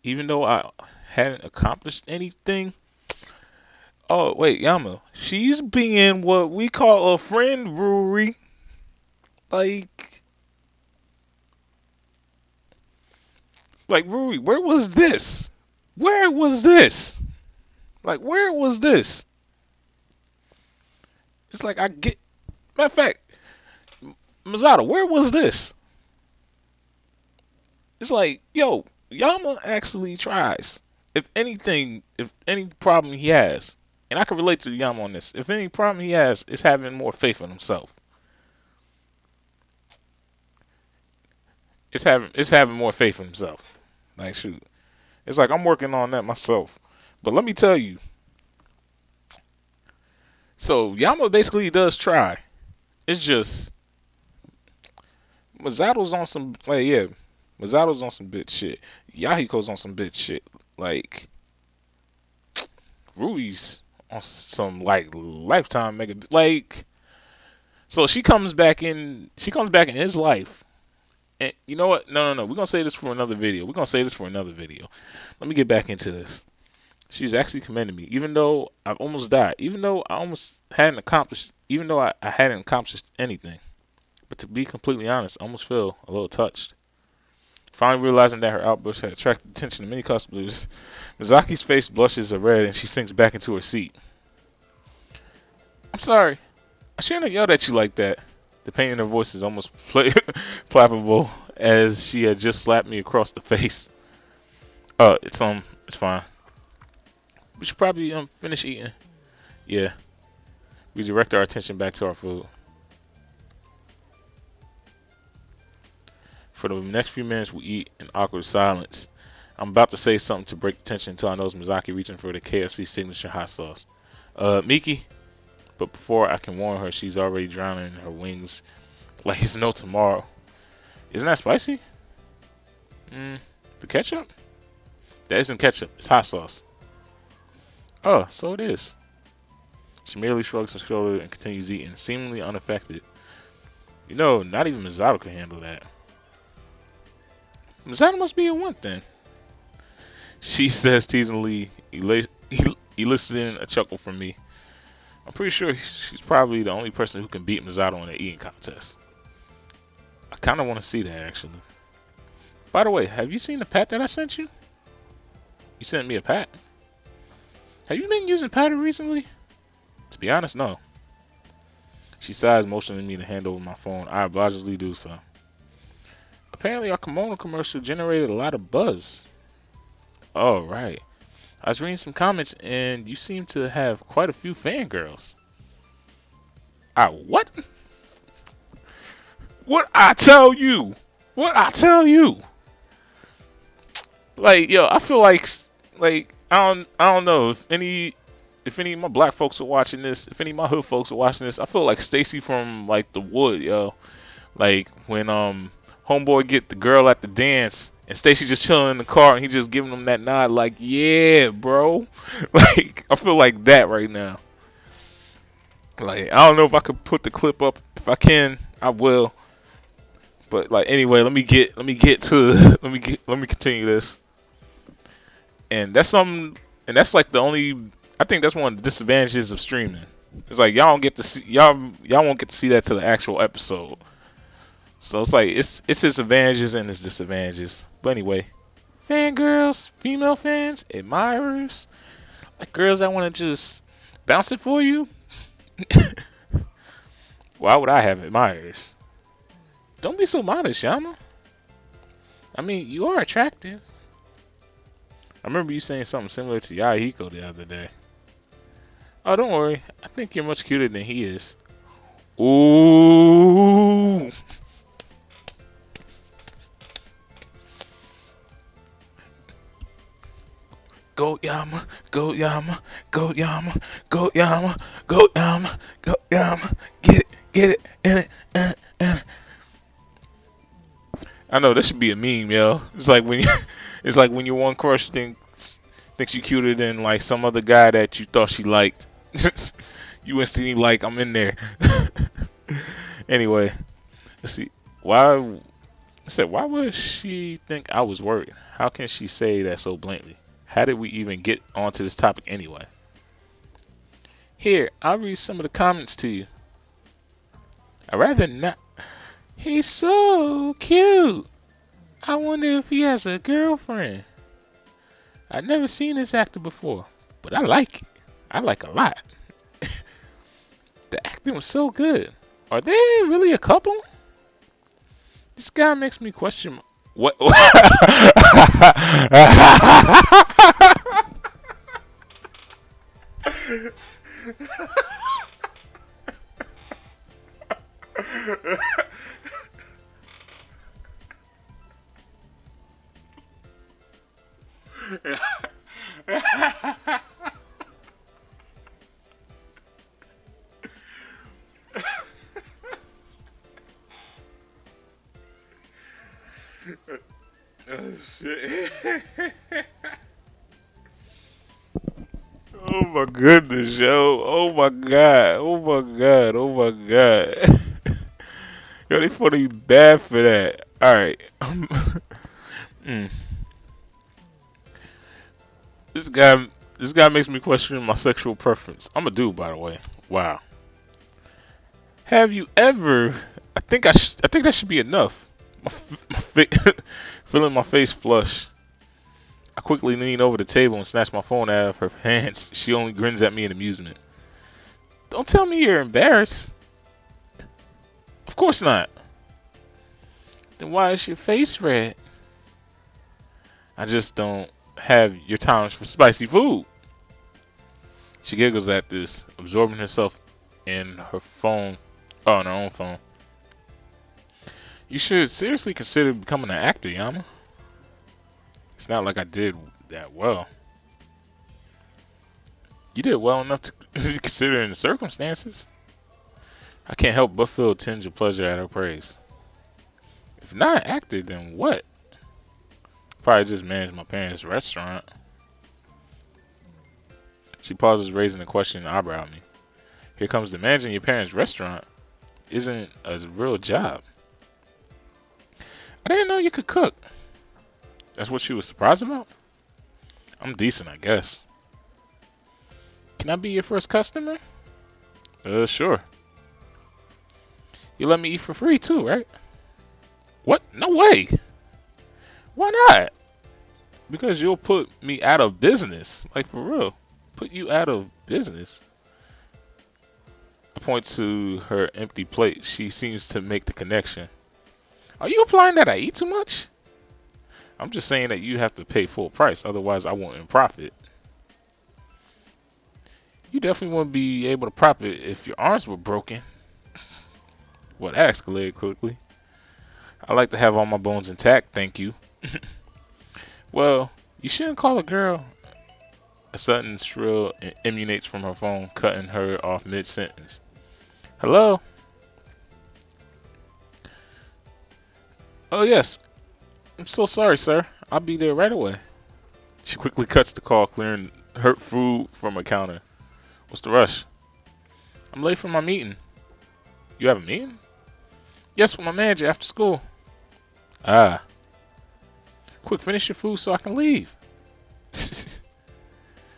Even though I hadn't accomplished anything? Oh, wait, Yama. She's being what we call a friend, Ruri. Like, Ruri, where was this? Where was this? Like, where was this? It's like I get... Matter of fact, Masato, where was this? It's like, yo, Yama actually tries. If anything, if any problem he has, and I can relate to Yama on this, if any problem he has is having more faith in himself. It's having more faith in himself. Like shoot. It's like I'm working on that myself. But let me tell you. So Yama basically does try. It's just Masato's on some like yeah. Masato's on some bitch shit. Yahiko's on some bitch shit. Like Rui's on some like lifetime mega like so she comes back in his life. And you know what? No. We're gonna say this for another video. Let me get back into this. She's actually commended me, even though I've almost died, even though I hadn't accomplished anything. But to be completely honest, I almost feel a little touched. Finally realizing that her outburst had attracted the attention of many customers, Mizaki's face blushes a red and she sinks back into her seat. I'm sorry. I shouldn't have yelled at you like that. The pain in her voice is almost palpable as she had just slapped me across the face. It's fine. We should probably finish eating. Yeah. We direct our attention back to our food. For the next few minutes, we eat in awkward silence. I'm about to say something to break the tension until I notice Mizaki reaching for the KFC signature hot sauce. Miki? But before I can warn her, she's already drowning in her wings like it's no tomorrow. Isn't that spicy? The ketchup? That isn't ketchup. It's hot sauce. Oh, so it is. She merely shrugs her shoulder and continues eating, seemingly unaffected. You know, not even Misato can handle that. Misato must be a one then. She says teasingly, eliciting a chuckle from me. I'm pretty sure she's probably the only person who can beat Misato in an eating contest. I kind of want to see that, actually. By the way, have you seen the pat that I sent you? You sent me a pat. Have you been using Patter recently? To be honest, no. She sighs, motioning me to hand over my phone. I obligingly do so. Apparently, our kimono commercial generated a lot of buzz. Oh, right. I was reading some comments, and you seem to have quite a few fangirls. What? What I tell you? What I tell you? Like, yo, I feel like I don't know if any of my black folks are watching this, if any of my hood folks are watching this, I feel like Stacy from like The Wood, yo. Like when homeboy get the girl at the dance and Stacy just chilling in the car and he just giving him that nod like, yeah, bro. Like I feel like that right now. Like I don't know if I could put the clip up. If I can, I will. But like anyway, let me continue this. And that's something, and that's like the only, I think that's one of the disadvantages of streaming. It's like y'all don't get to see, y'all won't get to see that to the actual episode. So it's like it's its advantages and its disadvantages. But anyway, fangirls, female fans, admirers, like girls that want to just bounce it for you. Why would I have admirers? Don't be so modest, Yama. I mean, you are attractive. I remember you saying something similar to Yahiko the other day. Oh, don't worry. I think you're much cuter than he is. Ooh. Go Yama, go Yama, go Yama, go Yama, go Yama, go Yama. Get it, in it. I know that should be a meme, yo. It's like when your one crush thinks you cuter than like some other guy that you thought she liked. You instantly like, I'm in there. Anyway, let's see. Why would she think I was worried? How can she say that so blatantly? How did we even get onto this topic anyway? Here, I'll read some of the comments to you. I'd rather not. He's so cute. I wonder if he has a girlfriend. I've never seen this actor before, but I like it. I like a lot. The acting was so good. Are they really a couple? This guy makes me question what. Oh shit. Oh my goodness, yo. Oh my god. Oh my god. Oh my god. Yo, they funny bad for that. Alright. This guy makes me question my sexual preference. I'm a dude, by the way. Wow. Have you ever? I think that should be enough. Feeling my face flush. I quickly lean over the table and snatch my phone out of her hands. She only grins at me in amusement. Don't tell me you're embarrassed. Of course not. Then why is your face red? I just don't have your tolerance for spicy food. She giggles at this, absorbing herself in her phone, on her own phone. You should seriously consider becoming an actor, Yama. It's not like I did that well. You did well enough to considering the circumstances. I can't help but feel a tinge of pleasure at her praise. If not an actor, then what? Probably just manage my parents' restaurant. She pauses, raising a questioning eyebrow at me. Here comes the managing your parents' restaurant. Isn't a real job. I didn't know you could cook. That's what she was surprised about? I'm decent, I guess. Can I be your first customer? Sure. You let me eat for free too, right? What? No way. Why not? Because you'll put me out of business. Like, for real. Put you out of business. I point to her empty plate. She seems to make the connection. Are you implying that I eat too much? I'm just saying that you have to pay full price. Otherwise, I won't profit. You definitely wouldn't be able to profit if your arms were broken. What escalated quickly. I like to have all my bones intact, thank you. Well, you shouldn't call a girl. A sudden shrill emanates from her phone, cutting her off mid-sentence. Hello? Oh, yes. I'm so sorry, sir. I'll be there right away. She quickly cuts the call, clearing her food from her counter. What's the rush? I'm late for my meeting. You have a meeting? Yes, with my manager after school. Ah. Quick, finish your food so I can leave.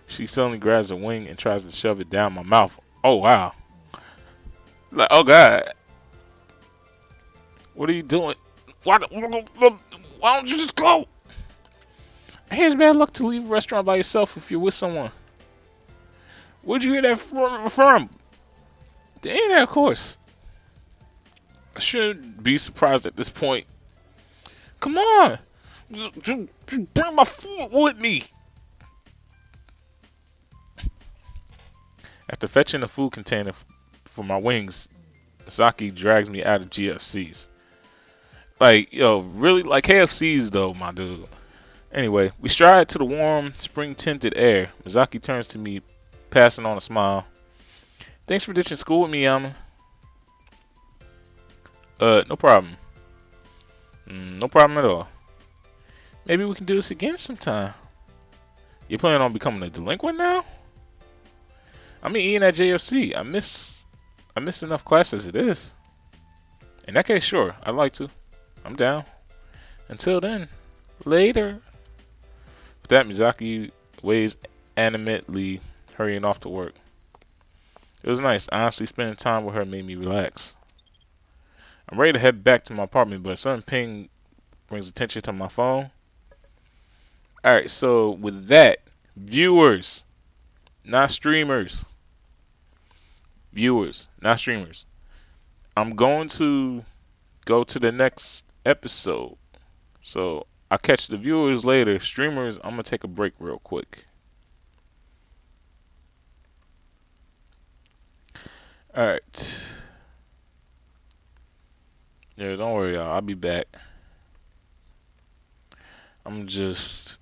She suddenly grabs a wing and tries to shove it down my mouth. Oh, wow. Like, oh, God. What are you doing? Why don't you just go? Hey, it's bad luck to leave a restaurant by yourself if you're with someone. Where'd you hear that from? The internet, of course. I shouldn't be surprised at this point. Come on. Just bring my food with me. After fetching a food container for my wings, Saki drags me out of GFC's. Like, yo, really? Like KFC's, though, my dude. Anyway, we stride to the warm, spring-tinted air. Mizaki turns to me, passing on a smile. Thanks for ditching school with me, Yama. No problem. No problem at all. Maybe we can do this again sometime. You planning on becoming a delinquent now? I'm eating at JFC. I miss enough class as it is. In that case, sure, I'd like to. I'm down. Until then, later. With that, Mizaki waves animatedly, hurrying off to work. It was nice. Honestly, spending time with her made me relax. I'm ready to head back to my apartment, but a sudden ping brings attention to my phone. Alright, so with that, viewers, not streamers. Viewers, not streamers. I'm going to go to the next episode. So I'll catch the viewers later. Streamers, I'm going to take a break real quick. Alright. Yeah, don't worry, y'all. I'll be back. I'm just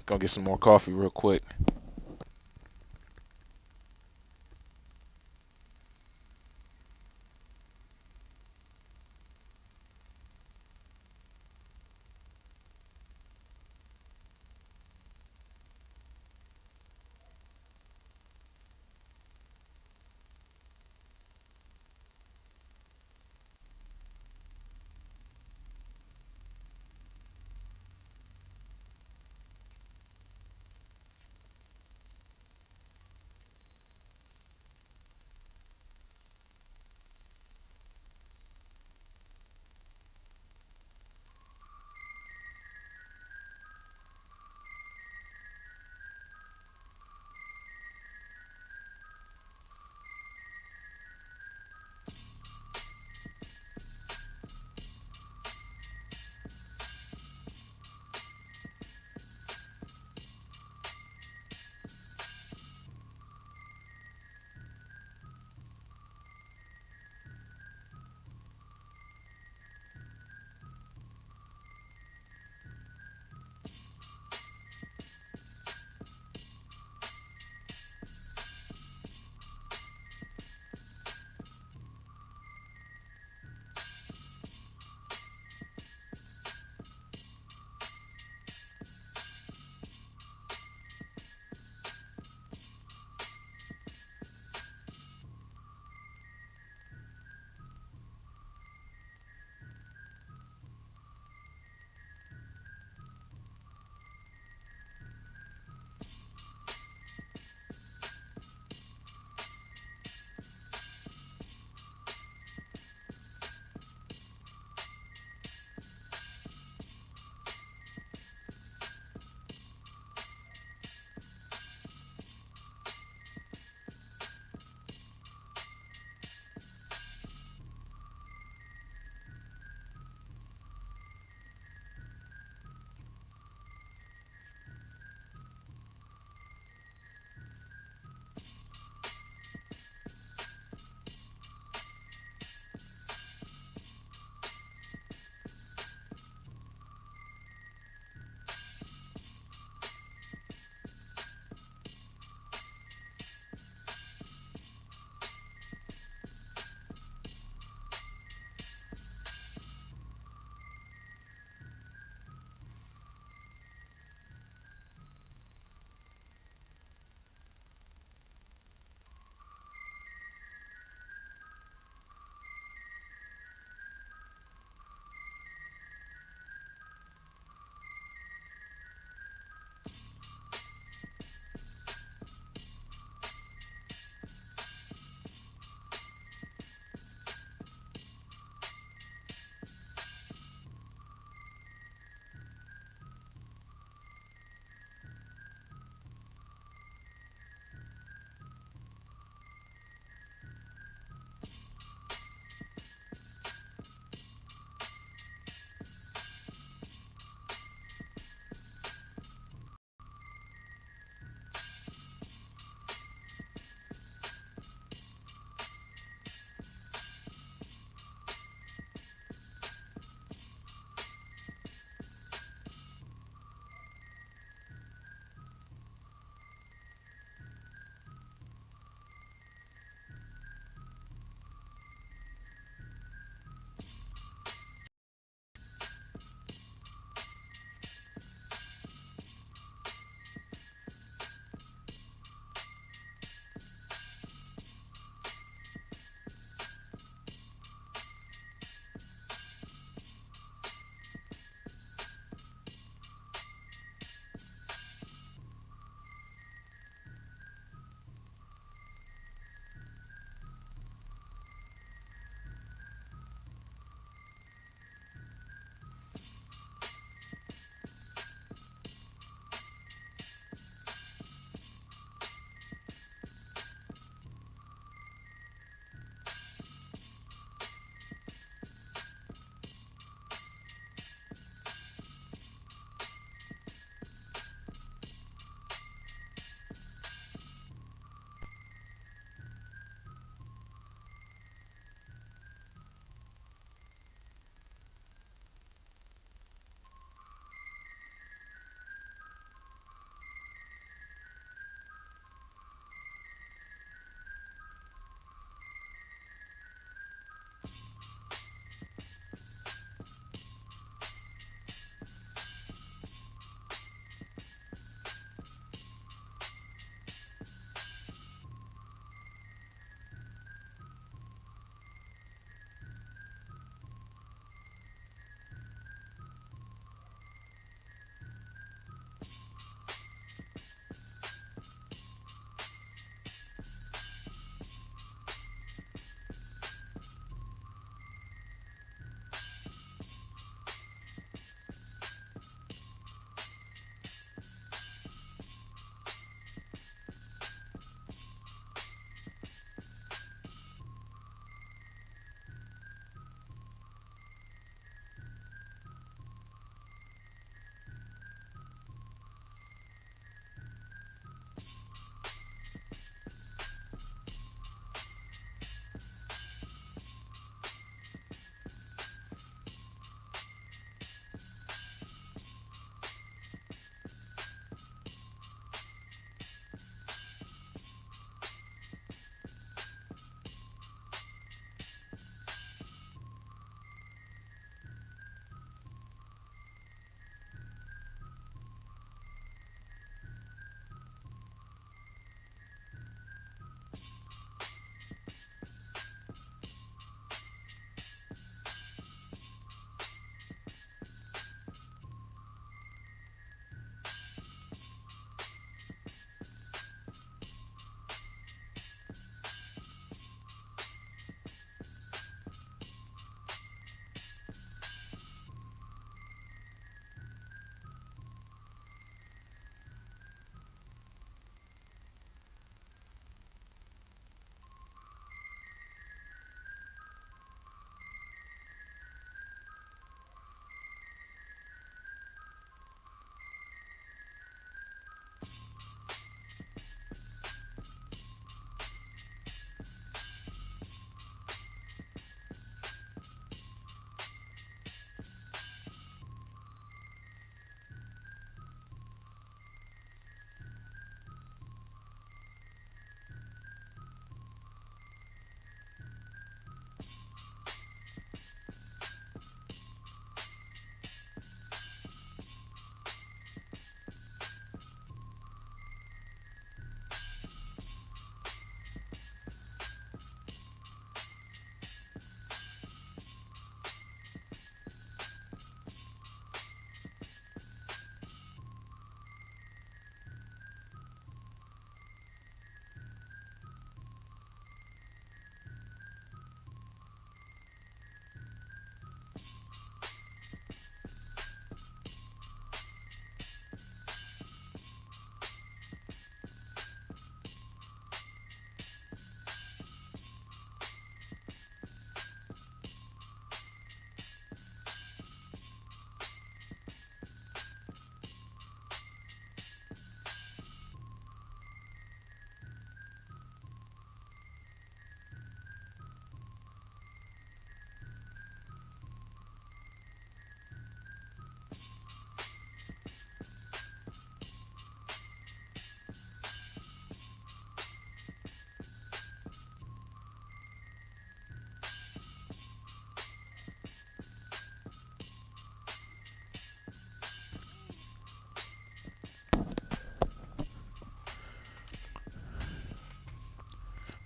gonna get some more coffee real quick.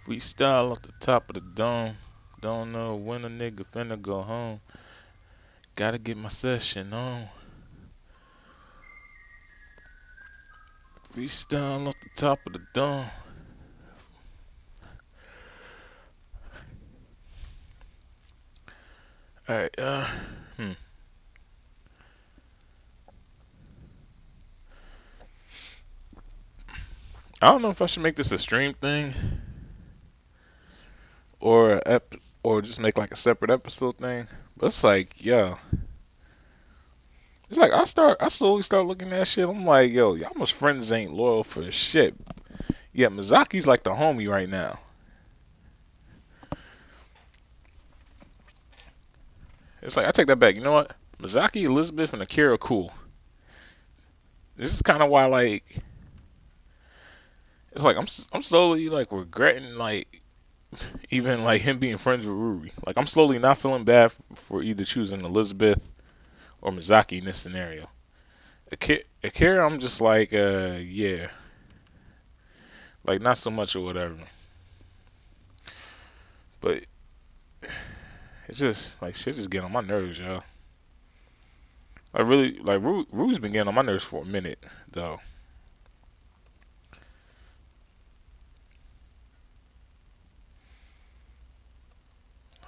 Freestyle off the top of the dome. Don't know when a nigga finna go home. Gotta get my session on. Freestyle off the top of the dome. Alright, I don't know if I should make this a stream thing or or just make like a separate episode thing. But it's like, yo, it's like I slowly start looking at shit. I'm like, yo, y'all most friends ain't loyal for shit. Yeah, Mizaki's like the homie right now. It's like I take that back. You know what? Mizaki, Elizabeth, and Akira are cool. This is kind of why like it's like I'm slowly like regretting like even like him being friends with Ruri. Like I'm slowly not feeling bad for either choosing Elizabeth or Mizaki in this scenario. Akira, I'm just like yeah, like not so much or whatever. But it's just like shit just getting on my nerves, yo. I really like Rue's been getting on my nerves for a minute though.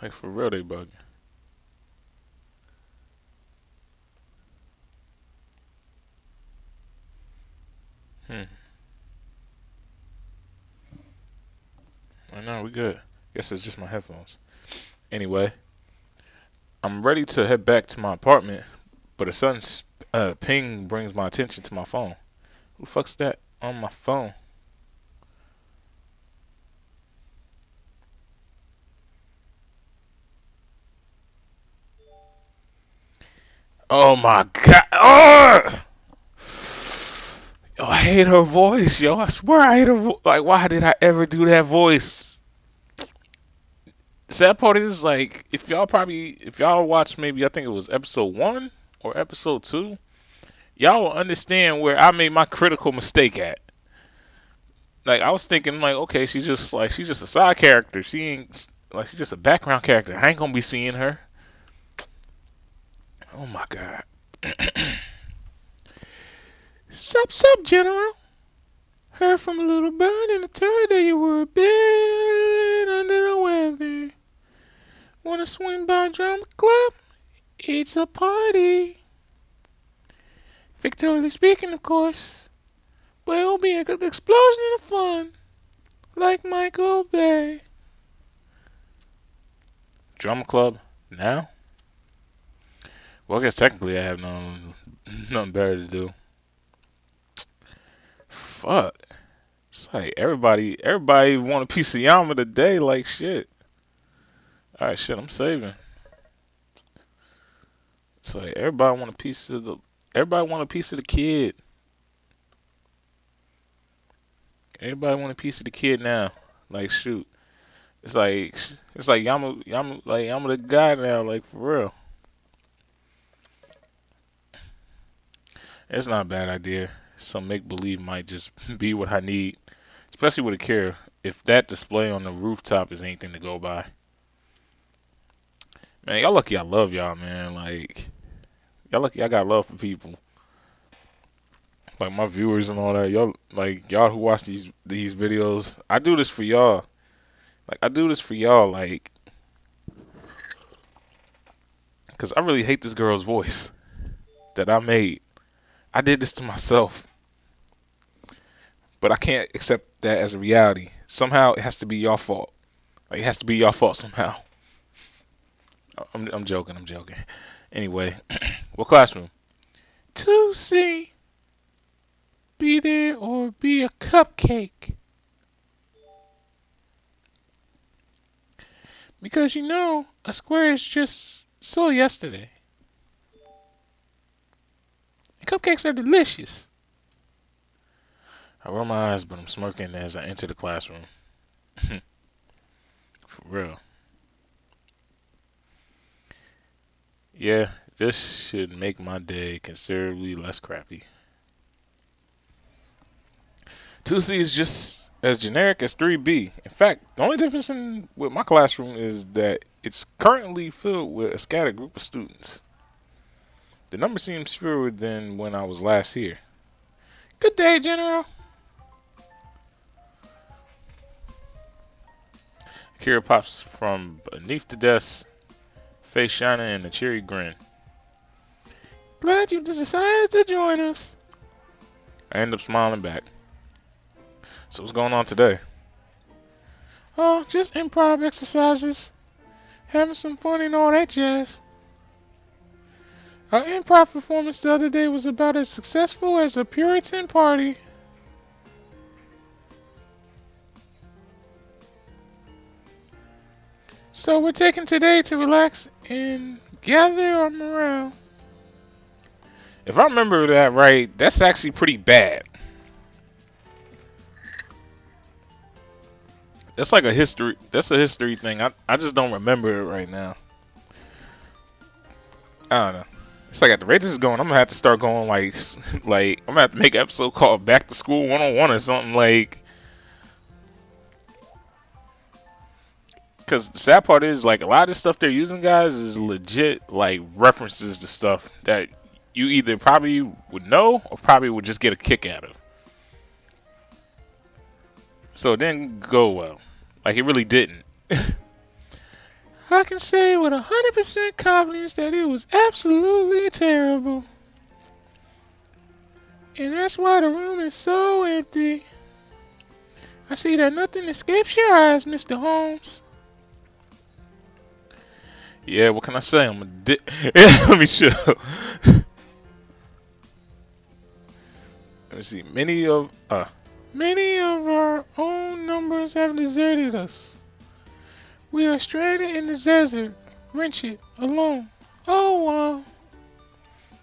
Like for real, they bug. Hmm. I know we good. Guess it's just my headphones. Anyway, I'm ready to head back to my apartment, but a sudden ping brings my attention to my phone. Who the fuck's that on my phone? Oh my god! Oh! Yo, I hate her voice, yo. I swear I hate her voice. Like, why did I ever do that voice? Sad part is, like, if y'all watch maybe, I think it was episode 1 or episode 2, y'all will understand where I made my critical mistake at. Like, I was thinking, like, okay, she's just a side character. She ain't, like, she's just a background character. I ain't gonna be seeing her. Oh my god. Sup, General? Heard from a little bird in the turd that you were a bit under the weather. Wanna swing by Drama Club? It's a party. Victorially speaking, of course. But it'll be an explosion of fun. Like Michael Bay. Drama Club? Now? Well, I guess technically I have nothing better to do. Fuck. It's like everybody want a piece of Yama today, like shit. Alright, shit, I'm saving. It's like everybody want a piece of the kid. Everybody want a piece of the kid now. Like shoot. It's like Yama the guy now, like for real. It's not a bad idea. Some make believe might just be what I need. Especially with a care. If that display on the rooftop is anything to go by. Man, y'all lucky I love y'all, man. Like y'all lucky I got love for people. Like my viewers and all that. Y'all who watch these videos. I do this for y'all. Like I do this for y'all, like, cause I really hate this girl's voice that I made. I did this to myself, but I can't accept that as a reality. Somehow it has to be your fault. Like it has to be your fault somehow. I'm joking. I'm joking. Anyway, what classroom? 2C. Be there or be a cupcake. Because you know, a square is just so yesterday. Cupcakes are delicious. I roll my eyes, but I'm smirking as I enter the classroom. For real. Yeah, this should make my day considerably less crappy. 2C is just as generic as 3B. In fact, the only difference with my classroom is that it's currently filled with a scattered group of students. The number seems fewer than when I was last here. Good day, General. Kira pops from beneath the desk, face shining in a cheery grin. Glad you decided to join us. I end up smiling back. So what's going on today? Oh, just improv exercises. Having some fun and all that jazz. Our improv performance the other day was about as successful as a Puritan party. So we're taking today to relax and gather our morale. If I remember that right, that's actually pretty bad. That's like a history. That's a history thing. I just don't remember it right now. I don't know. It's like at the rate this is going, I'm gonna have to start going like I'm gonna have to make an episode called Back to School 101 or something like. Because the sad part is like a lot of the stuff they're using, guys, is legit like references to stuff that you either probably would know or probably would just get a kick out of. So it didn't go well. Like it really didn't. I can say with 100% confidence that it was absolutely terrible. And that's why the room is so empty. I see that nothing escapes your eyes, Mr. Holmes. Yeah, what can I say? I'm a dick. Let me show. Let me see. Many of our own numbers have deserted us. We are stranded in the desert, wretched, alone. Oh, wow.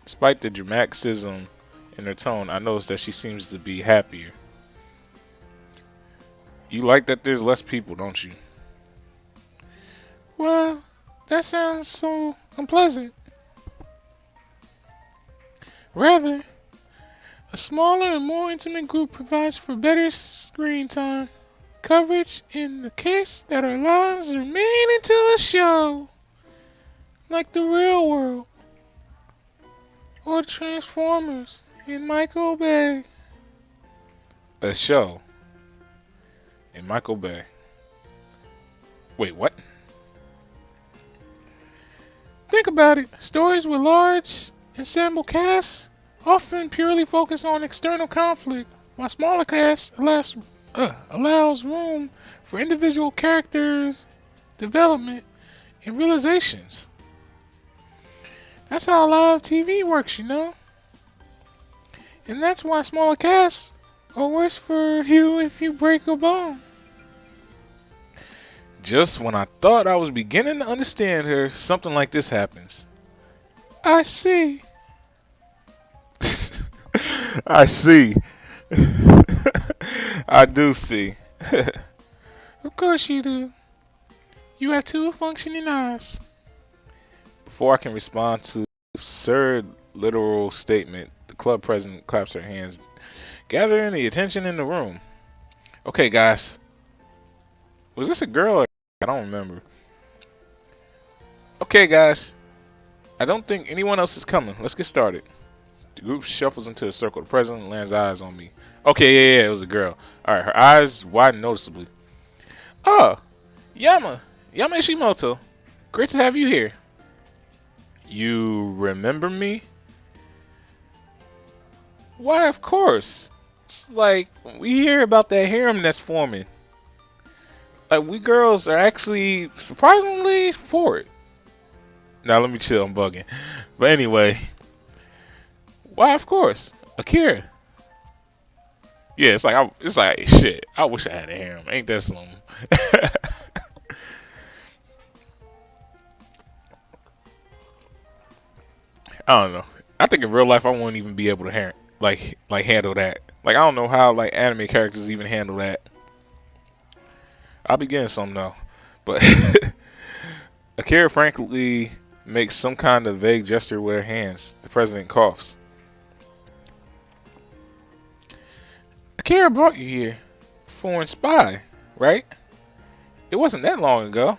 Despite the dramaticism in her tone, I notice that she seems to be happier. You like that there's less people, don't you? Well, that sounds so unpleasant. Rather, a smaller and more intimate group provides for better screen time. Coverage in the case that our lives are made into a show, like the real world, or Transformers in Michael Bay. A show in Michael Bay. Wait, what? Think about it. Stories with large ensemble casts often purely focus on external conflict, while smaller casts allows room for individual characters' development and realizations. That's how live TV works, you know? And that's why smaller casts are worse for you if you break a bone. Just when I thought I was beginning to understand her, something like this happens. I see. I see. I do see. Of course you do. You have two functioning eyes. Before I can respond to the absurd literal statement, the club president claps her hands, gathering the attention in the room. Okay, guys. Was this a girl or I don't remember. Okay, guys. I don't think anyone else is coming. Let's get started. The group shuffles into a circle. The president lands eyes on me. Okay, yeah, it was a girl. Alright, her eyes widen noticeably. Oh, Yama Ishimoto. Great to have you here. You remember me? Why, of course. It's like, we hear about that harem that's forming. Like, we girls are actually surprisingly for it. Now, let me chill, I'm bugging. But anyway. Why, of course. Akira. Yeah, it's like shit. I wish I had a harem. Ain't that something? I don't know. I think in real life I wouldn't even be able to handle that. Like I don't know how like anime characters even handle that. I'll be getting some though. But Akira frankly makes some kind of vague gesture with her hands. The president coughs. Akira brought you here foreign spy, right? It wasn't that long ago.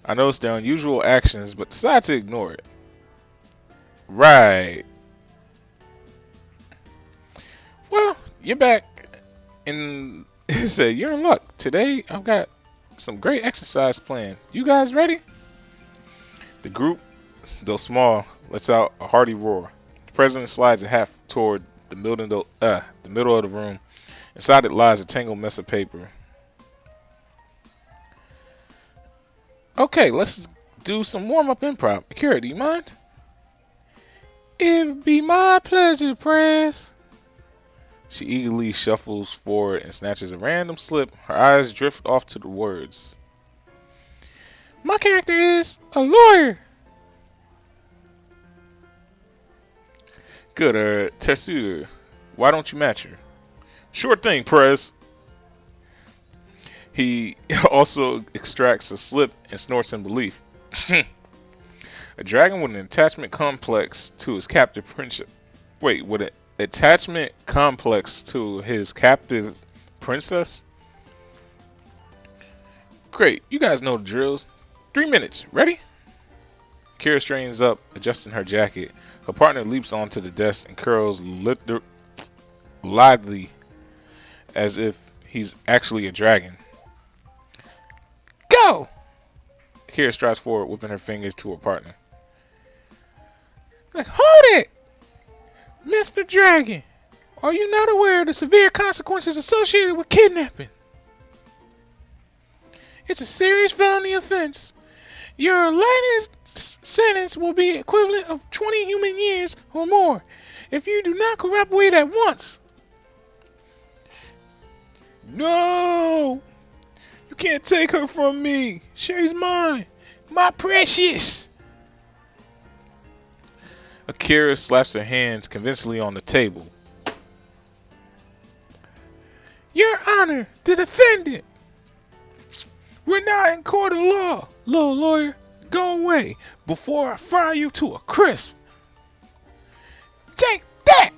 I noticed their unusual actions, but decided to ignore it. Right. Well, you're back. And he said, you're in luck. Today, I've got some great exercise planned. You guys ready? The group, though small, lets out a hearty roar. The president slides a hat toward the middle of the room. Inside it lies a tangled mess of paper. Okay, let's do some warm-up improv. Akira, do you mind? It'd be my pleasure, Prez. She eagerly shuffles forward and snatches a random slip. Her eyes drift off to the words. My character is a lawyer. Good, Tetsuya, why don't you match her? Sure thing, Prez. He also extracts a slip and snorts in belief. A dragon with an attachment complex to his captive princess. Wait, with an attachment complex to his captive princess? Great, you guys know the drills. 3 minutes, ready? Kira straightens up, adjusting her jacket. Her partner leaps onto the desk and curls lithely as if he's actually a dragon. Go! Kira strides forward, whipping her fingers to her partner. Like, hold it! Mr. Dragon, are you not aware of the severe consequences associated with kidnapping? It's a serious felony offense. Your latest sentence will be equivalent of 20 human years or more if you do not cooperate at once. No! You can't take her from me. She's mine. My precious. Akira slaps her hands convincingly on the table. Your Honor, the defendant. We're not in court of law, little lawyer. Go away before I fry you to a crisp. Take that!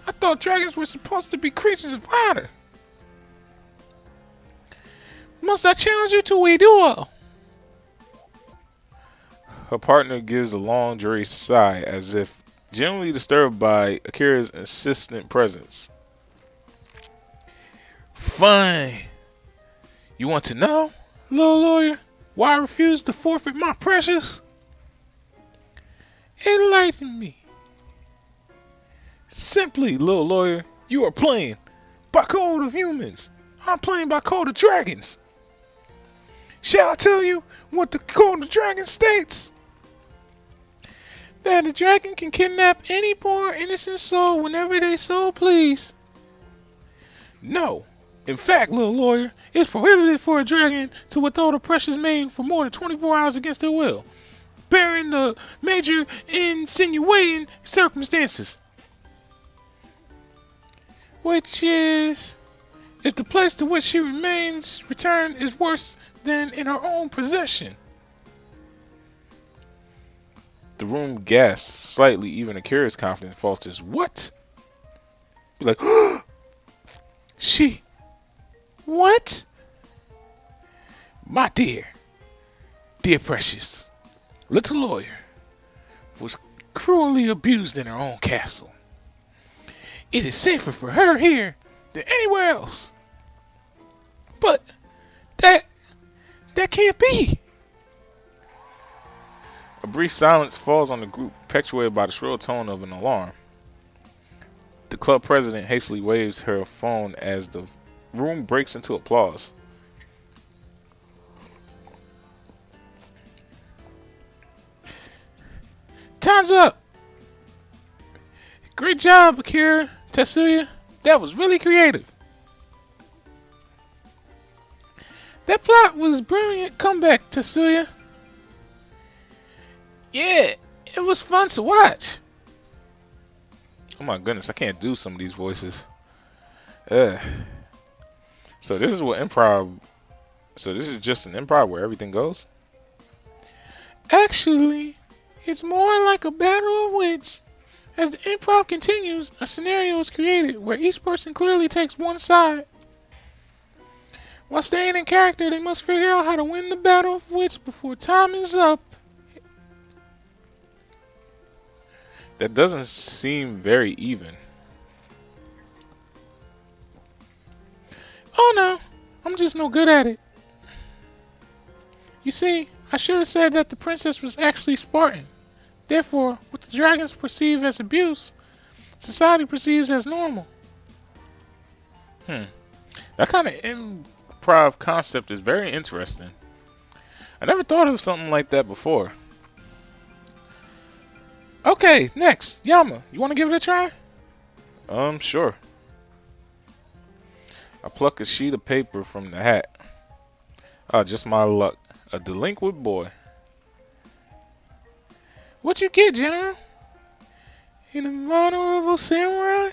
I thought dragons were supposed to be creatures of honor. Must I challenge you to a duel? Her partner gives a long, dreary sigh, as if genuinely disturbed by Akira's insistent presence. Fine. You want to know, little lawyer, why I refuse to forfeit my precious? Enlighten me. Simply, little lawyer, you are playing by code of humans. I'm playing by code of dragons. Shall I tell you what the code of dragons states? That a dragon can kidnap any poor innocent soul whenever they so please. No. In fact, little lawyer, it's prohibited for a dragon to withhold a precious maiden for more than 24 hours against their will, bearing the major insinuating circumstances. Which is, if the place to which she remains returned is worse than in her own possession. The room gasps slightly, even Akira's confidence falters. What? Be like, she. What? My dear precious, little lawyer was cruelly abused in her own castle. It is safer for her here than anywhere else. But that can't be. A brief silence falls on the group, perpetuated by the shrill tone of an alarm. The club president hastily waves her phone as the room breaks into applause. Time's up! Great job, Akira, Tetsuya. That was really creative. That plot was brilliant comeback, Tetsuya. Yeah, it was fun to watch. Oh my goodness, I can't do some of these voices. So this is what improv. So this is just an improv where everything goes? Actually, it's more like a battle of wits. As the improv continues, a scenario is created where each person clearly takes one side. While staying in character, they must figure out how to win the battle of wits before time is up. That doesn't seem very even. Oh no, I'm just no good at it. You see, I should have said that the princess was actually Spartan. Therefore, what the dragons perceive as abuse, society perceives as normal. That kind of improv concept is very interesting. I never thought of something like that before. Okay, next, Yama, you want to give it a try? Sure. I pluck a sheet of paper from the hat. Ah, just my luck. A delinquent boy. What you get, General? An honorable samurai?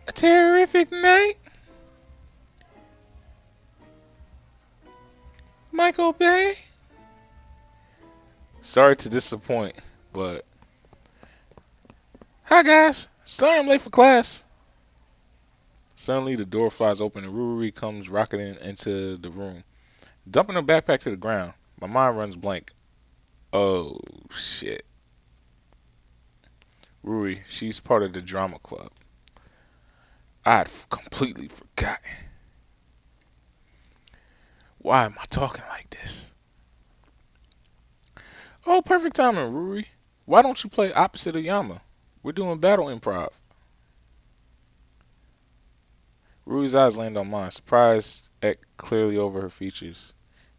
A terrific knight? Michael Bay? Sorry to disappoint, but... Hi guys, sorry I'm late for class. Suddenly the door flies open and Ruri comes rocketing into the room, dumping her backpack to the ground. My mind runs blank. Oh, shit. Ruri, she's part of the drama club. I'd completely forgotten. Why am I talking like this? Oh, perfect timing, Ruri. Why don't you play opposite of Yama? We're doing battle improv. Ruri's eyes land on mine, surprise etched clearly over her features.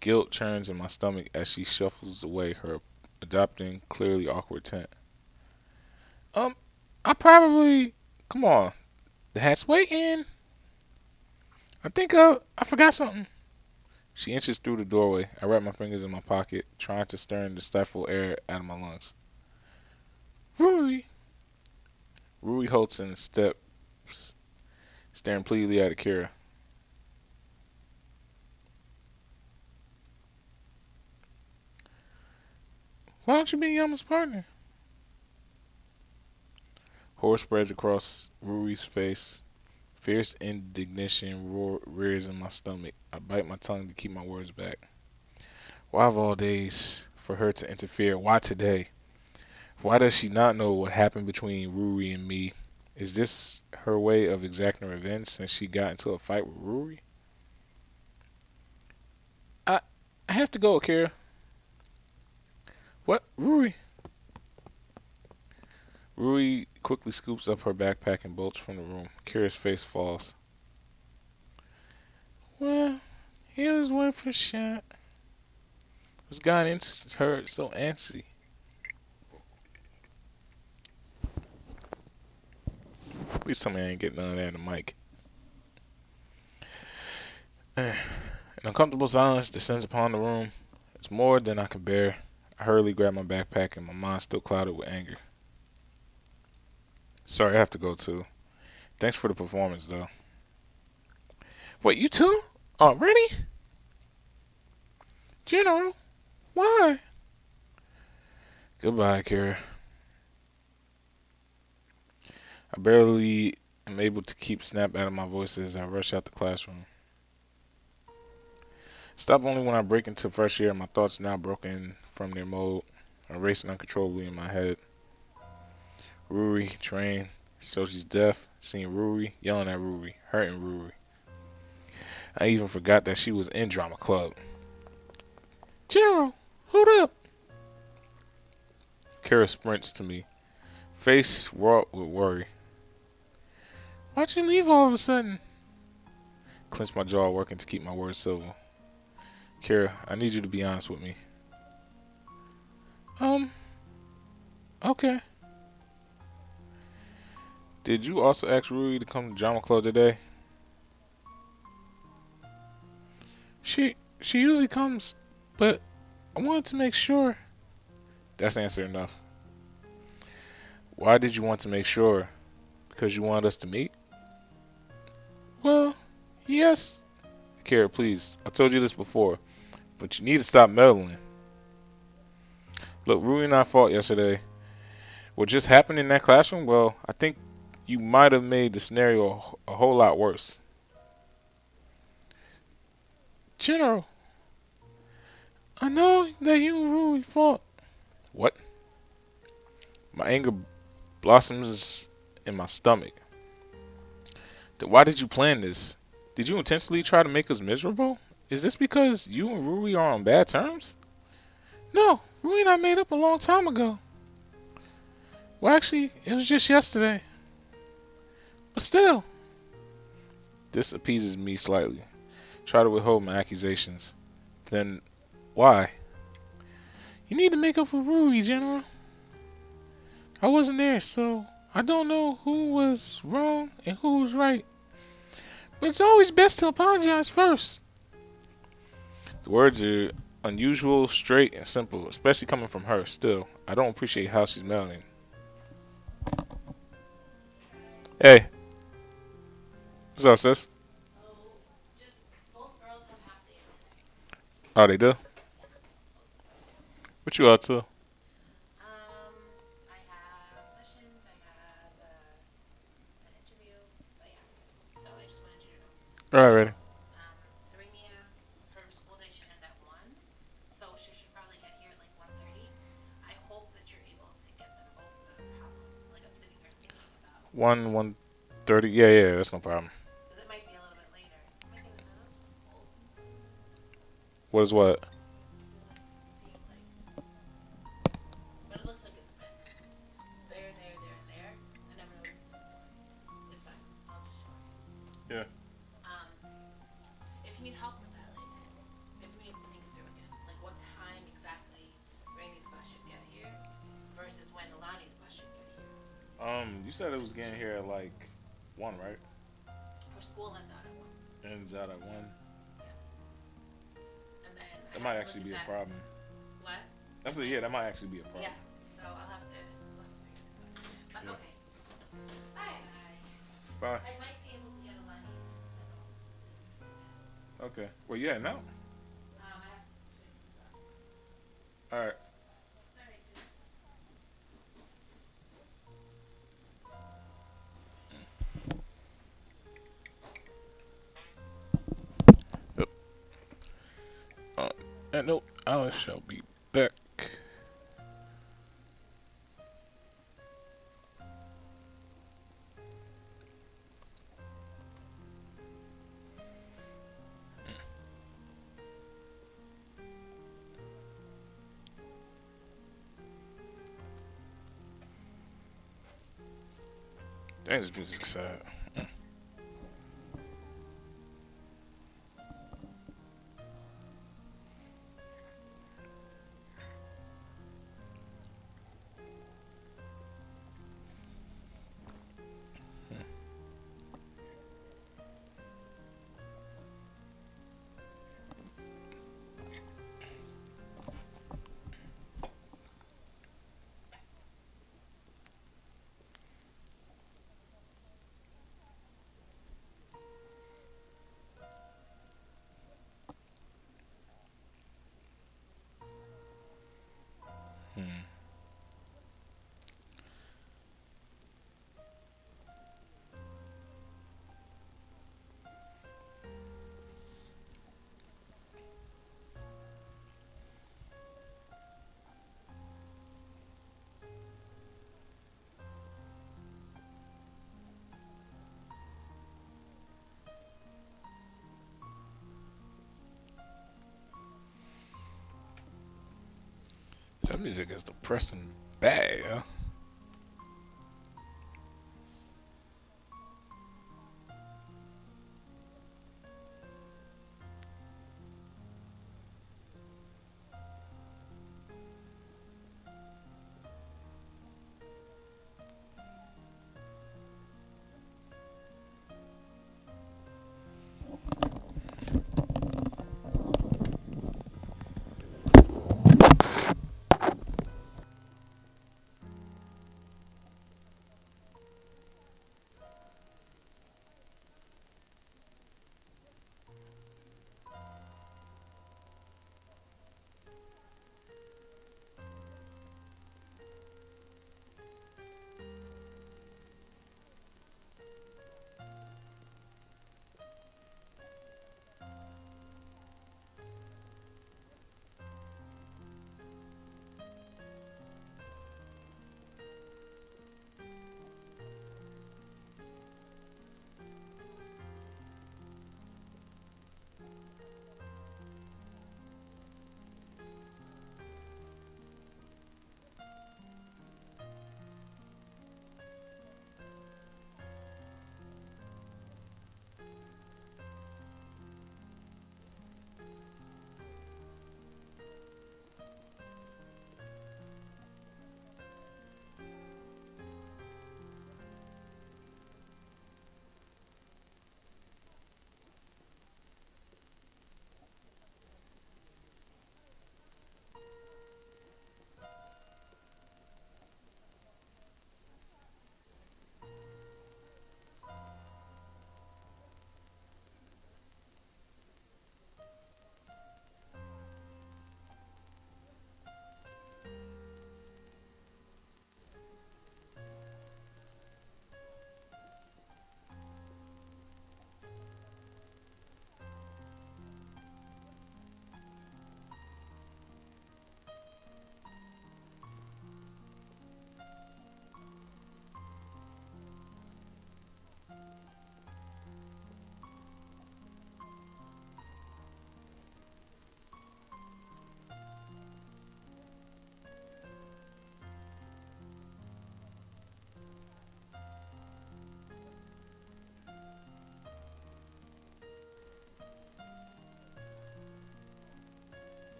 Guilt churns in my stomach as she shuffles away, her adopting clearly awkward tint. I probably... Come on, The hat's waiting. I think I forgot something. she inches through the doorway. I wrap my fingers in my pocket, trying to stir the stifled air out of my lungs. Ruri. Ruri halts and steps, staring pleadingly at Akira. Why don't you be Yama's partner? Horror spreads across Ruri's face. Fierce indignation rears in my stomach. I bite my tongue to keep my words back. Why of all days for her to interfere? Why today? Why does she not know what happened between Ruri and me? Is this her way of exacting revenge since she got into a fight with Ruri? I have to go, Akira. What? Ruri? Ruri quickly scoops up her backpack and bolts from the room. Akira's face falls. Well, here's worth a shot. What's gotten into her so antsy? Please tell me I ain't getting none of that in the mic. An uncomfortable silence descends upon the room. It's more than I can bear. I hurriedly grab my backpack and my mind still clouded with anger. Sorry, I have to go too. Thanks for the performance, though. Wait, you too? Already? General, why? Goodbye, Akira. I barely am able to keep snap out of my voice as I rush out the classroom. Stop only when I break into fresh air. My thoughts now broken from their mode are racing uncontrollably in my head. Ruri, train, Shochi's death, seeing Ruri, yelling at Ruri, hurting Ruri. I even forgot that she was in drama club. General, hold up. Kara sprints to me, face wrought with worry. Why'd you leave all of a sudden? Clench my jaw, working to keep my words civil. Kara, I need you to be honest with me. Okay. Did you also ask Ruri to come to drama club today? She usually comes, but I wanted to make sure. That's answer enough. Why did you want to make sure? Because you wanted us to meet? Well, yes. Kara, please. I told you this before, but you need to stop meddling. Look, Ruri and I fought yesterday, What just happened in that classroom? Well, I think you might have made the scenario a whole lot worse. General, I know that you and Rui fought. What? My anger blossoms in my stomach. Then why did you plan this? Did you intentionally try to make us miserable? Is this because you and Rui are on bad terms? No, Rui and I made up a long time ago. Well, actually, it was just yesterday. But still, This appeases me slightly. Try to withhold my accusations. Then why? you need to make up for Rui, General. I wasn't there, so I don't know who was wrong and who was right. But it's always best to apologize first. The words are unusual, straight, and simple, especially coming from her. Still, I don't appreciate how she's mailing. Hey, what's up, sis? Oh, they do? What you up to? Alright, ready. 1:30. Yeah, yeah, that's no problem. What is what? Yeah. You said it was getting here at like 1, right? Ends out at 1. That might actually be a problem. That's a, yeah, that might actually be a problem. Yeah. Bye. Okay. Well, yeah, no. All right. Yep. On that note, I shall be back. Dang, this music's sad. Hmm. That music is depressing bad. Huh?